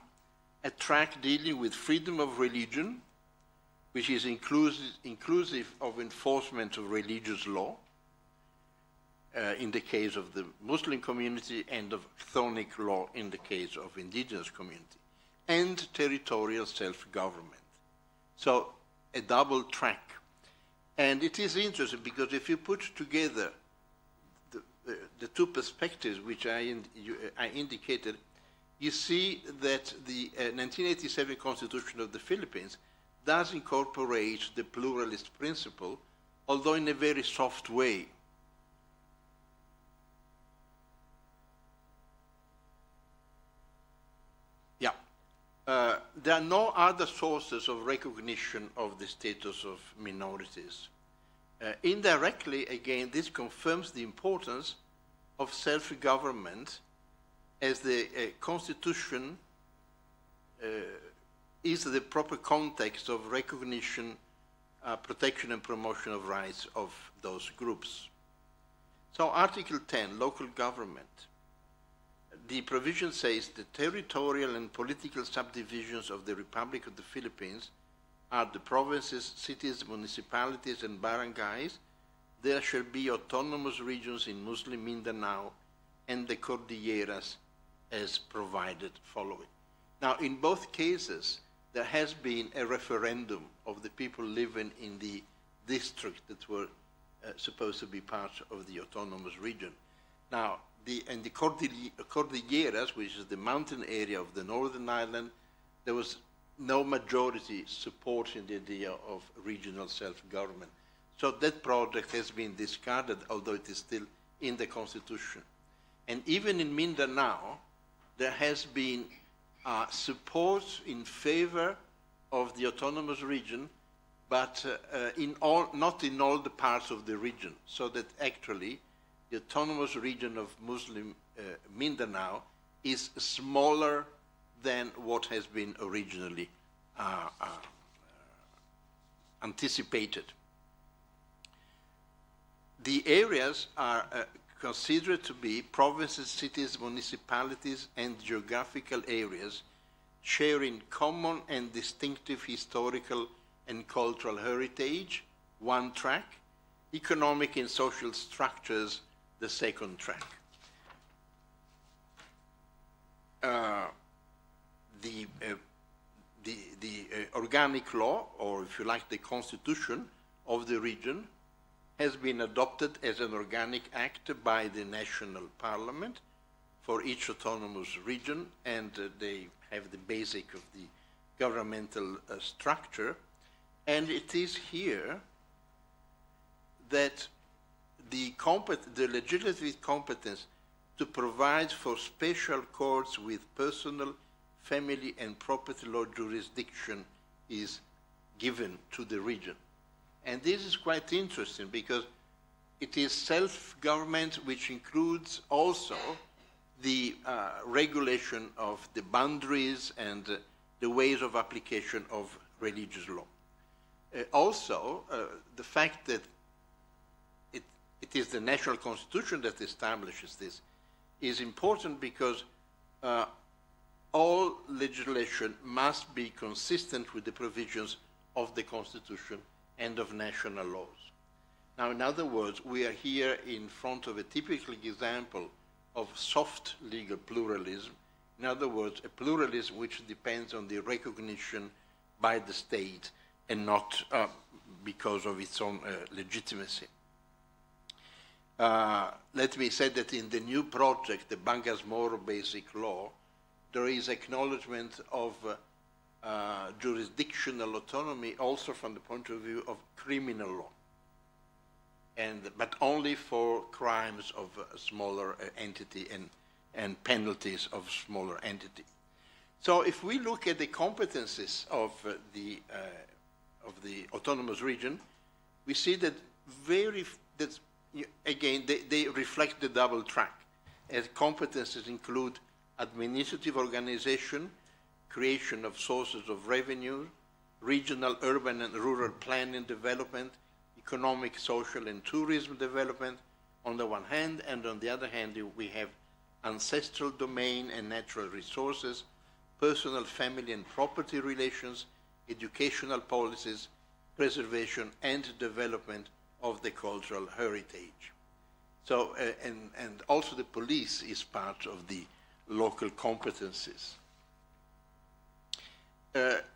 a track dealing with freedom of religion, which is inclusive of enforcement of religious law, in the case of the Muslim community, and of chthonic law in the case of indigenous community, and territorial self-government. So a double track. And it is interesting because if you put together the two perspectives which I indicated, you see that the 1987 Constitution of the Philippines does incorporate the pluralist principle, although in a very soft way. There are no other sources of recognition of the status of minorities. Indirectly, again, this confirms the importance of self-government as the Constitution is the proper context of recognition, protection and promotion of rights of those groups. So Article 10, local government. The provision says the territorial and political subdivisions of the Republic of the Philippines are the provinces, cities, municipalities, and barangays. There shall be autonomous regions in Muslim Mindanao and the Cordilleras as provided following. Now, in both cases, there has been a referendum of the people living in the district that were supposed to be part of the autonomous region. Now, the Cordilleras, which is the mountain area of the northern island, there was no majority supporting the idea of regional self-government. So that project has been discarded, although it is still in the Constitution. And even in Mindanao, there has been support in favor of the autonomous region, but not in all the parts of the region, so that actually the autonomous region of Muslim Mindanao is smaller than what has been originally anticipated. The areas are considered to be provinces, cities, municipalities, and geographical areas sharing common and distinctive historical and cultural heritage, one track, economic and social structures, the second track. The organic law, or if you like, the constitution of the region, has been adopted as an organic act by the national parliament for each autonomous region, and they have the basic of the governmental structure. And it is here that the legislative competence to provide for special courts with personal, family, and property law jurisdiction is given to the region. And this is quite interesting because it is self-government which includes also the regulation of the boundaries and the ways of application of religious law. Also, the fact that it is the national constitution that establishes this is important because all legislation must be consistent with the provisions of the constitution and of national laws. Now, in other words, we are here in front of a typical example of soft legal pluralism. In other words, a pluralism which depends on the recognition by the state and not because of its own legitimacy. Let me say that in the new project, the Bangasmoro Basic Law, there is acknowledgement of jurisdictional autonomy also from the point of view of criminal law, but only for crimes of a smaller entity and penalties of smaller entity. So if we look at the competencies of the autonomous region, we see that again, they reflect the double track, as competences include administrative organization, creation of sources of revenue, regional, urban, and rural planning development, economic, social, and tourism development on the one hand, and on the other hand, we have ancestral domain and natural resources, personal, family, and property relations, educational policies, preservation, and development of the cultural heritage. So, and also the police is part of the local competencies.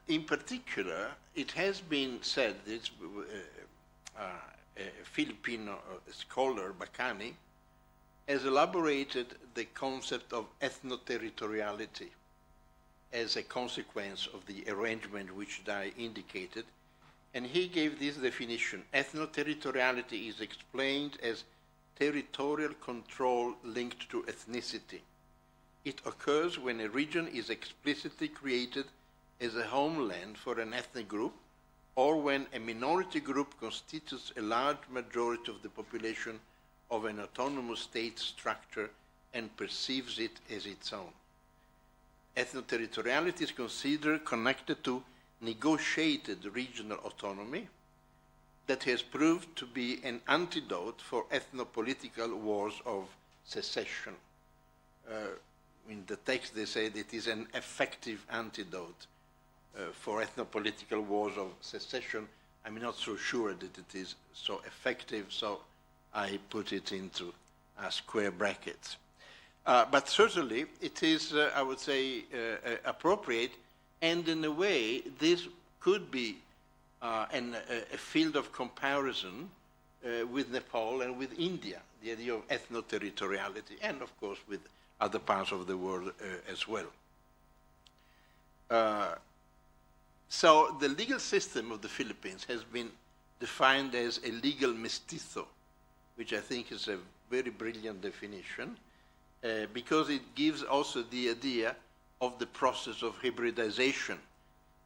In particular, it has been said, this a Filipino scholar, Bacani, has elaborated the concept of ethno-territoriality as a consequence of the arrangement which I indicated, and he gave this definition: ethno-territoriality is explained as territorial control linked to ethnicity. It occurs when a region is explicitly created as a homeland for an ethnic group, or when a minority group constitutes a large majority of the population of an autonomous state structure and perceives it as its own. Ethno-territoriality is considered connected to negotiated regional autonomy that has proved to be an antidote for ethno-political wars of secession. In the text they say that it is an effective antidote for ethno-political wars of secession. I'm not so sure that it is so effective, so I put it into square brackets. But certainly it is, I would say, appropriate, and in a way this could be a field of comparison with Nepal and with India, the idea of ethno-territoriality, and of course with other parts of the world as well. So the legal system of the Philippines has been defined as a legal mestizo, which I think is a very brilliant definition, because it gives also the idea of the process of hybridization,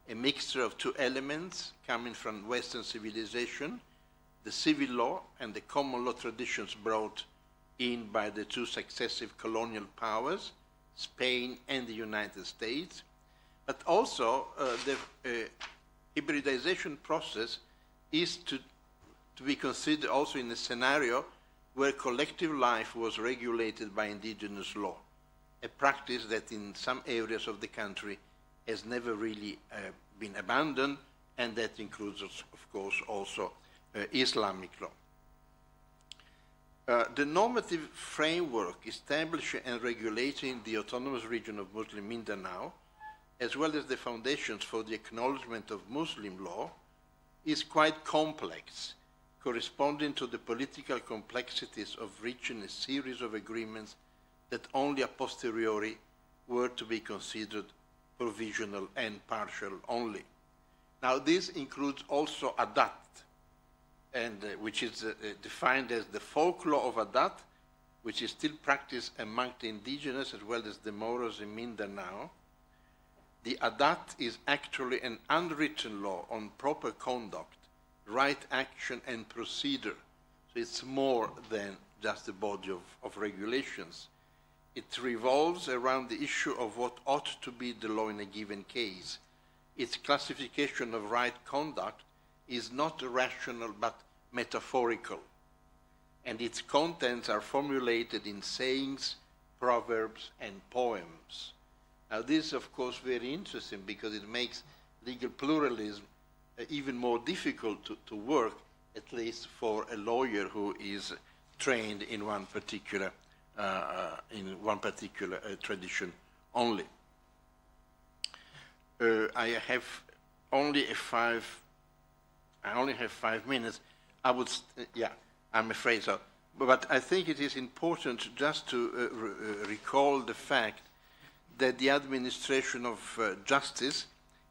a mixture of two elements coming from Western civilization, the civil law and the common law traditions brought in by the two successive colonial powers, Spain and the United States, but also the hybridization process is to be considered also in a scenario where collective life was regulated by indigenous law, a practice that in some areas of the country has never really been abandoned, and that includes, of course, also Islamic law. The normative framework establishing and regulating the autonomous region of Muslim Mindanao, as well as the foundations for the acknowledgement of Muslim law, is quite complex, corresponding to the political complexities of reaching a series of agreements that only a posteriori were to be considered provisional and partial only. Now, this includes also Adat, and which is defined as the folk law of Adat, which is still practiced among the indigenous as well as the Moros in Mindanao, the Adat is actually an unwritten law on proper conduct, right action and procedure. So it's more than just a body of regulations. It revolves around the issue of what ought to be the law in a given case. Its classification of right conduct is not rational but metaphorical, and its contents are formulated in sayings, proverbs, and poems. Now this is of course very interesting because it makes legal pluralism even more difficult to work, at least for a lawyer who is trained in one particular tradition only. I only have 5 minutes. I'm afraid so. But I think it is important just to recall the fact that the administration of justice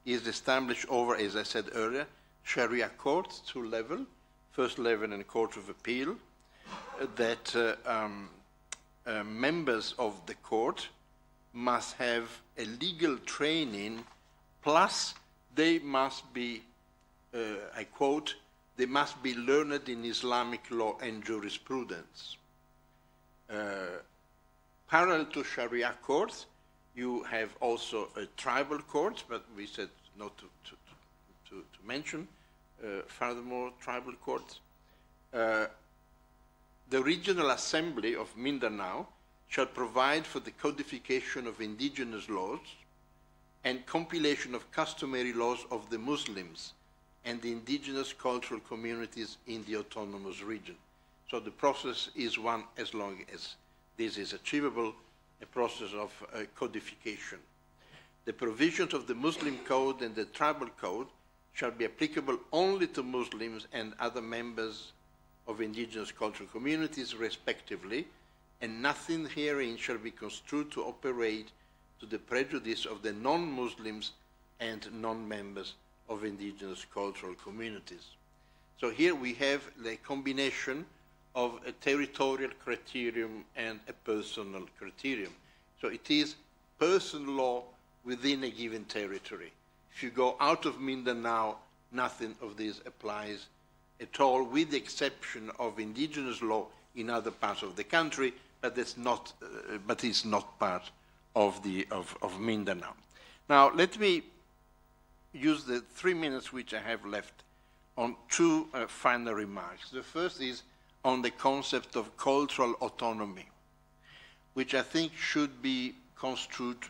is established over, as I said earlier, Sharia courts, 2 levels, first level and Court of Appeal, that members of the court must have a legal training, plus they must be, I quote, they must be learned in Islamic law and jurisprudence. Parallel to Sharia courts, you have also tribal courts, but we said not to mention furthermore tribal courts. The Regional Assembly of Mindanao shall provide for the codification of indigenous laws and compilation of customary laws of the Muslims and the indigenous cultural communities in the autonomous region. So the process is one, as long as this is achievable, a process of codification. The provisions of the Muslim Code and the Tribal Code shall be applicable only to Muslims and other members of indigenous cultural communities, respectively, and nothing herein shall be construed to operate to the prejudice of the non-Muslims and non-members of indigenous cultural communities. So here we have the combination of a territorial criterion and a personal criterion. So it is personal law within a given territory. If you go out of Mindanao, nothing of this applies at all, with the exception of indigenous law in other parts of the country, but it's not part of Mindanao. Now, let me use the 3 minutes which I have left on 2 final remarks. The first is on the concept of cultural autonomy, which I think should be construed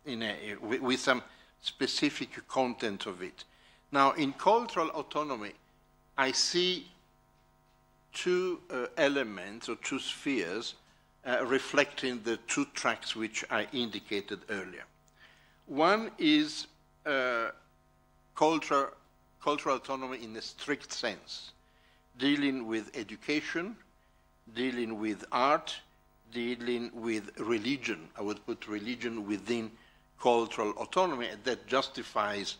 with some specific content of it. Now, in cultural autonomy, I see 2 elements or 2 spheres reflecting the 2 tracks which I indicated earlier. One is cultural autonomy in a strict sense, dealing with education, dealing with art, dealing with religion. I would put religion within cultural autonomy, and that justifies,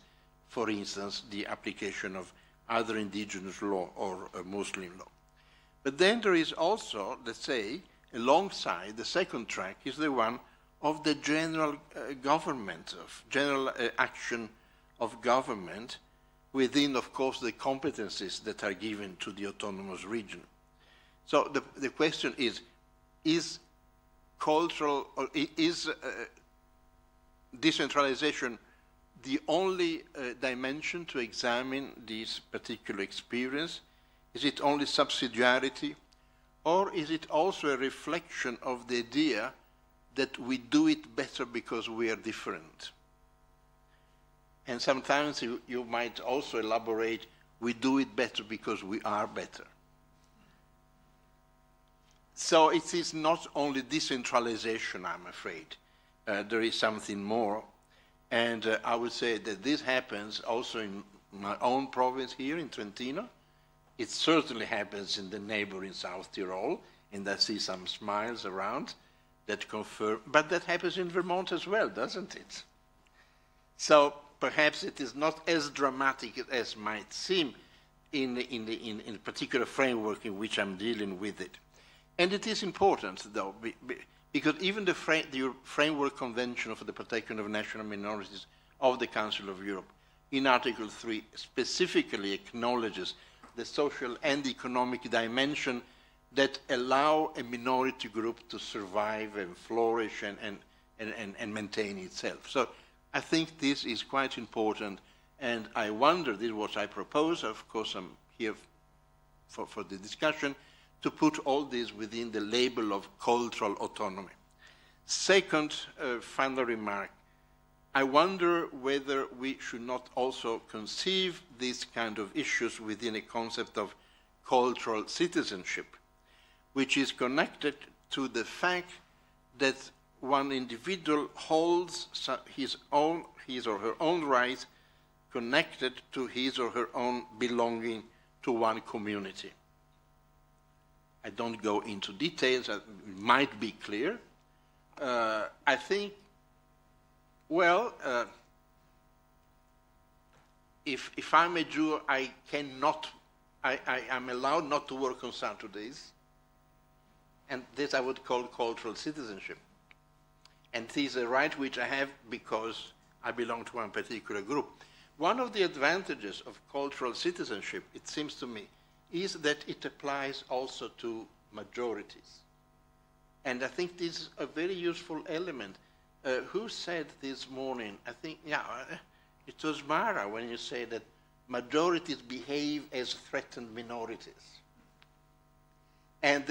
for instance, the application of either indigenous law or Muslim law. But then there is also, let's say, alongside the second track is the one of the general government, of general action of government within, of course, the competencies that are given to the autonomous region. So the question is cultural, or is decentralization the only dimension to examine this particular experience? Is it only subsidiarity? Or is it also a reflection of the idea that we do it better because we are different? And sometimes you might also elaborate, we do it better because we are better. So it is not only decentralization, I'm afraid. There is something more. And I would say that this happens also in my own province here in Trentino. It certainly happens in the neighboring South Tyrol, and I see some smiles around that confirm, but that happens in Vermont as well, doesn't it? So perhaps it is not as dramatic as might seem in the particular framework in which I'm dealing with it. And it is important, though, because even the Framework Convention for the Protection of National Minorities of the Council of Europe, in Article 3, specifically acknowledges the social and economic dimension that allow a minority group to survive and flourish and maintain itself. So I think this is quite important, and I wonder, this is what I propose, of course I'm here for the discussion, to put all this within the label of cultural autonomy. Second, final remark, I wonder whether we should not also conceive these kind of issues within a concept of cultural citizenship, which is connected to the fact that one individual holds his or her own rights connected to his or her own belonging to one community. I don't go into details, it might be clear. I think, well, if I'm a Jew, I'm allowed not to work on Saturdays, and this I would call cultural citizenship. And this is a right which I have because I belong to one particular group. One of the advantages of cultural citizenship, it seems to me, is that it applies also to majorities. And I think this is a very useful element. Who said this morning, I think, yeah, it was Mara when you say that majorities behave as threatened minorities. And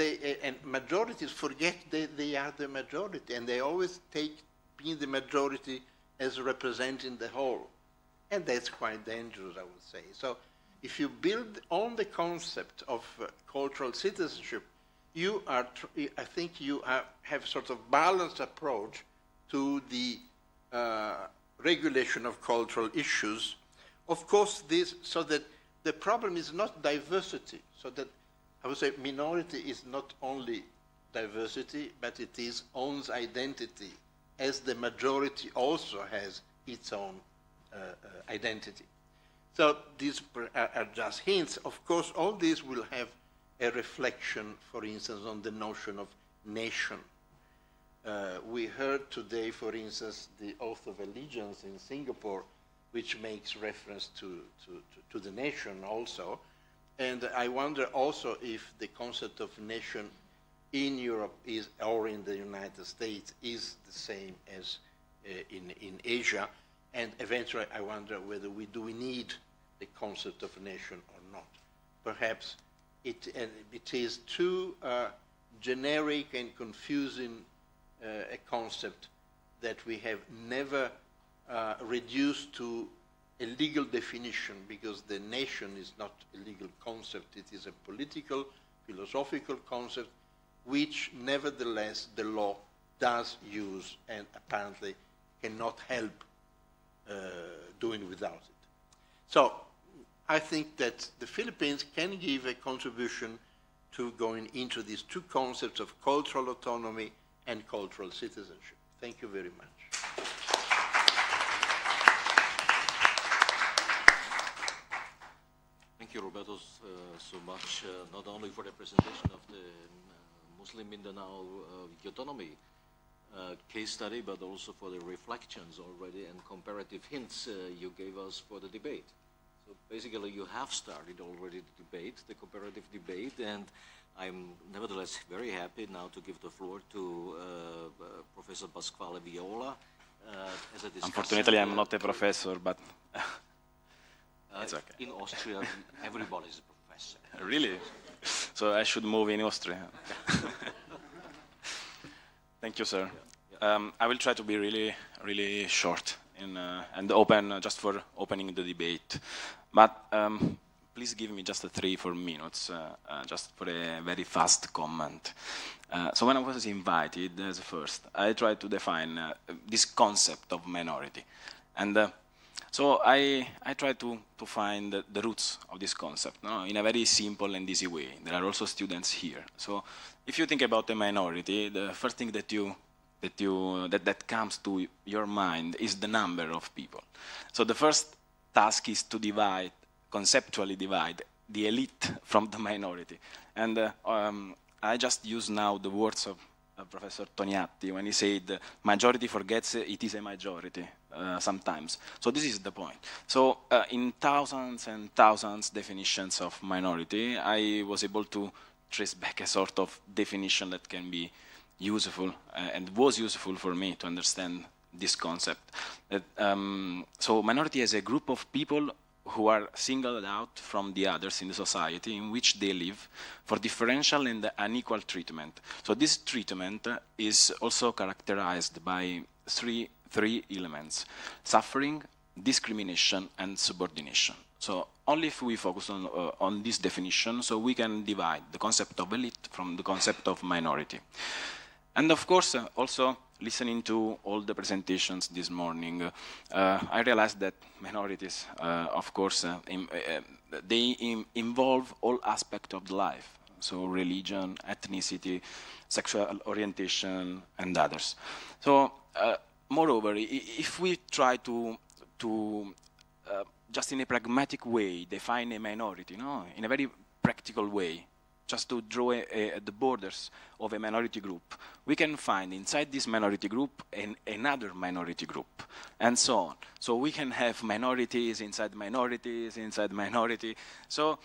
majorities forget that they are the majority, and they always take being the majority as representing the whole. And that's quite dangerous, I would say. So if you build on the concept of cultural citizenship, I think you have sort of balanced approach to the regulation of cultural issues. Of course, so that the problem is not diversity, so that I would say minority is not only diversity, but it is one's identity, as the majority also has its own identity. So these are just hints. Of course, all this will have a reflection, for instance, on the notion of nation. We heard today, for instance, the Oath of Allegiance in Singapore, which makes reference to the nation also. And I wonder also if the concept of nation in Europe or in the United States is the same as in Asia. And eventually I wonder whether do we need the concept of nation or not. Perhaps it is too generic and confusing a concept that we have never reduced to a legal definition, because the nation is not a legal concept, it is a political, philosophical concept, which nevertheless the law does use and apparently cannot help doing without it. So I think that the Philippines can give a contribution to going into these two concepts of cultural autonomy and cultural citizenship. Thank you very much. Thank you, Roberto, so much, not only for the presentation of the Muslim Mindanao autonomy case study, but also for the reflections already and comparative hints you gave us for the debate. So basically, you have started already the debate, the comparative debate, and I'm nevertheless very happy now to give the floor to Professor Pasquale Viola as a discussant. Unfortunately, I'm not a professor, but it's okay. In Austria, everybody is a professor. Really? So I should move in Austria. Thank you, sir. I will try to be really, really short and open just for opening the debate. But please give me just 3-4 minutes, just for a very fast comment. So when I was invited as first, I tried to define this concept of minority. And so I tried to find the roots of this concept, no? In a very simple and easy way. There are also students here. So if you think about a minority, the first thing that comes to your mind is the number of people. So the first task is to conceptually divide the elite from the minority. And I just use now the words of Professor Toniatti when he said, majority forgets it is a majority sometimes. So this is the point. So in thousands and thousands definitions of minority, I was able to trace back a sort of definition that can be useful and was useful for me to understand this concept. So minority is a group of people who are singled out from the others in the society in which they live for differential and unequal treatment. So this treatment is also characterized by three elements: suffering, discrimination, and subordination. So only if we focus on this definition, so we can divide the concept of elite from the concept of minority. And of course, also listening to all the presentations this morning, I realized that minorities, of course, they involve all aspects of the life. So religion, ethnicity, sexual orientation, and others. So moreover, if we try to just in a pragmatic way define a minority, in a very practical way, just to draw the borders of a minority group, we can find inside this minority group another minority group, and so on. So we can have minorities inside minority. So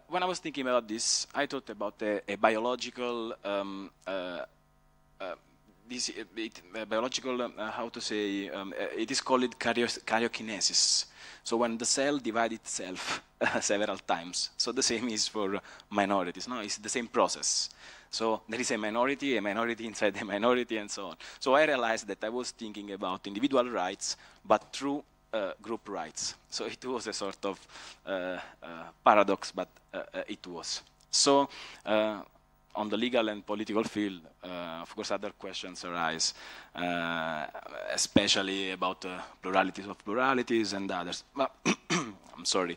when I was thinking about this, I thought about a biological, how to say, it is called karyokinesis. So when the cell divides itself several times, so the same is for minorities. It's the same process. So there is a minority inside a minority, and so on. So I realized that I was thinking about individual rights, but through group rights. So it was a sort of paradox, but it was. So on the legal and political field, of course, other questions arise, especially about pluralities of pluralities and others. But I'm sorry.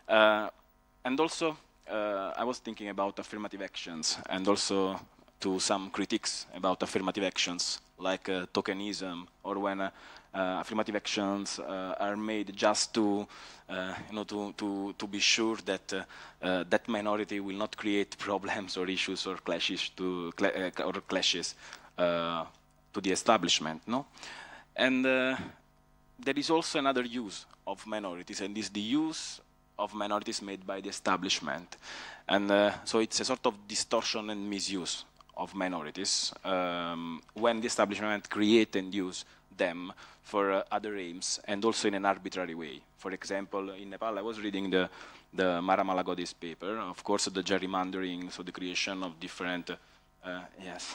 And also, I was thinking about affirmative actions, and also to some critiques about affirmative actions, like tokenism, or when affirmative actions are made just to, to be sure that that minority will not create problems or issues or clashes to the establishment, And there is also another use of minorities, and this is the use of minorities made by the establishment, and so it's a sort of distortion and misuse of minorities when the establishment create and use them for other aims, and also in an arbitrary way. For example, in Nepal, I was reading the Mara Malagodi's paper, of course, the gerrymandering, so the creation of different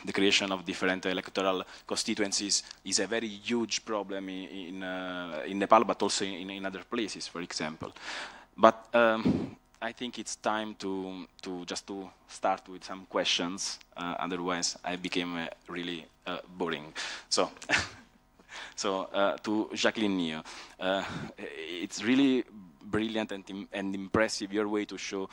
the creation of different electoral constituencies is a very huge problem in Nepal, but also in other places, for example. But I think it's time to start with some questions. Otherwise, I became really boring. So, to Jacqueline Nio, it's really brilliant and impressive your way to show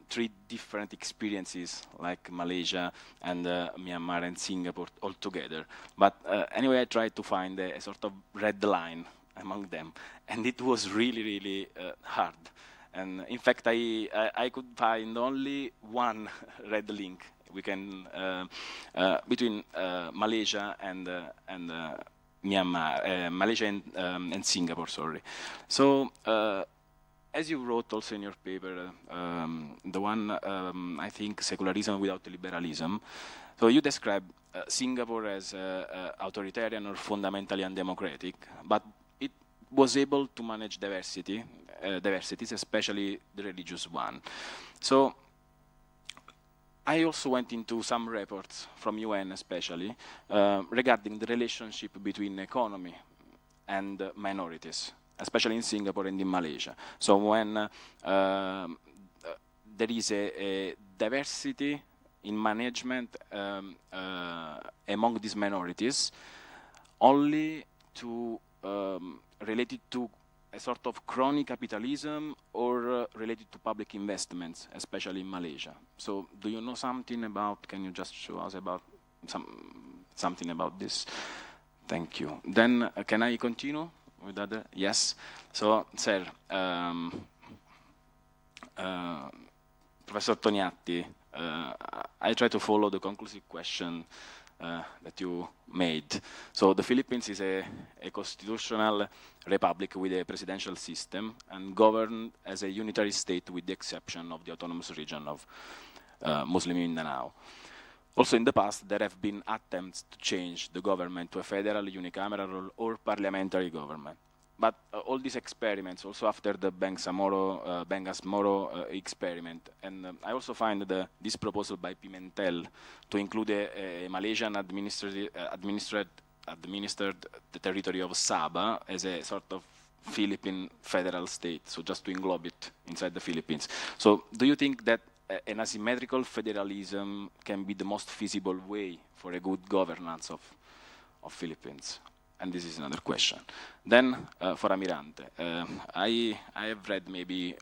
three different experiences, like Malaysia and Myanmar and Singapore all together. But anyway, I tried to find a sort of red line among them, and it was really, really hard. And in fact, I could find only one red link we can between Malaysia and Myanmar, Malaysia and Singapore. Sorry. So as you wrote also in your paper, the one I think secularism without liberalism. So you describe Singapore as authoritarian or fundamentally undemocratic, but it was able to manage diversities, especially the religious one. So I also went into some reports from UN especially regarding the relationship between economy and minorities, especially in Singapore and in Malaysia. So when there is a diversity in management among these minorities, only to related to a sort of crony capitalism or related to public investments, especially in Malaysia. So do you know something about, can you just show us about something about this? Thank you. Then can I continue with other? Yes. So, sir, Professor Toniatti, I try to follow the conclusive question that you made. So the Philippines is a constitutional republic with a presidential system and governed as a unitary state with the exception of the autonomous region of Muslim Mindanao. Also in the past, there have been attempts to change the government to a federal, unicameral, or parliamentary government. But all these experiments, also after the Bengas-Moro experiment, and I also find this proposal by Pimentel to include a Malaysian administered the territory of Sabah as a sort of Philippine federal state, so just to englobe it inside the Philippines. So do you think that an asymmetrical federalism can be the most feasible way for a good governance of Philippines? And this is another question. Then for Amirante, I have read maybe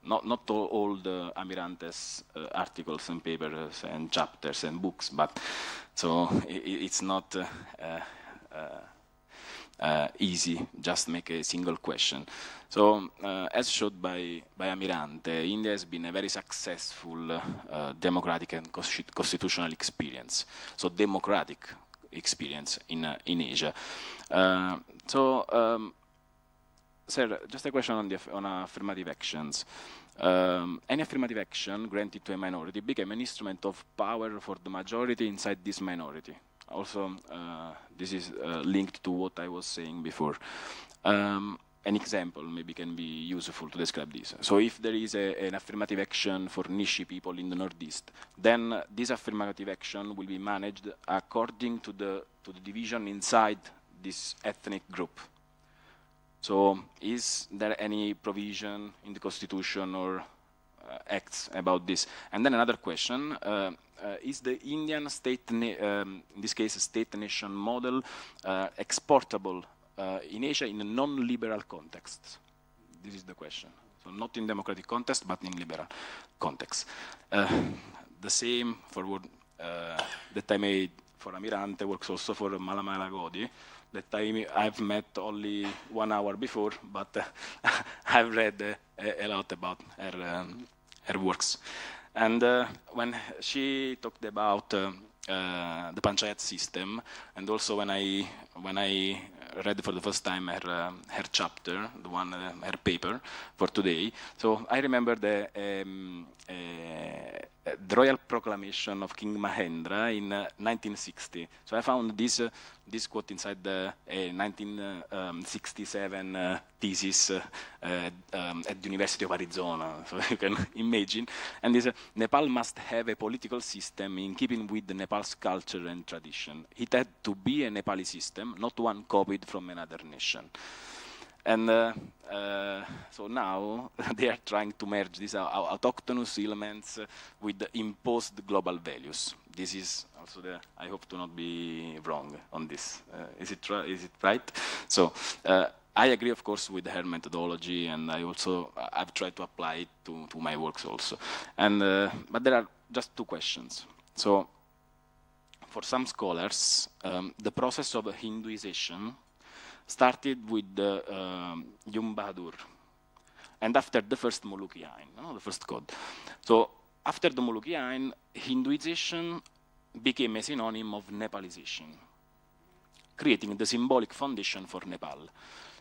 not all the Amirante's articles and papers and chapters and books, but so it's not easy, just make a single question. So as showed by Amirante, India has been a very successful democratic and constitutional experience. So democratic experience in Asia. Sir, just a question on affirmative actions. Any affirmative action granted to a minority became an instrument of power for the majority inside this minority. Also, this is linked to what I was saying before. An example maybe can be useful to describe this. So if there is an affirmative action for Nishi people in the Northeast, then this affirmative action will be managed according to the division inside this ethnic group. So is there any provision in the Constitution or acts about this? And then another question, is the Indian state, in this case state-nation model, exportable in Asia in a non-liberal context? This is the question. So not in democratic context, but in liberal context. The same for what that I made for Amirante works also for Malamala Godi, that I've met only 1 hour before, but I've read a lot about her works. And when she talked about the panchayat system, and also when I read for the first time her chapter, her paper for today, so I remember the Royal Proclamation of King Mahendra in 1960. So I found this quote inside the 1967 thesis at the University of Arizona. So you can imagine. And this Nepal must have a political system in keeping with the Nepal's culture and tradition. It had to be a Nepali system, not one copied from another nation. And so now they are trying to merge these autochthonous elements with the imposed global values. This is also I hope to not be wrong on this. Is it right? So I agree, of course, with her methodology, and I've tried to apply it to my works also. And but there are just 2 questions. So for some scholars, the process of Hinduization started with Jung Bahadur, and after the first Muluki Ain, the first code. So after the Muluki Ain, Hinduization became a synonym of Nepalization, creating the symbolic foundation for Nepal.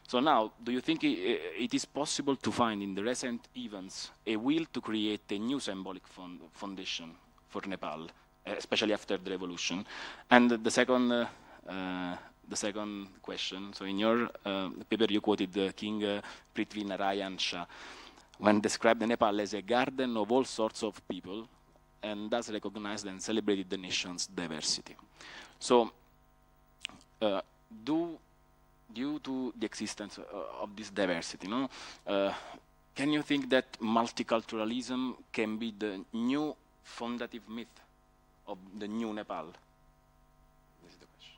So now, do you think it is possible to find in the recent events a will to create a new symbolic foundation for Nepal, especially after the revolution? And the second question, so in your paper you quoted King Prithvi Narayan Shah when described Nepal as a garden of all sorts of people and thus recognized and celebrated the nation's diversity. So due to the existence of this diversity, can you think that multiculturalism can be the new fundative myth of the new Nepal? This is the question.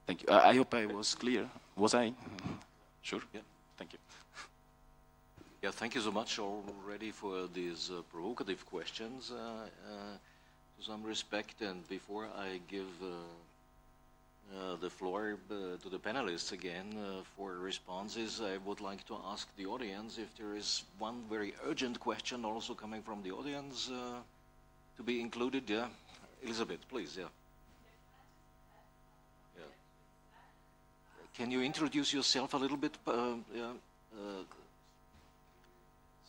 Thank you. I hope I was clear. Was I? Sure? Yeah. Thank you. Yeah, thank you so much already for these provocative questions to some respect. And before I give the floor to the panelists again for responses. I would like to ask the audience if there is one very urgent question also coming from the audience to be included. Yeah, Elizabeth, please. Yeah. Yeah. Can you introduce yourself a little bit?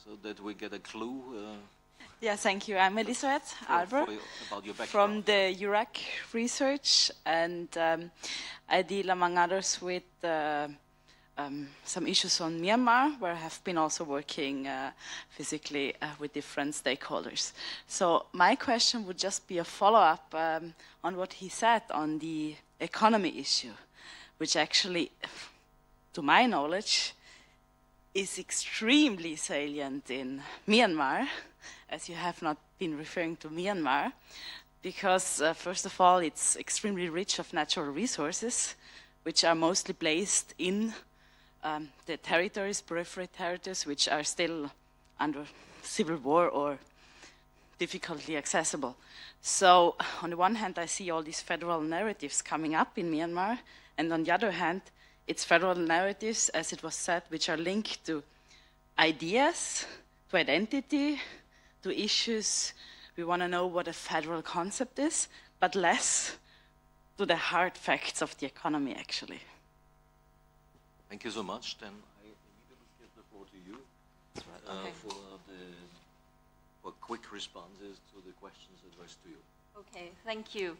So that we get a clue. Yeah, thank you. I'm Elisabeth Alber from the URAC research, and I deal, among others, with some issues on Myanmar, where I have been also working physically with different stakeholders. So my question would just be a follow-up on what he said on the economy issue, which actually, to my knowledge, is extremely salient in Myanmar, as you have not been referring to Myanmar, because first of all, it's extremely rich of natural resources, which are mostly placed in the territories, peripheral territories, which are still under civil war or difficultly accessible. So on the one hand, I see all these federal narratives coming up in Myanmar, and on the other hand, it's federal narratives, as it was said, which are linked to ideas, to identity, to issues. We want to know what a federal concept is, but less to the hard facts of the economy, actually. Thank you so much. Then I immediately give the floor to you for quick responses to the questions addressed to you. Okay, thank you.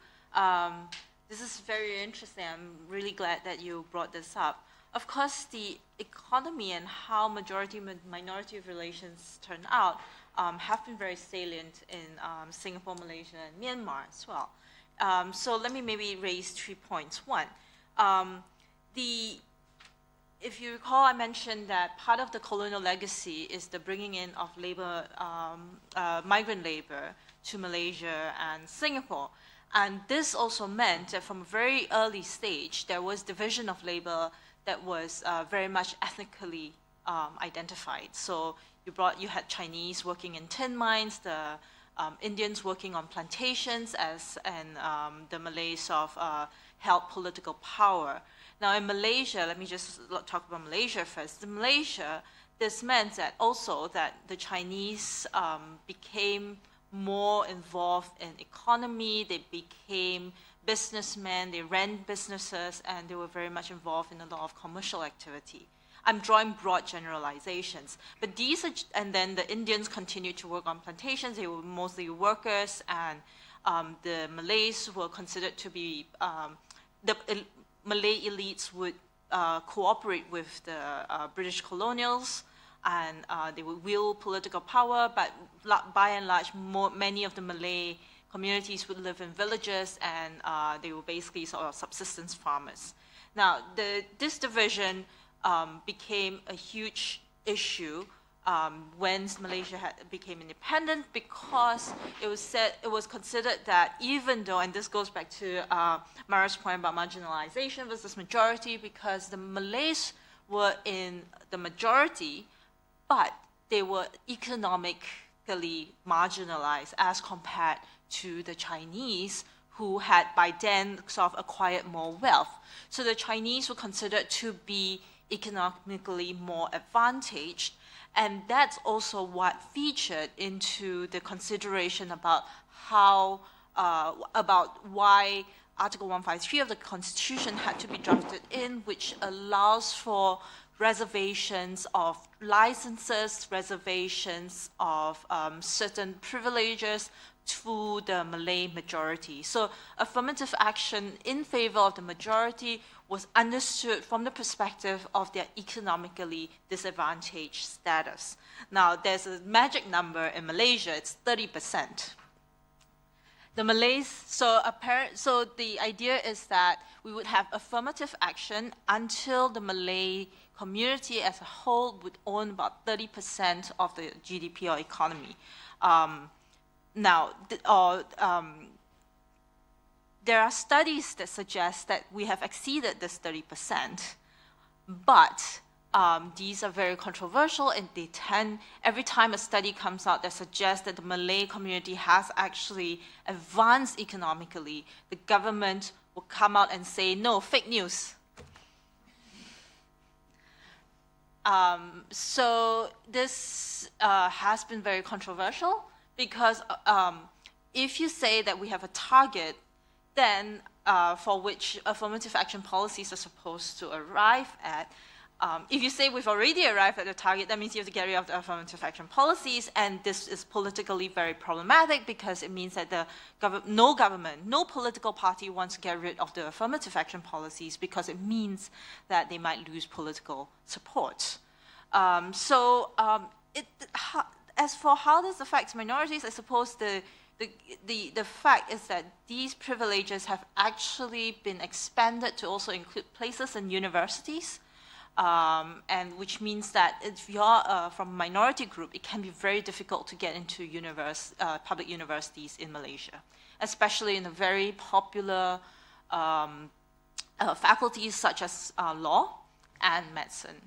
This is very interesting. I'm really glad that you brought this up. Of course, the economy and how majority-minority relations turn out have been very salient in Singapore, Malaysia, and Myanmar as well. So let me maybe raise 3 points. One, if you recall, I mentioned that part of the colonial legacy is the bringing in of labor, migrant labor to Malaysia and Singapore. And this also meant that from a very early stage, there was division of labor that was very much ethnically identified. So you had Chinese working in tin mines, the Indians working on plantations, and the Malays held political power. Now in Malaysia, let me just talk about Malaysia first. In Malaysia, this meant that also that the Chinese became more involved in economy, they became businessmen, they ran businesses, and they were very much involved in a lot of commercial activity. I'm drawing broad generalizations, but and then the Indians continued to work on plantations, they were mostly workers, and the Malays were considered to be, the Malay elites would cooperate with the British colonials, and they would wield political power, but by and large, many of the Malay communities would live in villages, and they were basically sort of subsistence farmers. Now, this division became a huge issue when Malaysia became independent, because it was considered that even though, and this goes back to Mara's point about marginalization versus majority, because the Malays were in the majority, but they were economically marginalized as compared to the Chinese, who had by then sort of acquired more wealth. So the Chinese were considered to be economically more advantaged, and that's also what featured into the consideration about why Article 153 of the Constitution had to be drafted in, which allows for reservations of licenses, reservations of certain privileges to the Malay majority. So affirmative action in favor of the majority was understood from the perspective of their economically disadvantaged status. Now, there's a magic number in Malaysia, it's 30%. The Malays, so the idea is that we would have affirmative action until the Malay community as a whole would own about 30% of the GDP or economy. There are studies that suggest that we have exceeded this 30%, but these are very controversial, and they tend, every time a study comes out that suggests that the Malay community has actually advanced economically, the government will come out and say, no, fake news. So this has been very controversial because if you say that we have a target, then for which affirmative action policies are supposed to arrive at, if you say we've already arrived at the target, that means you have to get rid of the affirmative action policies, and this is politically very problematic because it means that no government, no political party wants to get rid of the affirmative action policies because it means that they might lose political support. As for how this affects minorities, I suppose the fact is that these privileges have actually been expanded to also include places in universities. And which means that if you're from a minority group, it can be very difficult to get into public universities in Malaysia, especially in the very popular faculties such as law and medicine.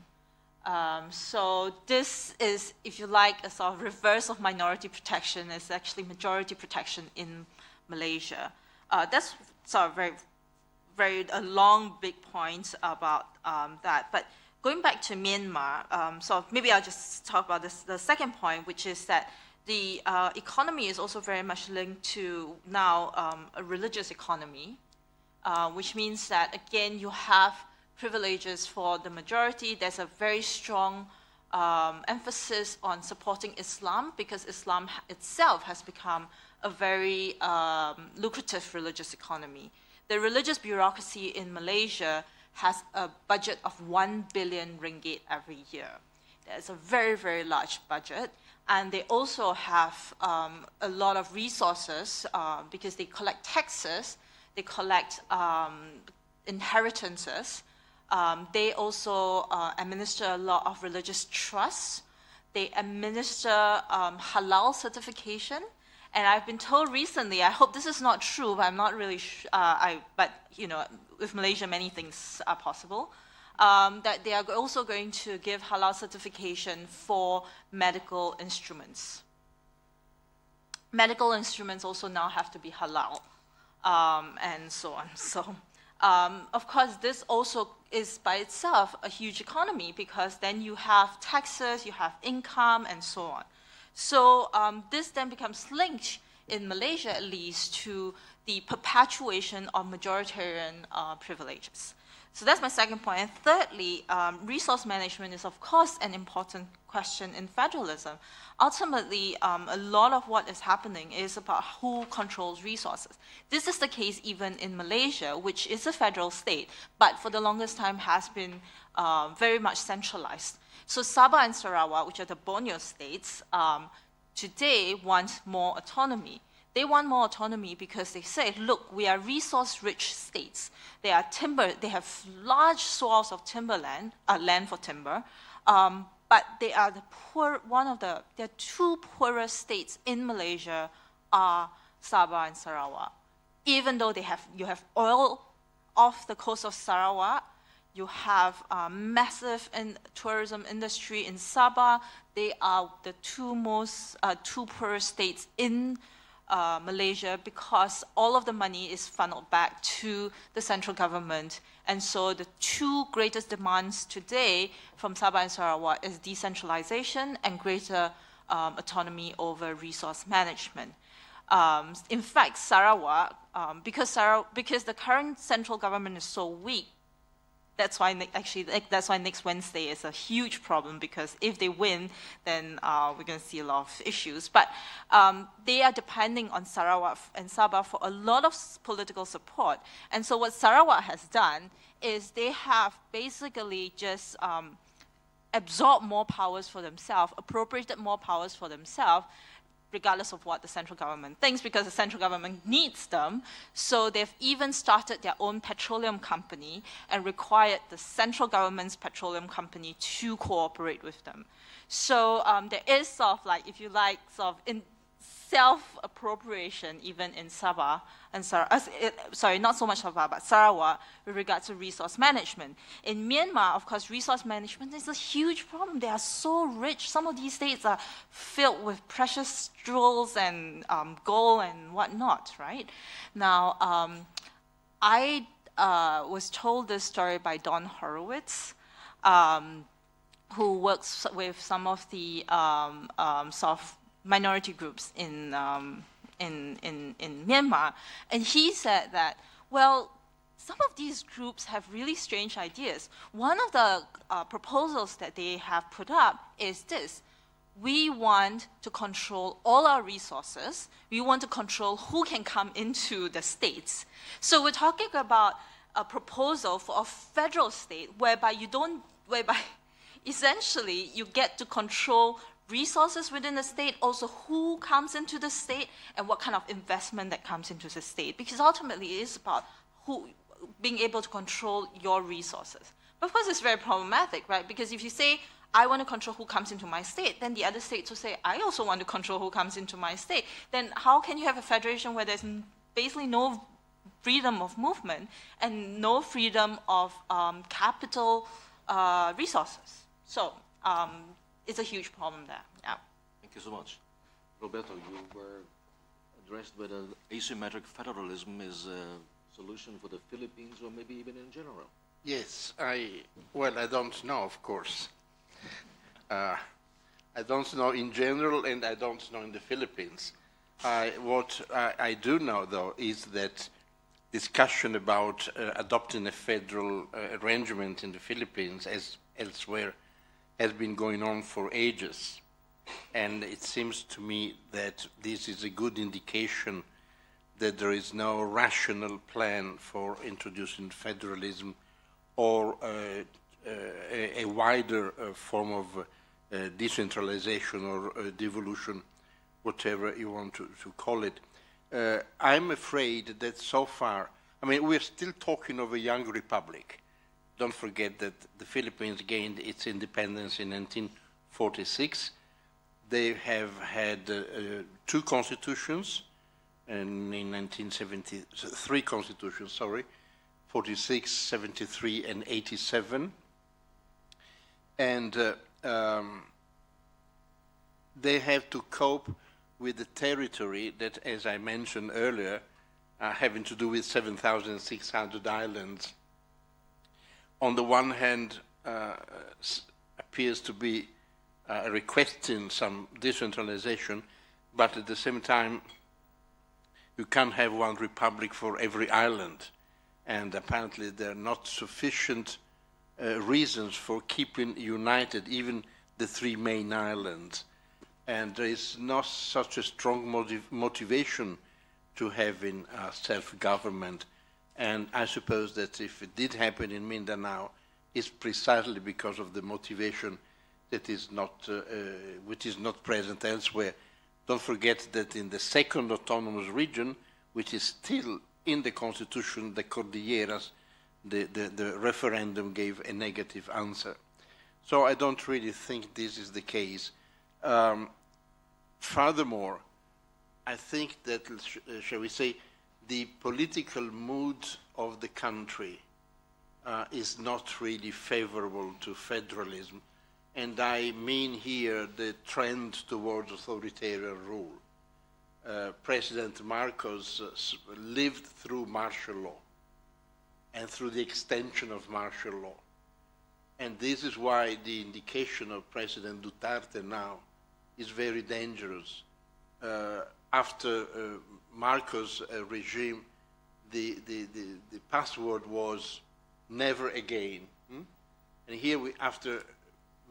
So this is, if you like, a sort of reverse of minority protection. It's actually majority protection in Malaysia. That's sort of a long, big point about that. But going back to Myanmar, so maybe I'll just talk about the second point, which is that the economy is also very much linked to now a religious economy, which means that, again, you have privileges for the majority. There's a very strong emphasis on supporting Islam because Islam itself has become a very lucrative religious economy. The religious bureaucracy in Malaysia has a budget of 1 billion ringgit every year. There's a very, very large budget. And they also have a lot of resources because they collect taxes, they collect inheritances. They also administer a lot of religious trusts. They administer halal certification. And I've been told recently, I hope this is not true, but I'm not really sure, but you know, with Malaysia, many things are possible, that they are also going to give halal certification for medical instruments. Medical instruments also now have to be halal, and so on. So, of course, this also is by itself a huge economy because then you have taxes, you have income, and so on. So this then becomes linked, in Malaysia at least, to the perpetuation of majoritarian privileges. So that's my second point. And thirdly, resource management is, of course, an important question in federalism. Ultimately, a lot of what is happening is about who controls resources. This is the case even in Malaysia, which is a federal state, but for the longest time has been very much centralized. So Sabah and Sarawak, which are the Borneo states, today want more autonomy. They want more autonomy because they say, look, we are resource-rich states. They are they have large swaths of timberland, land for timber, but they are the there are two poorest states in Malaysia are Sabah and Sarawak. Even though you have oil off the coast of Sarawak, you have a massive tourism industry in Sabah. They are the two poorest states in Malaysia because all of the money is funneled back to the central government. And so the two greatest demands today from Sabah and Sarawak is decentralization and greater autonomy over resource management. In fact, Sarawak, because the current central government is so weak, that's why next Wednesday is a huge problem because if they win, then we're going to see a lot of issues. But they are depending on Sarawak and Sabah for a lot of political support. And so what Sarawak has done is they have basically just absorbed more powers for themselves, appropriated more powers for themselves, regardless of what the central government thinks, because the central government needs them. So they've even started their own petroleum company and required the central government's petroleum company to cooperate with them. So there is sort of like, if you like, sort of self-appropriation even in Sabah, and sorry, not so much Sabah, but Sarawak with regards to resource management. In Myanmar, of course, resource management is a huge problem. They are so rich. Some of these states are filled with precious jewels and gold and whatnot, right? Now, I was told this story by Don Horowitz, who works with some of the soft minority groups in Myanmar, and he said that, well, some of these groups have really strange ideas. One of the proposals that they have put up is this: we want to control all our resources. We want to control who can come into the states. So we're talking about a proposal for a federal state whereby essentially you get to control resources within the state, also who comes into the state and what kind of investment that comes into the state. Because ultimately it is about being able to control your resources. But of course it's very problematic, right? Because if you say, I want to control who comes into my state, then the other states will say, I also want to control who comes into my state. Then how can you have a federation where there's basically no freedom of movement and no freedom of capital resources? So it's a huge problem there. Yeah. Thank you so much. Roberto, you were addressed whether asymmetric federalism is a solution for the Philippines or maybe even in general. Yes, I don't know, of course. I don't know in general, and I don't know in the Philippines. What I do know, though, is that discussion about adopting a federal arrangement in the Philippines, as elsewhere, has been going on for ages. And it seems to me that this is a good indication that there is no rational plan for introducing federalism or a wider form of decentralization or devolution, whatever you want to call it. I'm afraid that so far, I mean, we're still talking of a young republic. Don't forget that the Philippines gained its independence in 1946. They have had two constitutions, and in 1970, three constitutions, sorry, 46, 73, and 87. And they have to cope with the territory that, as I mentioned earlier, having to do with 7,600 islands. On the one hand, appears to be requesting some decentralization, but at the same time, you can't have one republic for every island. And apparently there are not sufficient reasons for keeping united even the three main islands. And there is not such a strong motivation to having self-government. And I suppose that if it did happen in Mindanao, it's precisely because of the motivation that is not, which is not present elsewhere. Don't forget that in the second autonomous region, which is still in the constitution, the Cordilleras, the referendum gave a negative answer. So I don't really think this is the case. Furthermore, I think that, shall we say, the political mood of the country is not really favorable to federalism. And I mean here the trend towards authoritarian rule. President Marcos lived through martial law and through the extension of martial law. And this is why the indication of President Duterte now is very dangerous. After Marcos' regime, the password was never again. And here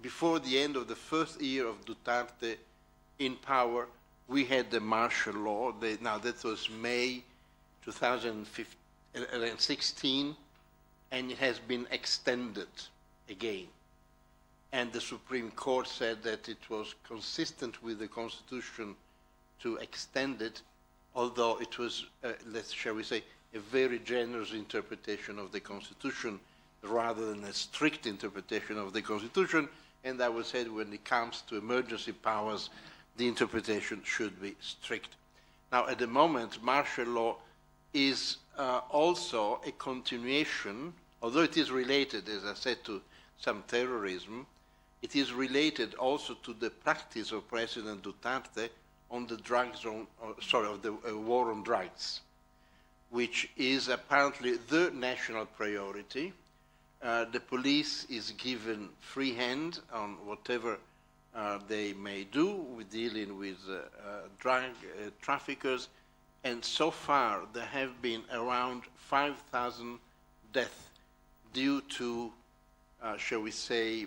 before the end of the first year of Duterte in power, we had the martial law. Now that was May 2016, and it has been extended again. And the Supreme Court said that it was consistent with the Constitution to extend it, although it was, shall we say, a very generous interpretation of the Constitution rather than a strict interpretation of the Constitution. And I would say that when it comes to emergency powers, the interpretation should be strict. Now, at the moment, martial law is also a continuation, although it is related, as I said, to some terrorism, it is related also to the practice of President Duterte on the war on drugs. which is apparently the national priority. The police is given free hand on whatever they may do with dealing with drug traffickers, and so far there have been around 5,000 deaths due to, shall we say,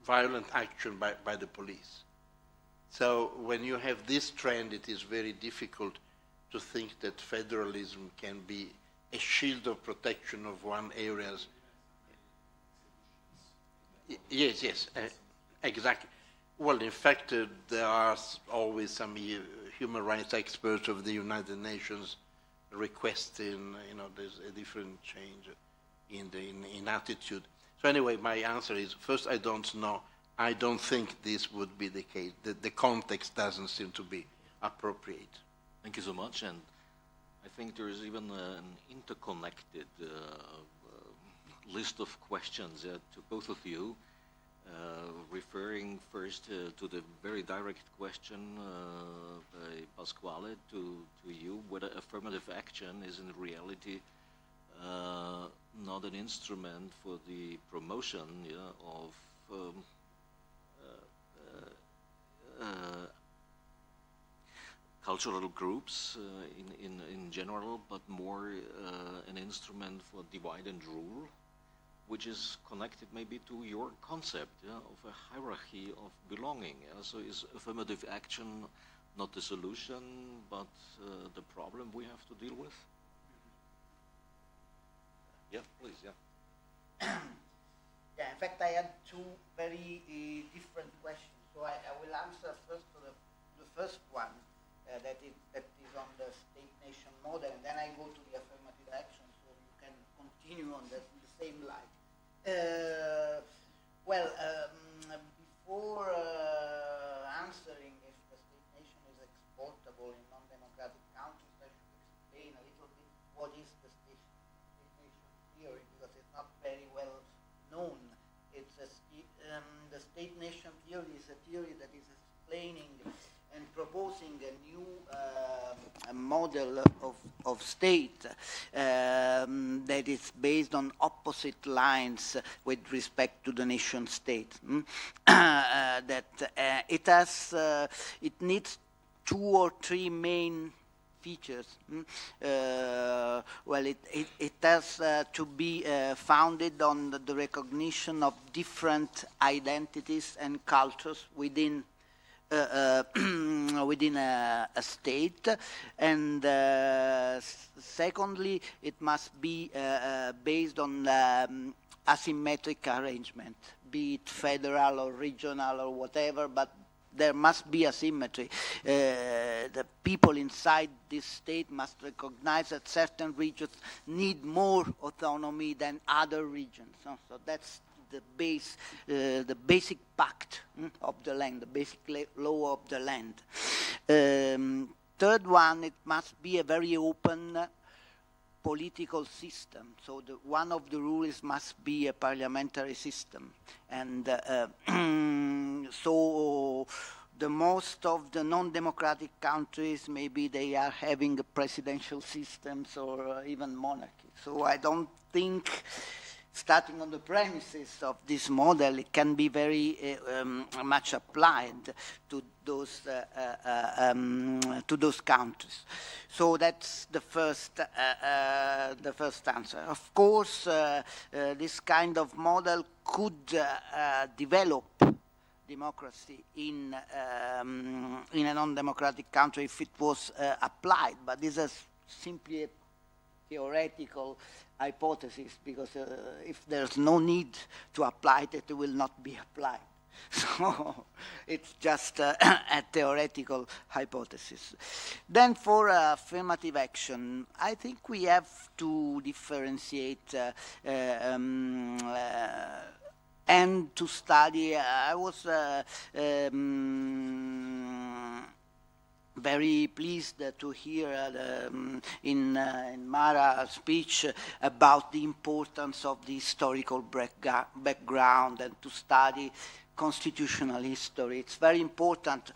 violent action by the police. So when you have this trend, it is very difficult to think that federalism can be a shield of protection of one areas. Yes, yes, exactly. Well, in fact, there are always some human rights experts of the United Nations requesting, there's a different change in attitude. So anyway, my answer is, first, I don't know. I don't think this would be the case. The context doesn't seem to be appropriate. Thank you so much. And I think there is even an interconnected list of questions to both of you, referring first to the very direct question by Pasquale to you, whether affirmative action is in reality not an instrument for the promotion of cultural groups in general, but more an instrument for divide and rule, which is connected maybe to your concept of a hierarchy of belonging. So is affirmative action not the solution, but the problem we have to deal with? Yeah, please, yeah. Yeah, in fact, I had two very different questions. So I will answer first to the first one, that is on the state-nation model, and then I go to the affirmative action, so you can continue on the same line. Before answering if the state-nation is exportable in non-democratic countries, I should explain a little bit what is the state-nation theory, because it's not very well known. It's the state-nation theory is a theory that is explaining and proposing a new model of state that is based on opposite lines with respect to the nation state. It needs 2 or 3 main features. It has to be founded on the recognition of different identities and cultures within within a state, and secondly, it must be based on asymmetric arrangement, be it federal or regional or whatever, but there must be asymmetry. The people inside this state must recognize that certain regions need more autonomy than other regions. So that's the basic pact of the land, the basic law of the land. Third one, it must be a very open political system. So one of the rules must be a parliamentary system. And so the most of the non-democratic countries, maybe they are having presidential systems or even monarchy. So I don't think, starting on the premises of this model, it can be very much applied to those countries. So that's the first answer. Of course, this kind of model could develop democracy in a non-democratic country if it was applied, but this is simply a theoretical hypothesis, because if there's no need to apply it, it will not be applied. So it's just a theoretical hypothesis. Then for affirmative action, I think we have to differentiate and to study. I was very pleased to hear in Mara's speech about the importance of the historical background and to study constitutional history. It's very important.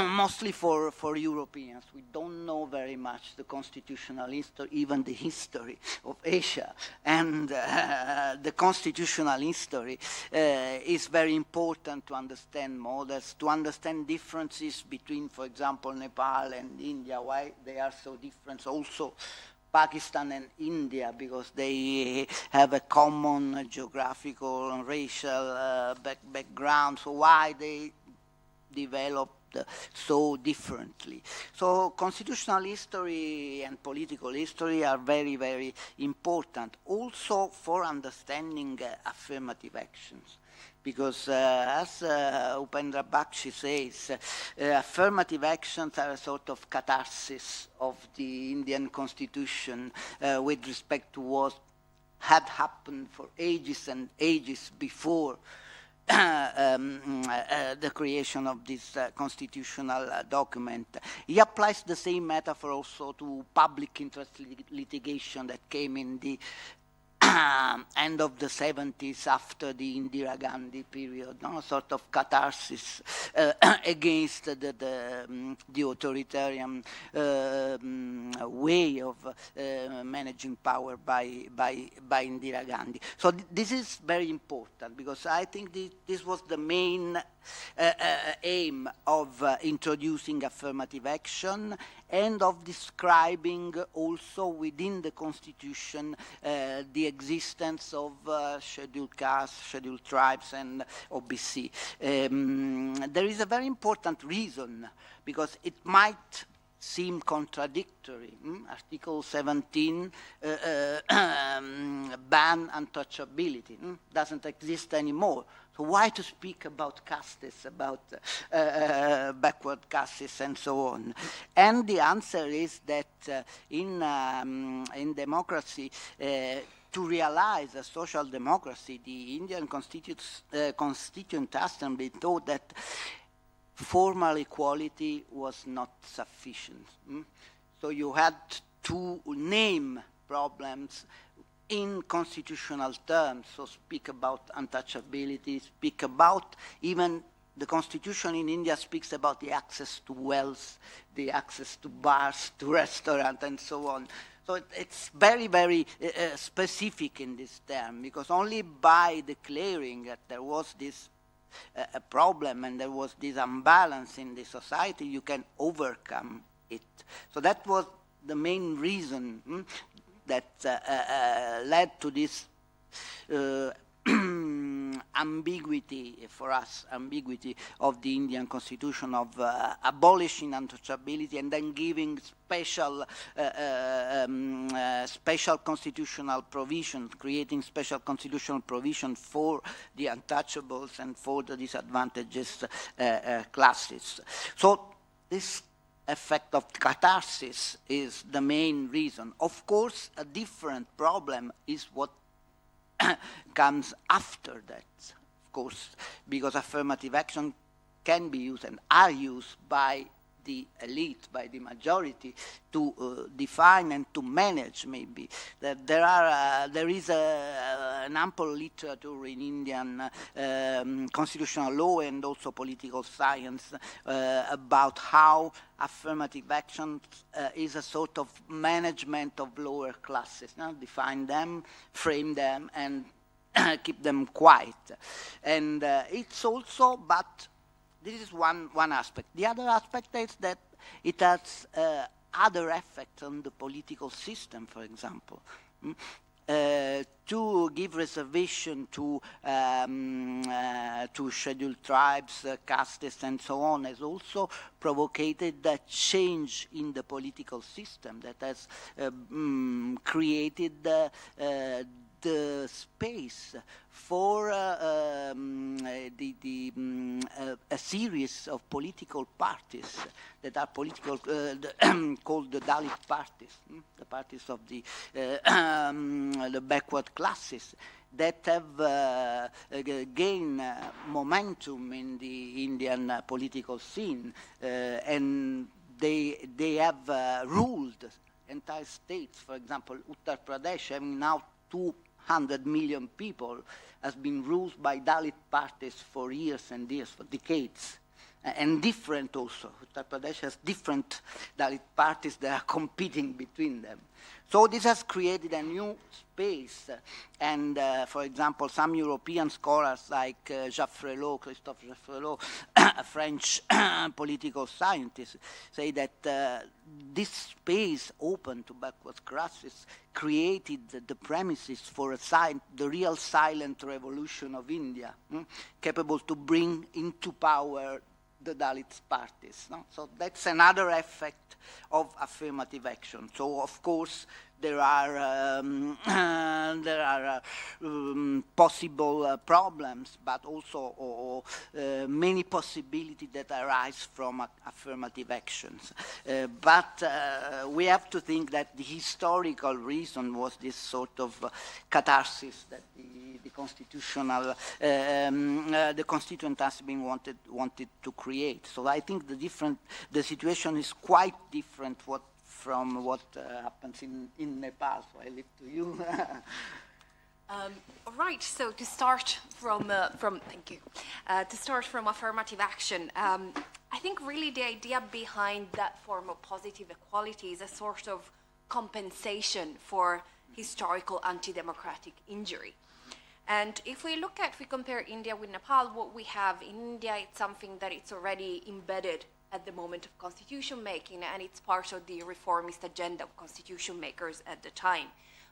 mostly for Europeans. We don't know very much the constitutional history, even the history of Asia. And the constitutional history is very important to understand models, to understand differences between, for example, Nepal and India, why they are so different. Also, Pakistan and India, because they have a common geographical and racial background, so why they developed so differently. So constitutional history and political history are very, very important, also for understanding affirmative actions. Because as Upendra Bakshi says, affirmative actions are a sort of catharsis of the Indian constitution with respect to what had happened for ages and ages before the creation of this constitutional document. He applies the same metaphor also to public interest litigation that came in the end of the 70s after the Indira Gandhi period, no? Sort of catharsis against the authoritarian way of managing power by Indira Gandhi. So this is very important, because I think this was the main aim of introducing affirmative action and of describing also within the Constitution the existence of scheduled castes, scheduled tribes, and OBC. There is a very important reason, because it might seem contradictory. Article 17 ban untouchability, doesn't exist anymore. So why to speak about castes, about backward castes, and so on? And the answer is that in democracy, to realize a social democracy, the Indian Constituent Assembly thought that formal equality was not sufficient. So you had to name problems in constitutional terms, so speak about untouchability, speak about even the constitution in India speaks about the access to wealth, the access to bars, to restaurants, and so on. So it's very, very specific in this term, because only by declaring that there was this a problem and there was this imbalance in the society, you can overcome it. So that was the main reason that led to this ambiguity for us, ambiguity of the Indian Constitution of abolishing untouchability and then giving special special constitutional provision, creating special constitutional provision for the untouchables and for the disadvantaged classes. So this effect of catharsis is the main reason. Of course, a different problem is what comes after that, of course, because affirmative action can be used and are used by the elite, by the majority, to define and to manage, maybe. That there is an ample literature in Indian constitutional law and also political science about how affirmative action is a sort of management of lower classes. Define them, frame them, and keep them quiet. And it's also, but this is one aspect. The other aspect is that it has other effects on the political system, for example. To give reservation to scheduled tribes, castes, and so on has also provoked a change in the political system that has created the space for a series of political parties that are political, called the Dalit parties, the parties of the backward classes, that have gained momentum in the Indian political scene, and they have ruled entire states. For example, Uttar Pradesh, having now 200 million people, has been ruled by Dalit parties for years and years, for decades. and different also. Uttar Pradesh has different Dalit parties that are competing between them. So this has created a new space, and for example, some European scholars like Christophe Jaffrelot, a French political scientist, say that this space open to backward classes created the premises for the real silent revolution of India, capable to bring into power the Dalit parties. No? So that's another effect of affirmative action. So of course there are possible problems, but also many possibilities that arise from affirmative actions. But we have to think that the historical reason was this sort of catharsis that the constituent has been wanted to create. So I think the situation is quite different from what happens in Nepal. So I leave to you. Right. So to start from thank you. To start from affirmative action, I think really the idea behind that form of positive equality is a sort of compensation for historical anti-democratic injury. And if we compare India with Nepal, what we have in India, it's something that it's already embedded at the moment of constitution making, and it's part of the reformist agenda of constitution makers at the time.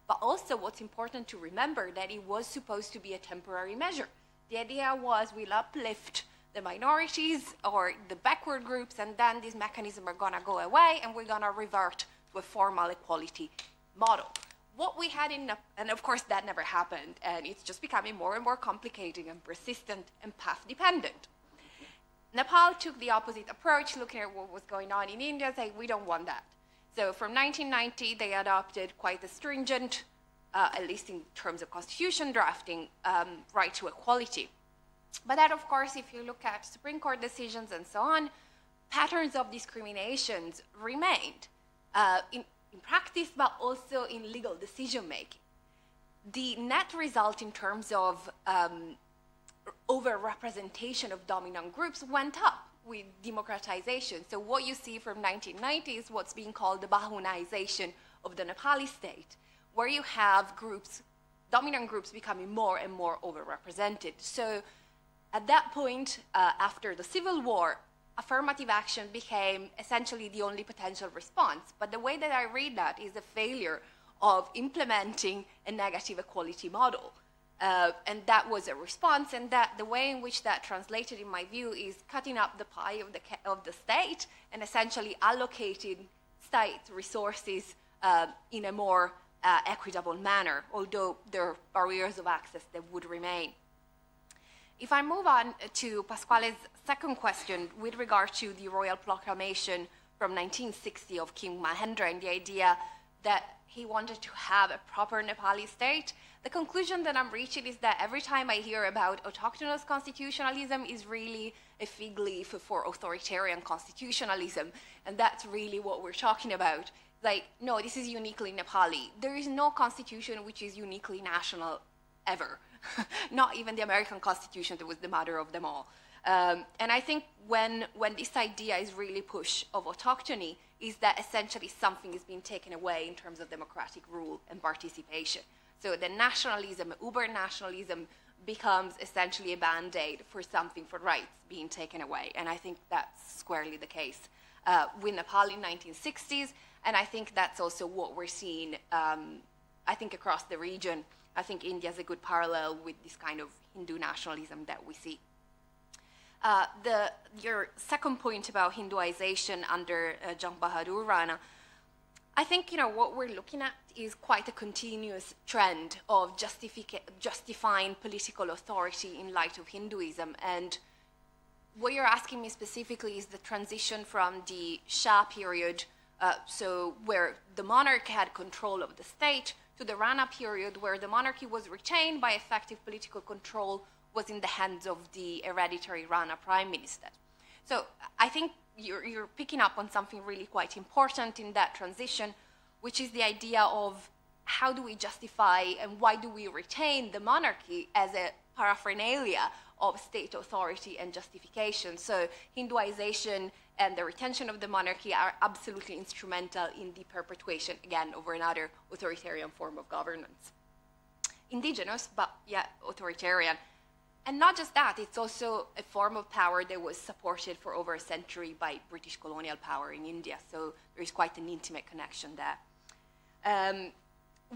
But also what's important to remember that it was supposed to be a temporary measure. The idea was we'll uplift the minorities or the backward groups, and then these mechanisms are gonna go away and we're gonna revert to a formal equality model. What we had and of course that never happened, and it's just becoming more and more complicated and persistent and path dependent. Nepal took the opposite approach, looking at what was going on in India, saying we don't want that. So from 1990, they adopted quite a stringent, at least in terms of constitution drafting, right to equality. But that, of course, if you look at Supreme Court decisions and so on, patterns of discriminations remained in practice, but also in legal decision-making. The net result in terms of over-representation of dominant groups went up with democratization. So what you see from 1990 is what's being called the Bahunization of the Nepali state, where you have dominant groups becoming more and more over-represented. So at that point, after the civil war, affirmative action became essentially the only potential response. But the way that I read that is a failure of implementing a negative equality model. And that was a response, and that the way in which that translated, in my view, is cutting up the pie of the state and essentially allocating state resources in a more equitable manner, although there are barriers of access that would remain. If I move on to Pasquale's second question with regard to the royal proclamation from 1960 of King Mahendra and the idea that he wanted to have a proper Nepali state, the conclusion that I'm reaching is that every time I hear about autochthonous constitutionalism is really a fig leaf for authoritarian constitutionalism, and that's really what we're talking about. Like, no, this is uniquely Nepali. There is no constitution which is uniquely national ever. Not even the American Constitution that was the mother of them all. And I think when this idea is really pushed of autochthony, is that essentially something is being taken away in terms of democratic rule and participation. So the nationalism, uber-nationalism, becomes essentially a band-aid for something, for rights being taken away. And I think that's squarely the case with Nepal in 1960s. And I think that's also what we're seeing, I think, across the region. I think India is a good parallel with this kind of Hindu nationalism that we see. Your second point about Hinduization under Jang Bahadur Rana, I think what we're looking at is quite a continuous trend of justifying political authority in light of Hinduism. And what you're asking me specifically is the transition from the Shah period, so where the monarch had control of the state, to the Rana period where the monarchy was retained by effective political control, was in the hands of the hereditary Rana prime minister. So I think you're picking up on something really quite important in that transition, which is the idea of how do we justify and why do we retain the monarchy as a paraphernalia of state authority and justification. So Hinduization and the retention of the monarchy are absolutely instrumental in the perpetuation, again, over another authoritarian form of governance. Indigenous, but yet authoritarian. And not just that, it's also a form of power that was supported for over a century by British colonial power in India. So there is quite an intimate connection there.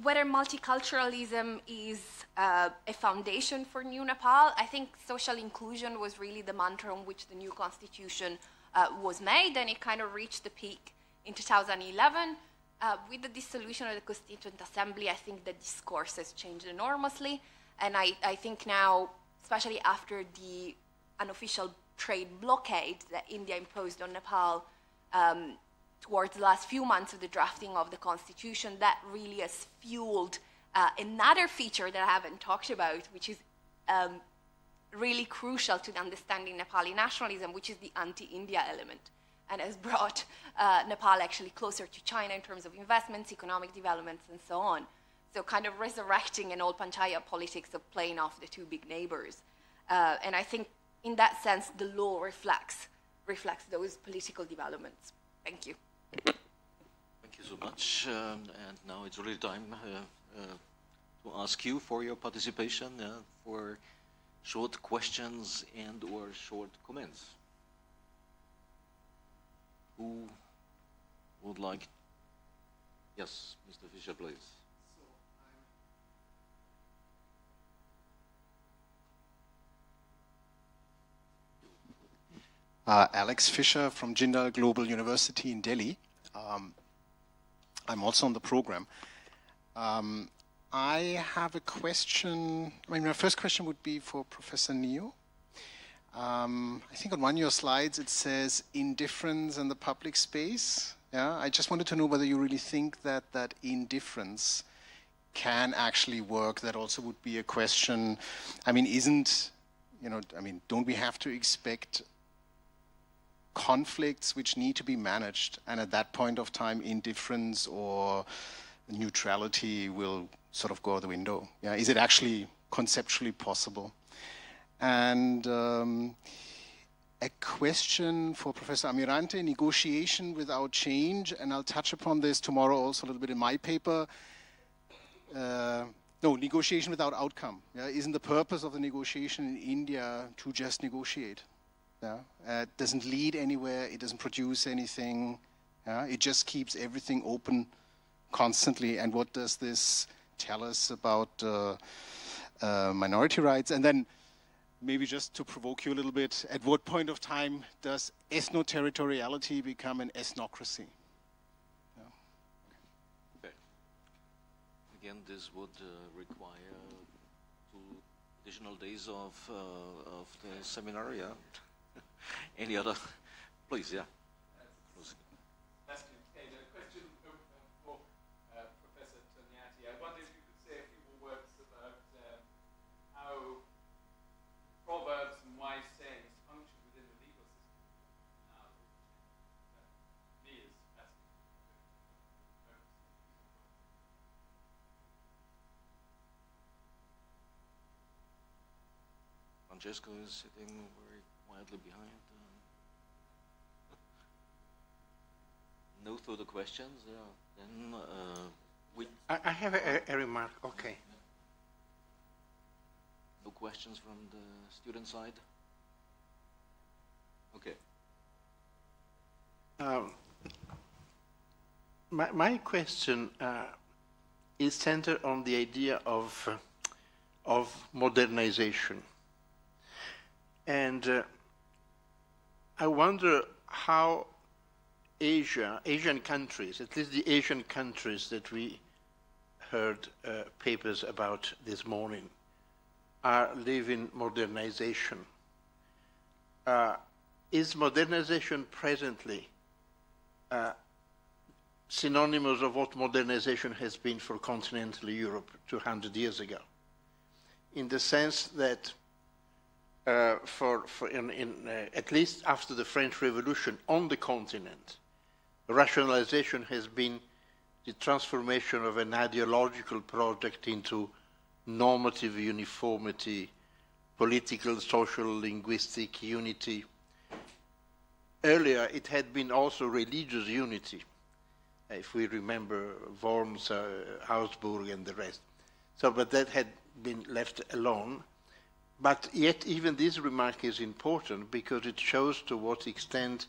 Whether multiculturalism is a foundation for New Nepal, I think social inclusion was really the mantra on which the new constitution was made, and it kind of reached the peak in 2011. With the dissolution of the Constituent Assembly, I think the discourse has changed enormously, and I think now, especially after the unofficial trade blockade that India imposed on Nepal towards the last few months of the drafting of the constitution, that really has fueled another feature that I haven't talked about, which is really crucial to the understanding Nepali nationalism, which is the anti-India element, and has brought Nepal actually closer to China in terms of investments, economic developments, and so on. So kind of resurrecting an old panchayat politics of playing off the two big neighbors. And I think in that sense, the law reflects those political developments. Thank you. Thank you so much. And now it's really time to ask you for your participation, for short questions and or short comments. Who would like? Yes, Mr. Fischer, please. Alex Fischer from Jindal Global University in Delhi. I'm also on the program. I have a question. My first question would be for Professor Neo. I think on one of your slides it says indifference in the public space. Yeah, I just wanted to know whether you really think that that indifference can actually work. That also would be a question. I mean, don't we have to expect conflicts which need to be managed, and at that point of time indifference or neutrality will sort of go out the window? Yeah, is it actually conceptually possible? And a question for Professor Amirante, negotiation without change, and I'll touch upon this tomorrow also a little bit in my paper. No, negotiation without outcome. Yeah? Isn't the purpose of the negotiation in India to just negotiate? Yeah? It doesn't lead anywhere, it doesn't produce anything. Yeah? It just keeps everything open constantly. And what does this tell us about minority rights? And then maybe just to provoke you a little bit, at what point of time does ethno-territoriality become an ethnocracy? Yeah. Okay. Again, this would require 2 additional days of the seminar, yeah. Any other? Please, yeah. That's a question for Professor Toniati. I wonder if you could say a few more words about how proverbs and wise sayings function within the legal system now. Me is asking. Francesco is sitting very quietly behind. No further questions. Then I have a remark. Okay. No questions from the student side? Okay. My question is centered on the idea of modernization. And I wonder how Asian countries, at least the Asian countries that we heard papers about this morning, are living modernization. Is modernization presently synonymous of what modernization has been for continental Europe 200 years ago? In the sense that at least after the French Revolution on the continent, rationalization has been the transformation of an ideological project into normative uniformity political, social, linguistic unity. Earlier, it had been also religious unity, if we remember Worms, Augsburg, and the rest. So, but that had been left alone. But yet, even this remark is important because it shows to what extent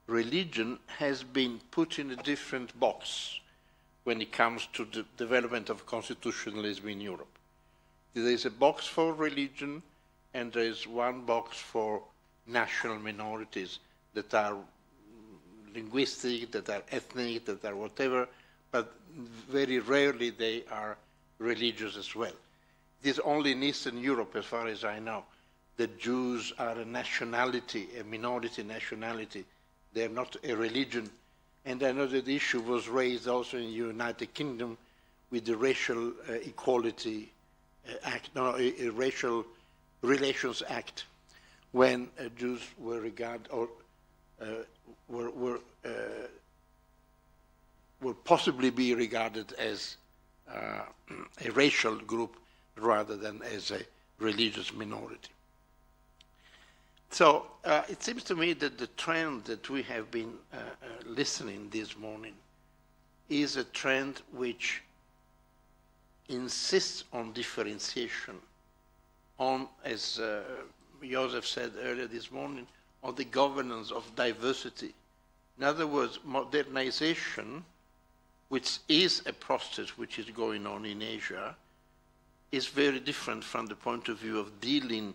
religion has been put in a different box when it comes to the development of constitutionalism in Europe. There is a box for religion, and there is one box for national minorities that are linguistic, that are ethnic, that are whatever, but very rarely they are religious as well. It is only in Eastern Europe, as far as I know, that Jews are a nationality, a minority nationality. They are not a religion. And I know that the issue was raised also in the United Kingdom with the Racial Equality Act, a Racial Relations Act, when Jews were regarded or were possibly be regarded as a racial group rather than as a religious minority. So it seems to me that the trend that we have been listening this morning is a trend which insists on differentiation, on, as Joseph said earlier this morning, on the governance of diversity. In other words, modernization, which is a process which is going on in Asia, is very different from the point of view of dealing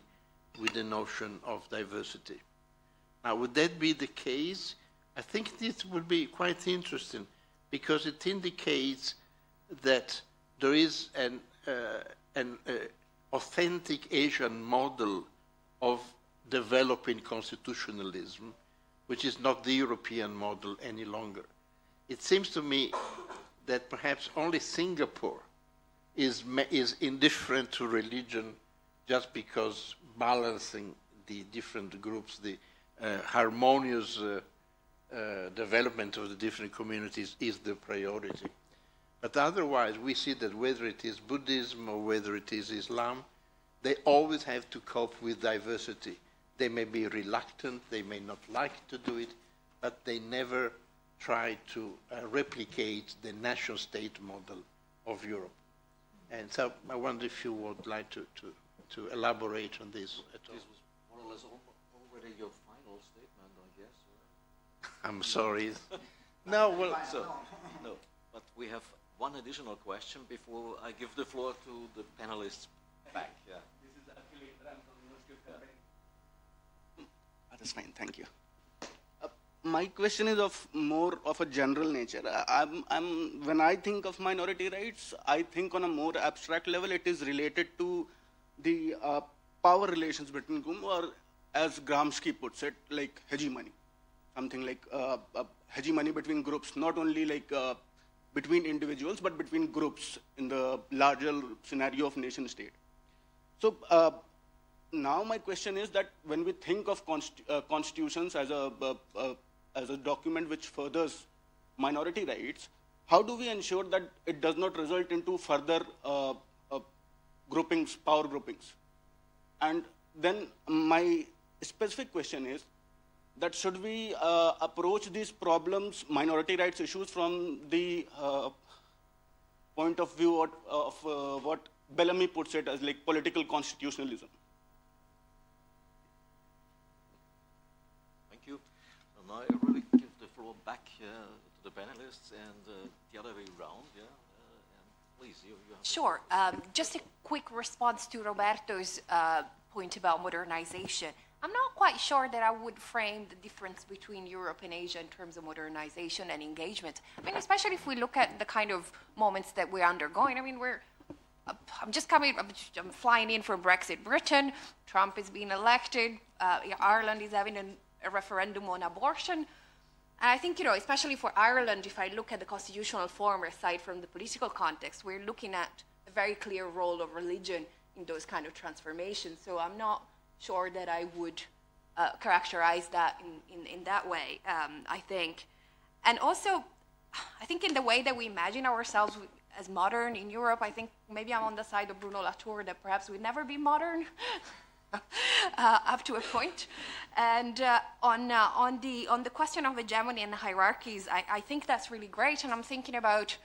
with the notion of diversity. Now, would that be the case? I think this would be quite interesting because it indicates that there is an authentic Asian model of developing constitutionalism, which is not the European model any longer. It seems to me that perhaps only Singapore is indifferent to religion just because balancing the different groups, the harmonious development of the different communities is the priority. But otherwise, we see that whether it is Buddhism or whether it is Islam, they always have to cope with diversity. They may be reluctant, they may not like to do it, but they never try to replicate the nation state model of Europe. And so I wonder if you would like to elaborate on this at all. This was more or less already your final statement, I guess. I'm sorry. No, well, no, but we have one additional question before I give the floor to the panelists back. Yeah. This is actually Trento Università. That's fine, thank you. My question is of more of a general nature. When I think of minority rights, I think on a more abstract level, it is related to the power relations between groups, or as Gramsci puts it, like hegemony. Something like hegemony between groups, not only like between individuals, but between groups in the larger scenario of nation state. So now my question is that when we think of constitutions as a document which furthers minority rights, how do we ensure that it does not result into further groupings, power groupings? And then my specific question is that should we approach these problems, minority rights issues, from the point of view of what Bellamy puts it as like political constitutionalism? Thank you. So now I really give the floor back to the panelists and the other way around. Yeah, and please, you have. Sure. Just a quick response to Roberto's point about modernization. I'm not quite sure that I would frame the difference between Europe and Asia in terms of modernization and engagement. I mean, especially if we look at the kind of moments that we're undergoing. I mean, I'm flying in from Brexit Britain. Trump is being elected. Ireland is having a referendum on abortion. And I think, especially for Ireland, if I look at the constitutional form, aside from the political context, we're looking at a very clear role of religion in those kind of transformations. So I'm not sure that I would characterize that in that way, I think. And also, I think in the way that we imagine ourselves as modern in Europe, I think maybe I'm on the side of Bruno Latour that perhaps we'd never be modern. up to a point. And on the question of hegemony and hierarchies, I think that's really great. And I'm thinking about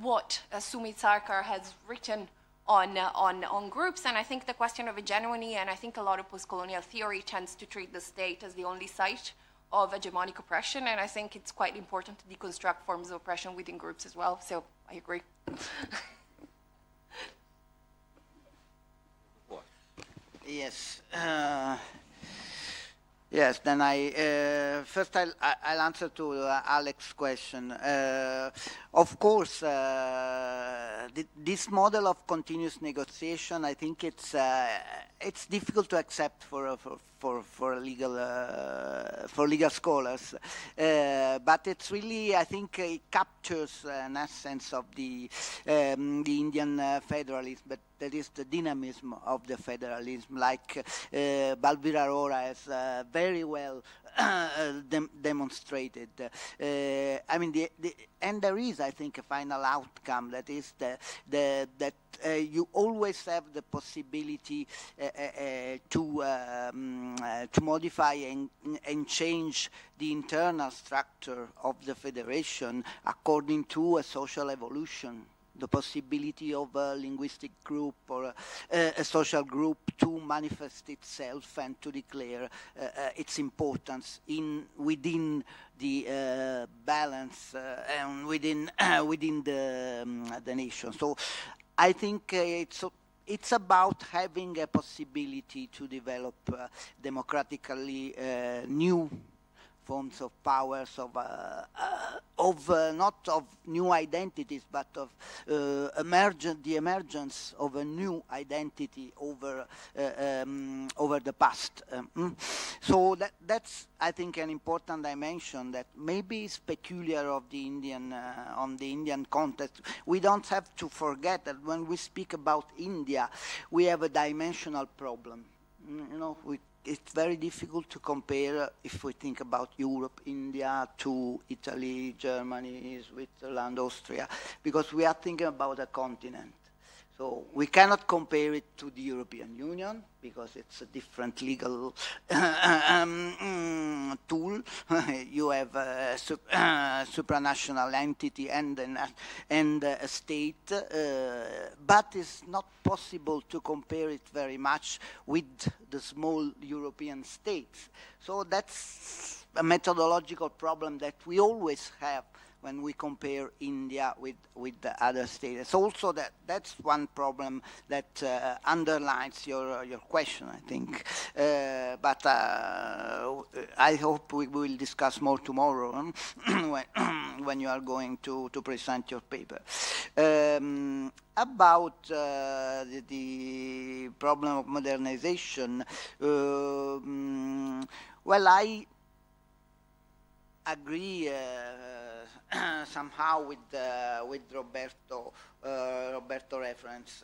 what Sumit Sarkar has written on groups. And I think the question of hegemony, and I think a lot of post-colonial theory tends to treat the state as the only site of hegemonic oppression. And I think it's quite important to deconstruct forms of oppression within groups as well. So I agree. Yes. Yes, then first I'll answer to Alex's question. Of course, this model of continuous negotiation, I think it's difficult to accept for legal scholars, but it's really, I think, it captures an essence of the Indian federalism, but that is the dynamism of the federalism, like Balbir Arora has very well demonstrated. I mean, and there is, I think, a final outcome that is that you always have the possibility to modify and change the internal structure of the federation according to a social evolution. The possibility of a linguistic group or a social group to manifest itself and to declare its importance within the balance and within the nation. So I think it's about having a possibility to develop democratically new forms of powers, of not of new identities, but of the emergence of a new identity over the past. So that's, I think, an important dimension that maybe is peculiar of the Indian context. We don't have to forget that when we speak about India, we have a dimensional problem. You know, it's very difficult to compare, if we think about Europe, India, to Italy, Germany, Switzerland, Austria, because we are thinking about a continent. So we cannot compare it to the European Union because it's a different legal tool. You have a supranational entity and a state, but it's not possible to compare it very much with the small European states. So that's a methodological problem that we always have when we compare India with the other states. Also that's one problem that underlines your question, I think. But I hope we will discuss more tomorrow when you are going to present your paper. About the problem of modernization, well, I agree somehow with Roberto reference.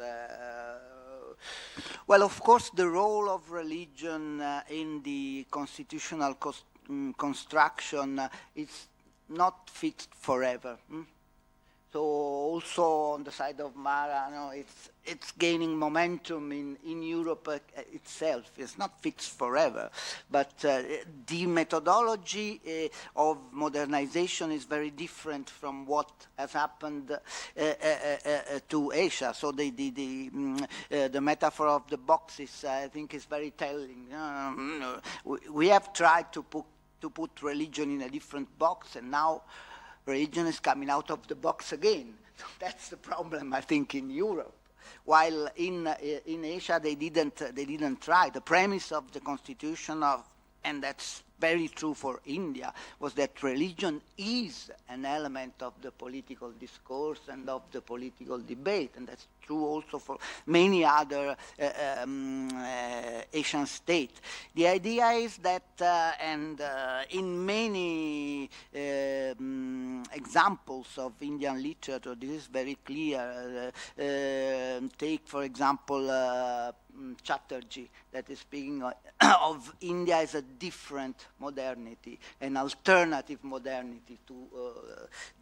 Well, of course, the role of religion in the constitutional construction is not fixed forever. So also on the side of Mara, it's gaining momentum in Europe itself. It's not fixed forever, but the methodology of modernization is very different from what has happened to Asia. So the metaphor of the boxes, I think, is very telling. We have tried to put religion in a different box, and now religion is coming out of the box again. So that's the problem, I think, in Europe. While in Asia they didn't try. The premise of the constitution and that's very true for India, was that religion is an element of the political discourse and of the political debate, and that's true also for many other Asian states. The idea is that, in many examples of Indian literature, this is very clear. Take, for example, Chatterjee, that is speaking of India as a different modernity, an alternative modernity to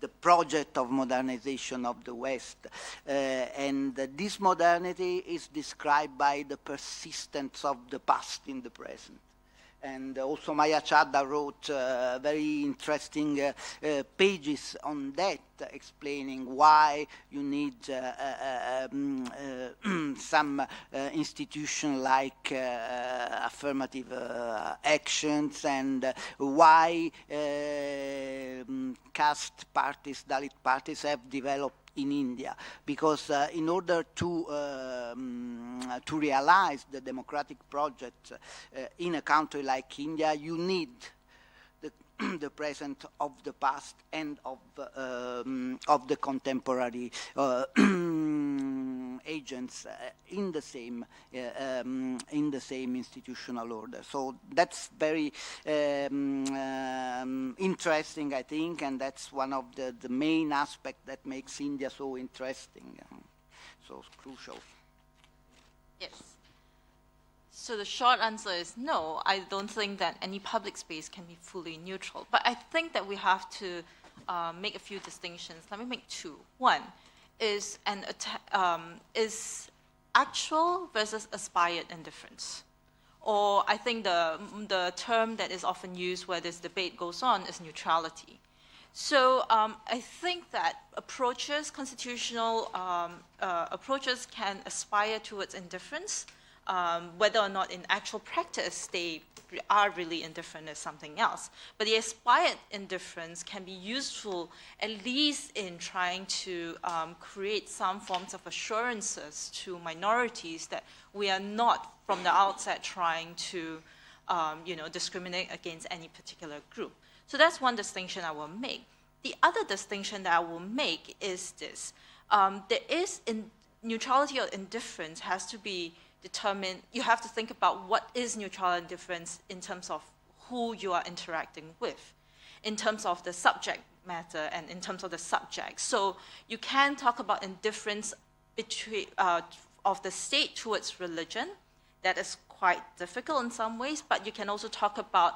the project of modernization of the West. And this modernity is described by the persistence of the past in the present. And also Maya Chadha wrote very interesting pages on that, explaining why you need some institution like affirmative actions, and why caste parties, Dalit parties have developed in India, because in order to realize the democratic project in a country like India, you need the present of the past and of the contemporary agents in the same institutional order. So that's very interesting, I think, and that's one of the main aspects that makes India so interesting, so crucial. Yes. So the short answer is no, I don't think that any public space can be fully neutral. But I think that we have to make a few distinctions. Let me make two. One is is actual versus aspired indifference. Or I think the term that is often used where this debate goes on is neutrality. So I think that constitutional approaches can aspire towards indifference. Whether or not in actual practice they are really indifferent is something else. But the aspired indifference can be useful at least in trying to create some forms of assurances to minorities that we are not from the outset trying to discriminate against any particular group. So that's one distinction I will make. The other distinction that I will make is this. Neutrality or indifference has to be determined. You have to think about what is neutral indifference in terms of who you are interacting with, in terms of the subject matter and in terms of the subject. So you can talk about indifference between, of the state towards religion. That is quite difficult in some ways, but you can also talk about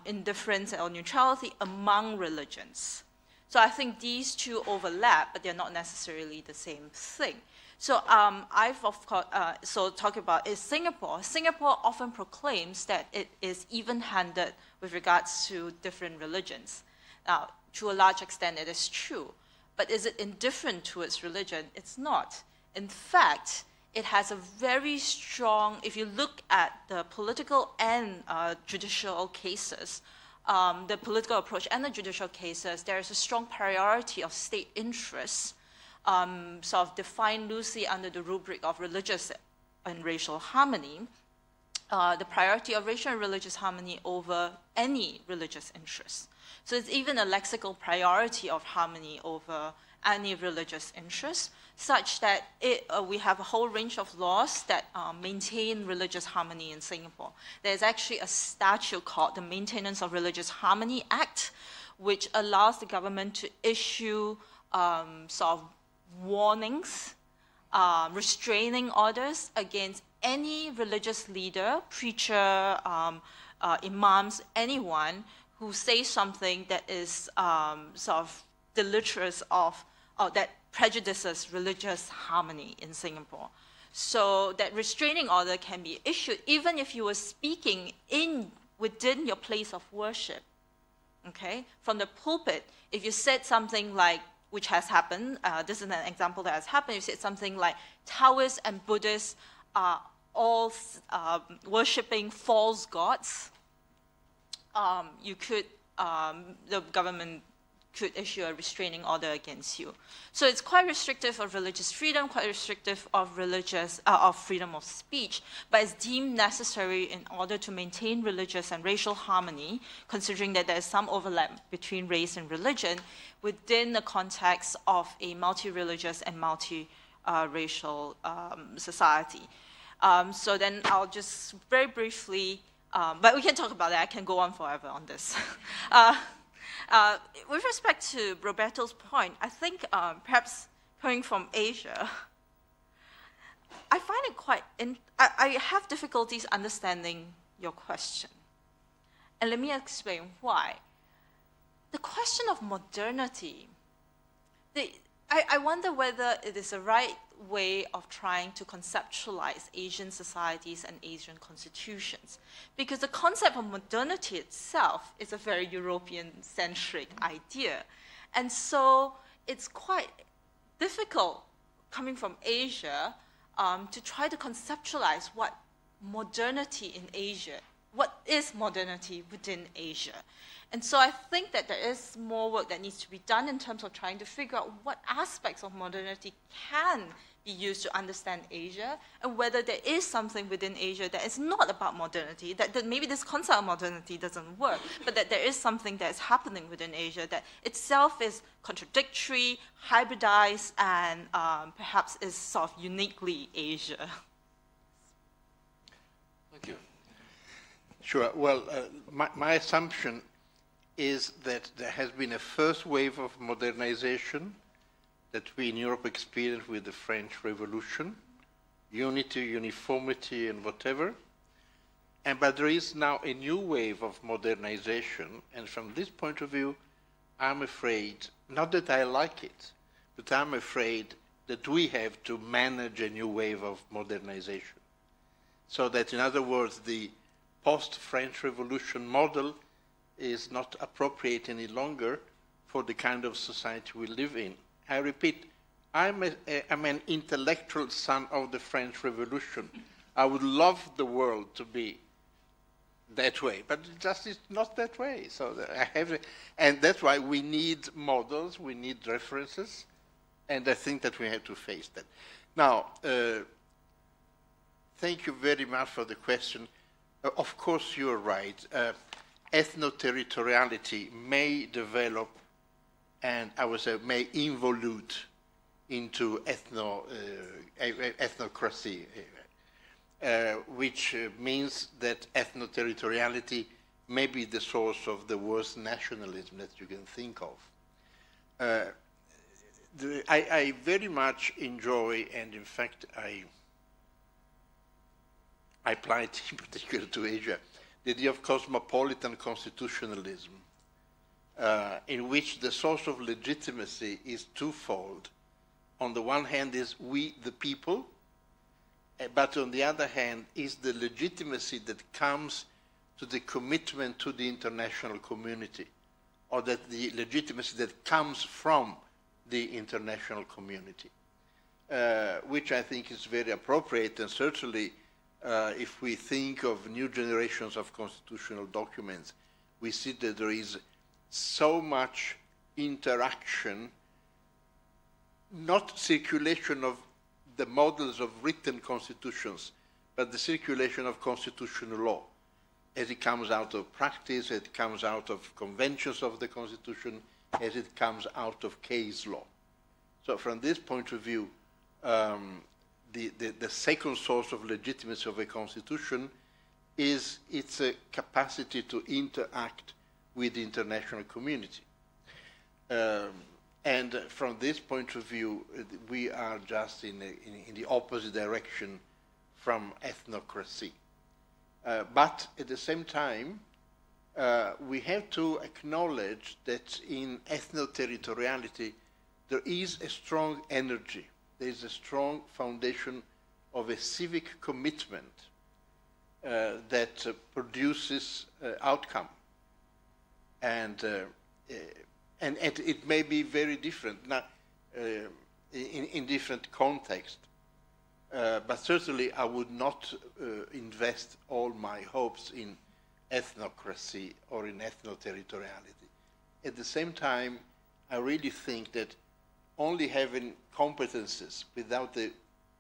indifference or neutrality among religions. So I think these two overlap, but they're not necessarily the same thing. So I've of course, talk about is Singapore. Singapore often proclaims that it is even-handed with regards to different religions. Now, to a large extent, it is true. But is it indifferent towards religion? It's not. In fact, it has a very strong, if you look at the political and judicial cases, the political approach and the judicial cases, there is a strong priority of state interests, sort of defined loosely under the rubric of religious and racial harmony, the priority of racial and religious harmony over any religious interest. So it's even a lexical priority of harmony over any religious interest, such that we have a whole range of laws that maintain religious harmony in Singapore. There's actually a statute called the Maintenance of Religious Harmony Act, which allows the government to issue sort of warnings, restraining orders against any religious leader, preacher, imams, anyone who says something that is sort of deleterious of, or that prejudices religious harmony in Singapore. So that restraining order can be issued even if you were speaking within your place of worship. Okay, from the pulpit, if you said something like, which has happened, this is an example that has happened, you said something like, Taoists and Buddhists are all worshipping false gods, you could, the government could issue a restraining order against you. So it's quite restrictive of religious freedom, quite restrictive of freedom of speech, but it's deemed necessary in order to maintain religious and racial harmony, considering that there is some overlap between race and religion within the context of a multi-religious and multi-racial society. So then I'll just very briefly, but we can talk about that, I can go on forever on this. With respect to Roberto's point, I think perhaps coming from Asia, I find it quite, I have difficulties understanding your question. And let me explain why. The question of modernity, I wonder whether it is the right way of trying to conceptualize Asian societies and Asian constitutions. Because the concept of modernity itself is a very European-centric idea. And so it's quite difficult, coming from Asia, to try to conceptualize what modernity in Asia, what is modernity within Asia. And so I think that there is more work that needs to be done in terms of trying to figure out what aspects of modernity can be used to understand Asia, and whether there is something within Asia that is not about modernity, that maybe this concept of modernity doesn't work, but that there is something that is happening within Asia that itself is contradictory, hybridized, and perhaps is sort of uniquely Asia. Thank you. Sure. Well, my assumption is that there has been a first wave of modernization that we in Europe experienced with the French Revolution, unity, uniformity, and whatever. But there is now a new wave of modernization, and from this point of view, I'm afraid, not that I like it, but I'm afraid that we have to manage a new wave of modernization. So that, in other words, the post-French Revolution model is not appropriate any longer for the kind of society we live in. I repeat, I'm an intellectual son of the French Revolution. I would love the world to be that way, but it just is not that way. So and that's why we need models, we need references, and I think that we have to face that. Now, thank you very much for the question. Of course, you're right. Ethno-territoriality may develop, and I would say may involute into ethnocracy, which means that ethno-territoriality may be the source of the worst nationalism that you can think of. I very much enjoy, and in fact I apply it in particular to Asia, the idea of cosmopolitan constitutionalism, in which the source of legitimacy is twofold. On the one hand is we, the people, but on the other hand is the legitimacy that comes to the commitment to the international community, or that the legitimacy that comes from the international community, which I think is very appropriate, and certainly if we think of new generations of constitutional documents, we see that there is so much interaction, not circulation of the models of written constitutions, but the circulation of constitutional law, as it comes out of practice, as it comes out of conventions of the Constitution, as it comes out of case law. So from this point of view, the second source of legitimacy of a constitution is its capacity to interact with the international community. And from this point of view, we are just in the opposite direction from ethnocracy. But at the same time, we have to acknowledge that in ethno-territoriality, there is a strong energy. There is a strong foundation of a civic commitment that produces outcome. And it may be very different now, in different contexts. But certainly I would not invest all my hopes in ethnocracy or in ethno-territoriality. At the same time, I really think that only having competences without the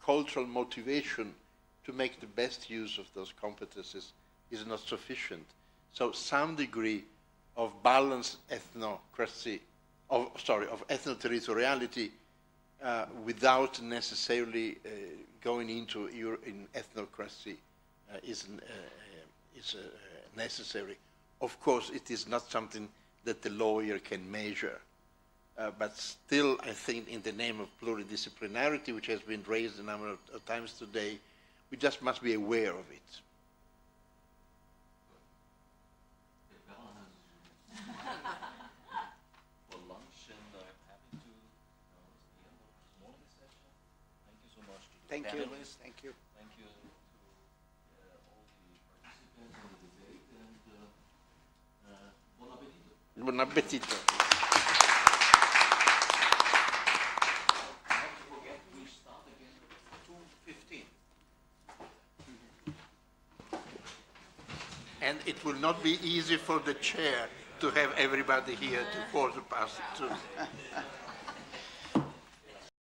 cultural motivation to make the best use of those competences is not sufficient. So some degree of balanced ethnocracy, of ethno-territoriality without necessarily going into in ethnocracy is necessary. Of course, it is not something that the lawyer can measure. But still, I think in the name of pluridisciplinarity, which has been raised a number of times today, we just must be aware of it. Thank you. panelists. Thank you. Thank you to all the participants in the debate, and buon appetito. Buon appetito. Not to forget, we start again at 2:15. And it will not be easy for the chair to have everybody here to 2:15.